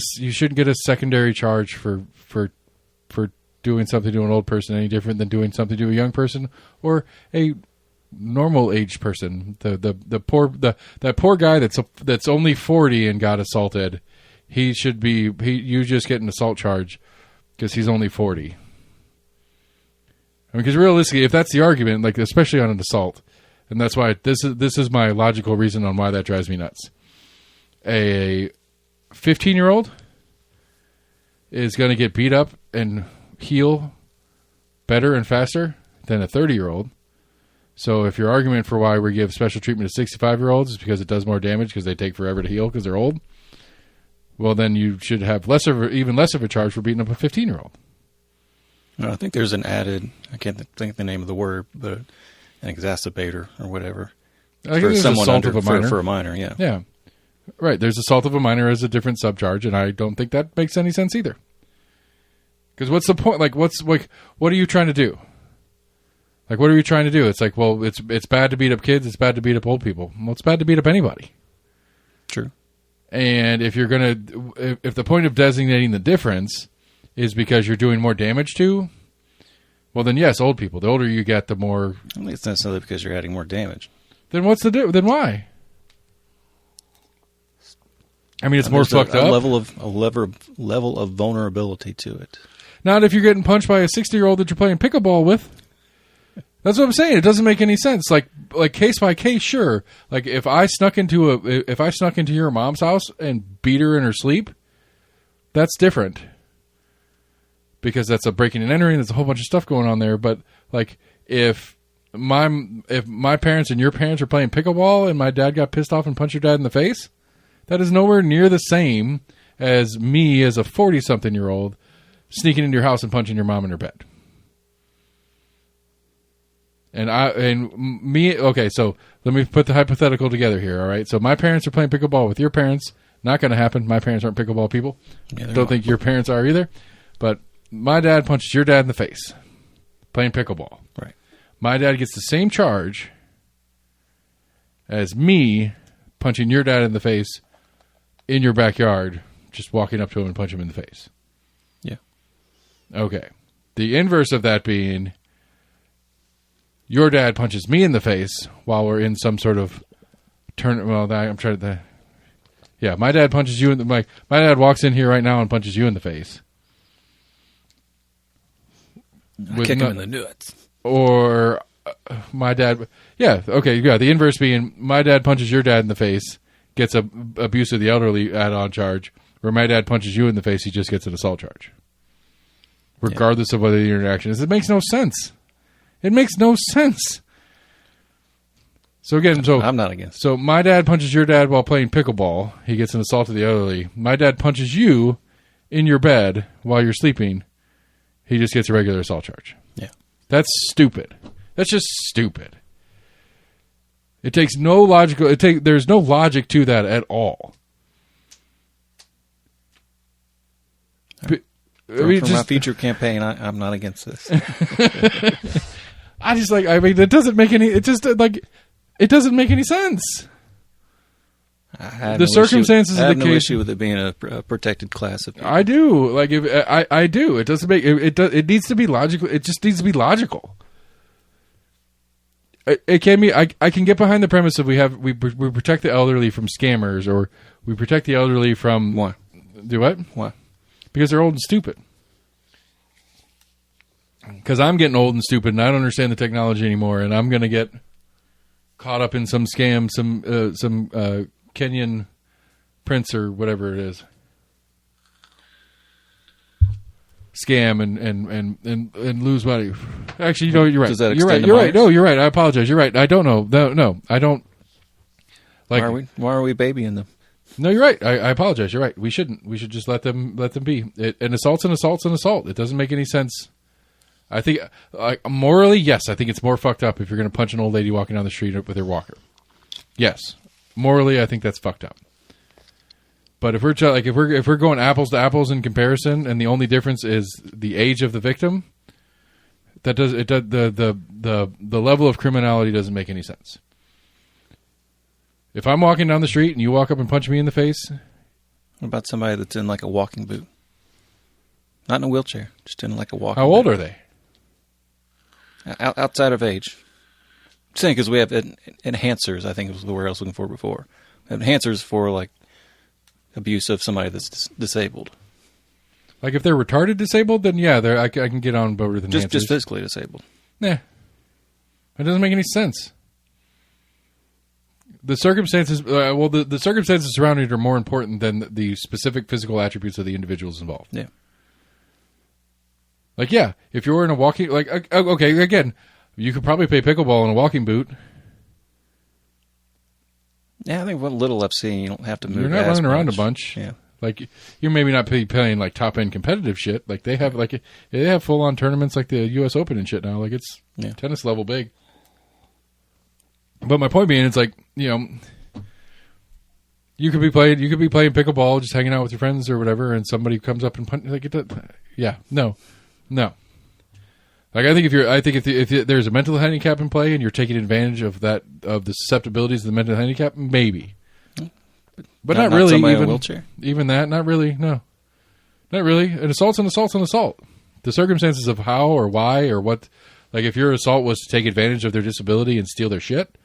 a secondary charge for doing something to an old person any different than doing something to a young person or a normal aged person. That poor guy that's only 40 and got assaulted. you just get an assault charge because he's only 40. I mean, because realistically, if that's the argument, like especially on an assault, and that's why this is my logical reason on why that drives me nuts. A 15-year-old is going to get beat up and heal better and faster than a 30-year-old. So if your argument for why we give special treatment to 65-year-olds is because it does more damage because they take forever to heal because they're old, well, then you should have even less of a charge for beating up a 15-year-old. No, I think there's an added, I can't think of the name of the word, but an exacerbator or whatever. I think there's assault of a minor. For a minor, yeah. Yeah. Right. There's assault of a minor as a different subcharge, and I don't think that makes any sense either. Because what's the point? Like, what are you trying to do? Like, what are you trying to do? It's like, well, it's bad to beat up kids. It's bad to beat up old people. Well, it's bad to beat up anybody. True. And if the point of designating the difference is because you're doing more damage to, well, then yes, old people. The older you get, the more. I think it's necessarily because you're adding more damage. Then what's the then why? I mean, it's more fucked up. A level of vulnerability to it. Not if you're getting punched by a 60-year-old that you're playing pickleball with. That's what I'm saying. It doesn't make any sense. Like case by case, sure. Like if I snuck into your mom's house and beat her in her sleep, that's different. Because that's a breaking and entering. There's a whole bunch of stuff going on there. But like if my parents and your parents are playing pickleball and my dad got pissed off and punched your dad in the face, that is nowhere near the same as me as a 40-something-year-old sneaking into your house and punching your mom in her bed. Okay, so let me put the hypothetical together here, all right? So my parents are playing pickleball with your parents. Not going to happen. My parents aren't pickleball people. Yeah, don't think your parents are either. But my dad punches your dad in the face playing pickleball. Right. My dad gets the same charge as me punching your dad in the face in your backyard, just walking up to him and punch him in the face. Yeah. Okay. The inverse of that being your dad punches me in the face while we're in some sort of turn. Well, I'm trying to. Yeah, my dad punches you in the. My dad walks in here right now and punches you in the face. Kick him in the nuts. Or my dad. Yeah. Okay. Yeah. The inverse being my dad punches your dad in the face, gets a abuse of the elderly add-on charge. Where my dad punches you in the face, he just gets an assault charge, regardless of whether the interaction is. It makes no sense. It makes no sense. So again, I'm not against. So my dad punches your dad while playing pickleball. He gets an assault of the elderly. My dad punches you in your bed while you're sleeping. He just gets a regular assault charge. Yeah, that's stupid. That's just stupid. It takes no logical. There's no logic to that at all. For my future campaign, I'm not against this. It doesn't make any. It doesn't make any sense. The circumstances of the case. I have no issue with it being a protected class of people. I do. Like if I do. It doesn't make it. It needs to be logical. It just needs to be logical. It can be. I can get behind the premise of we protect the elderly from scammers, or we protect the elderly from. Why? Do what? Why? Because they're old and stupid. Because I'm getting old and stupid, and I don't understand the technology anymore, and I'm going to get caught up in some scam, some Kenyan prince or whatever it is, scam and lose money. Actually, you're right. Does that you're right. You're right. No, you're right. I apologize. You're right. I don't know. No, I don't. Like, why are we babying them? No, you're right. I apologize. You're right. We shouldn't. We should just let them be. An assault's an assault. It doesn't make any sense. I think, morally, yes, I think it's more fucked up if you're going to punch an old lady walking down the street with her walker. Yes, morally, I think that's fucked up. But if we're going apples to apples in comparison, and the only difference is the age of the victim, the level of criminality doesn't make any sense. If I'm walking down the street and you walk up and punch me in the face, what about somebody that's in like a walking boot, not in a wheelchair, just in like a walking? How old are they? Outside of age. I'm saying because we have enhancers. I think was the word I was looking for before. Enhancers for like abuse of somebody that's disabled. Like if they're retarded disabled, then yeah, I can get on board with enhancers. Just physically disabled. Yeah. It doesn't make any sense. The circumstances, the circumstances surrounding it are more important than the specific physical attributes of the individuals involved. Yeah. Like, yeah, if you're in a walking, like, okay, again, you could probably play pickleball in a walking boot. Yeah, I think what little I've seen, you don't have to move. You're not running around a bunch. Yeah. Like, you're maybe not playing like top end competitive shit. Like they have full on tournaments like the U.S. Open and shit now. Like it's tennis level big. But my point being, it's like, you know, you could be playing pickleball, just hanging out with your friends or whatever, and somebody comes up and punch, like no. Like I think if there's a mental handicap in play and you're taking advantage of the susceptibilities of the mental handicap, maybe. But not really. Even in a wheelchair? Even that, not really. No, not really. An assault's an assault's an assault. The circumstances of how or why or what, like if your assault was to take advantage of their disability and steal their shit,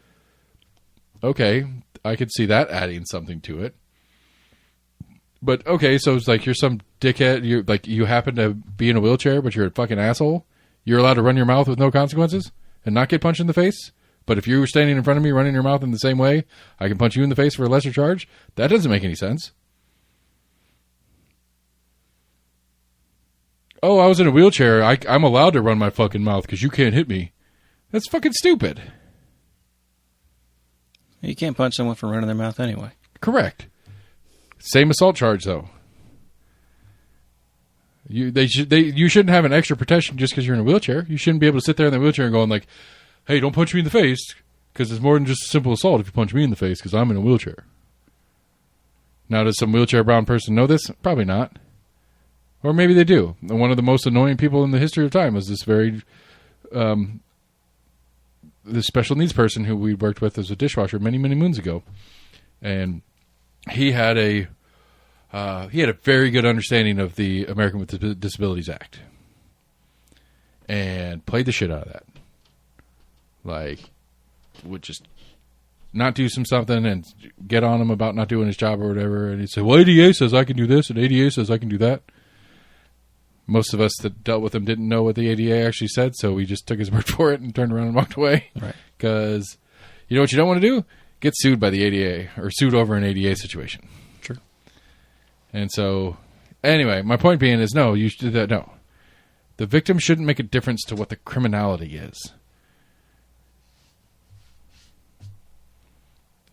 okay, I could see that adding something to it. But okay, so it's like you're some dickhead. You happen to be in a wheelchair, but you're a fucking asshole. You're allowed to run your mouth with no consequences and not get punched in the face. But if you were standing in front of me running your mouth in the same way, I can punch you in the face for a lesser charge? That doesn't make any sense. Oh, I was in a wheelchair. I'm allowed to run my fucking mouth because you can't hit me. That's fucking stupid. You can't punch someone for running their mouth anyway. Correct. Same assault charge, though. You shouldn't have an extra protection just because you're in a wheelchair. You shouldn't be able to sit there in the wheelchair and going like, hey, don't punch me in the face, because it's more than just a simple assault if you punch me in the face because I'm in a wheelchair. Now, does some wheelchair-bound person know this? Probably not. Or maybe they do. And one of the most annoying people in the history of time was this very this special needs person who we worked with as a dishwasher many, many moons ago. And he had a very good understanding of the American with Disabilities Act. And played the shit out of that. Like, would just not do something and get on him about not doing his job or whatever. And he'd say, well, ADA says I can do this, and ADA says I can do that. Most of us that dealt with him didn't know what the ADA actually said, so we just took his word for it and turned around and walked away. Right. Because you know what you don't want to do? Get sued by the ADA or sued over an ADA situation. Sure. And so, anyway, my point being is no, you should do that. No. The victim shouldn't make a difference to what the criminality is.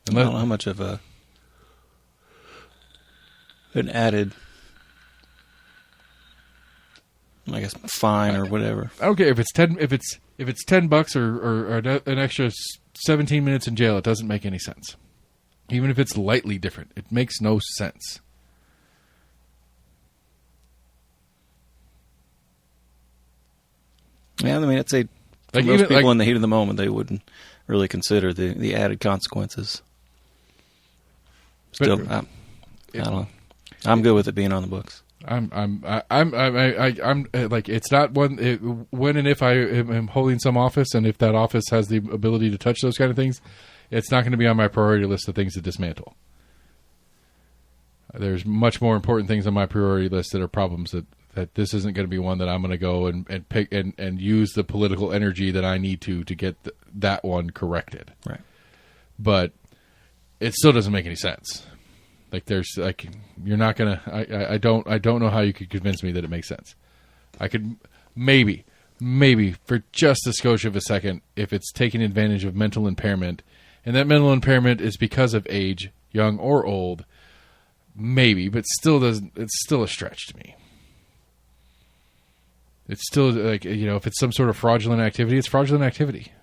I don't know how much of an added, I guess, fine or whatever. I don't care if it's $10 or an extra 17 minutes in jail. It doesn't make any sense. Even if it's lightly different, it makes no sense. Yeah, I mean, I'd say for most people in the heat of the moment, they wouldn't really consider the added consequences. Still, I don't know. I'm good with it being on the books. I'm like, it's not when and if I am holding some office, and if that office has the ability to touch those kind of things, it's not going to be on my priority list of things to dismantle. There's much more important things on my priority list that are problems that this isn't going to be one that I'm going to go and pick and use the political energy that I need to get that one corrected. Right. But it still doesn't make any sense. Like there's like you're not gonna. I don't know how you could convince me that it makes sense. I could maybe for just a skosh of a second if it's taking advantage of mental impairment, and that mental impairment is because of age, young or old. Maybe, but still doesn't. It's still a stretch to me. It's still like, you know, if it's some sort of fraudulent activity, it's fraudulent activity.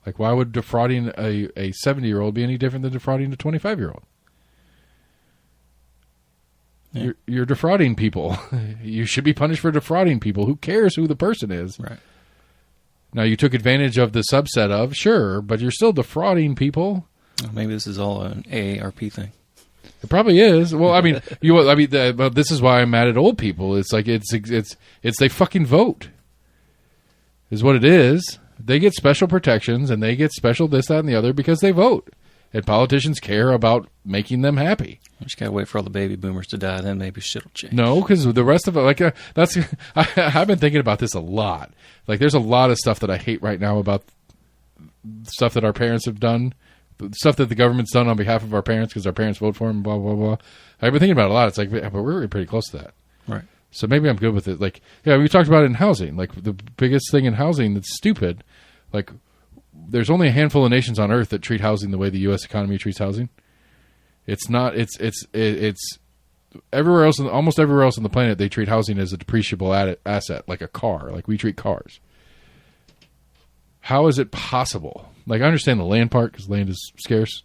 Like, why would defrauding a 70-year-old be any different than defrauding a 25-year-old? Yeah. You're defrauding people. You should be punished for defrauding people. Who cares who the person is? Right. Now, you took advantage of the subset of, sure, but you're still defrauding people. Maybe this is all an AARP thing. It probably is. Well, I mean, but this is why I'm mad at old people. It's like it's they fucking vote. Is what it is. They get special protections and they get special this, that, and the other because they vote. And politicians care about making them happy. You just gotta wait for all the baby boomers to die, then maybe shit'll change. No, because the rest of it, like that's. I've been thinking about this a lot. Like, there's a lot of stuff that I hate right now about stuff that our parents have done, stuff that the government's done on behalf of our parents because our parents vote for them. Blah blah blah. I've been thinking about it a lot. It's like, but we're really pretty close to that, right? So maybe I'm good with it. Like, yeah, we talked about it in housing. Like, the biggest thing in housing that's stupid. Like, there's only a handful of nations on earth that treat housing the way the U.S. economy treats housing. It's not. It's everywhere else. Almost everywhere else on the planet, they treat housing as a depreciable asset, like a car. Like we treat cars. How is it possible? Like, I understand the land part because land is scarce,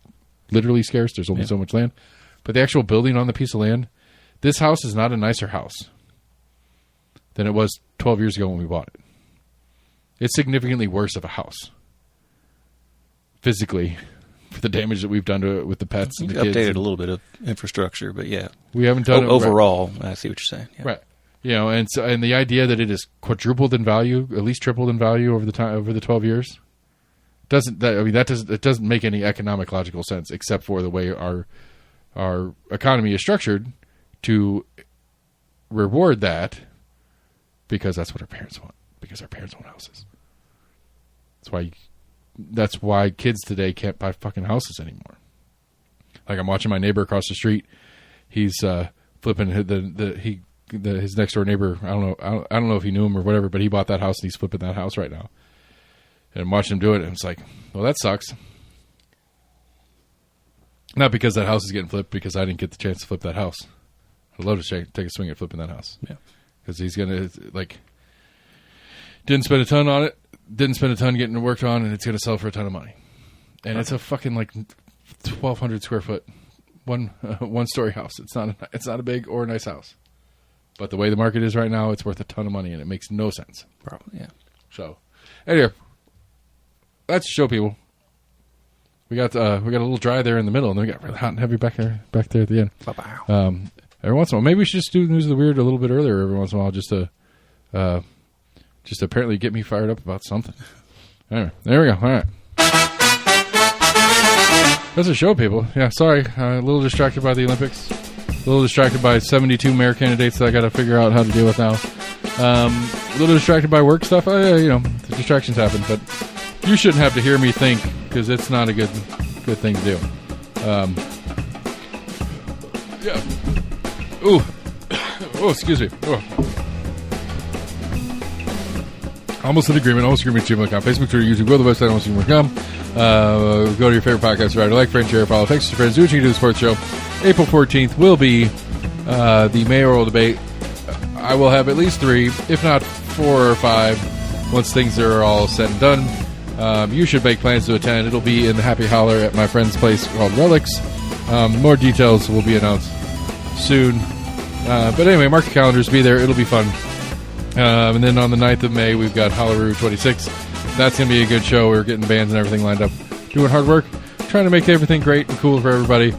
literally scarce. There's only so much land, but the actual building on the piece of land. This house is not a nicer house than it was 12 years ago when we bought it. It's significantly worse of a house physically. For the damage that we've done to it with the pets and the kids. Updated a little bit of infrastructure, but yeah. We haven't done it overall. Right. I see what you're saying. Yeah. Right. You know, and the idea that it is quadrupled in value, at least tripled in value over the 12 years, doesn't make any economic logical sense except for the way our economy is structured to reward that because that's what our parents want. Because our parents own houses. That's why kids today can't buy fucking houses anymore. Like, I'm watching my neighbor across the street. He's flipping his next door neighbor. I don't know if he knew him or whatever, but he bought that house and he's flipping that house right now. And I'm watching him do it, and it's like, well, that sucks. Not because that house is getting flipped, because I didn't get the chance to flip that house. I'd love to take a swing at flipping that house. Yeah, because he's gonna didn't spend a ton on it. Didn't spend a ton getting it worked on, and it's going to sell for a ton of money. And it's a fucking 1,200 square foot, one story house. It's not a big or a nice house, but the way the market is right now, it's worth a ton of money, and it makes no sense. Probably, yeah. So, anyway, that's the show, people. We got a little dry there in the middle, and then we got really hot and heavy back there at the end. Every once in a while, maybe we should just do News of the Weird a little bit earlier. Every once in a while, just apparently get me fired up about something. Anyway, there we go. All right. That's a show, people. Yeah, sorry. A little distracted by the Olympics. A little distracted by 72 mayor candidates that I got to figure out how to deal with now. A little distracted by work stuff. The distractions happen, but you shouldn't have to hear me think because it's not a good thing to do. Yeah. Ooh. Oh, excuse me. Oh. Almost in agreement. Gmail.com. Facebook, Twitter, YouTube. Go to the website. Almostagreement.com. Go to your favorite podcast provider. Like, friend, share, follow. Thanks to your friends. Do what you can do to the sports show. April 14th will be the mayoral debate. I will have at least 3, if not 4 or 5, once things are all said and done. You should make plans to attend. It'll be in the Happy Holler at my friend's place called Relics. More details will be announced soon. But anyway, mark your calendars. Be there. It'll be fun. And then on the 9th of May, we've got Holloroo 26. That's going to be a good show. We're getting bands and everything lined up. Doing hard work. Trying to make everything great and cool for everybody.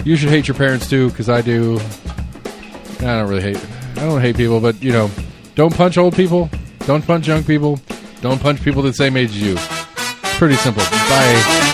You should hate your parents, too, because I do. I don't hate people, but, don't punch old people. Don't punch young people. Don't punch people the same age as you. Pretty simple. Bye.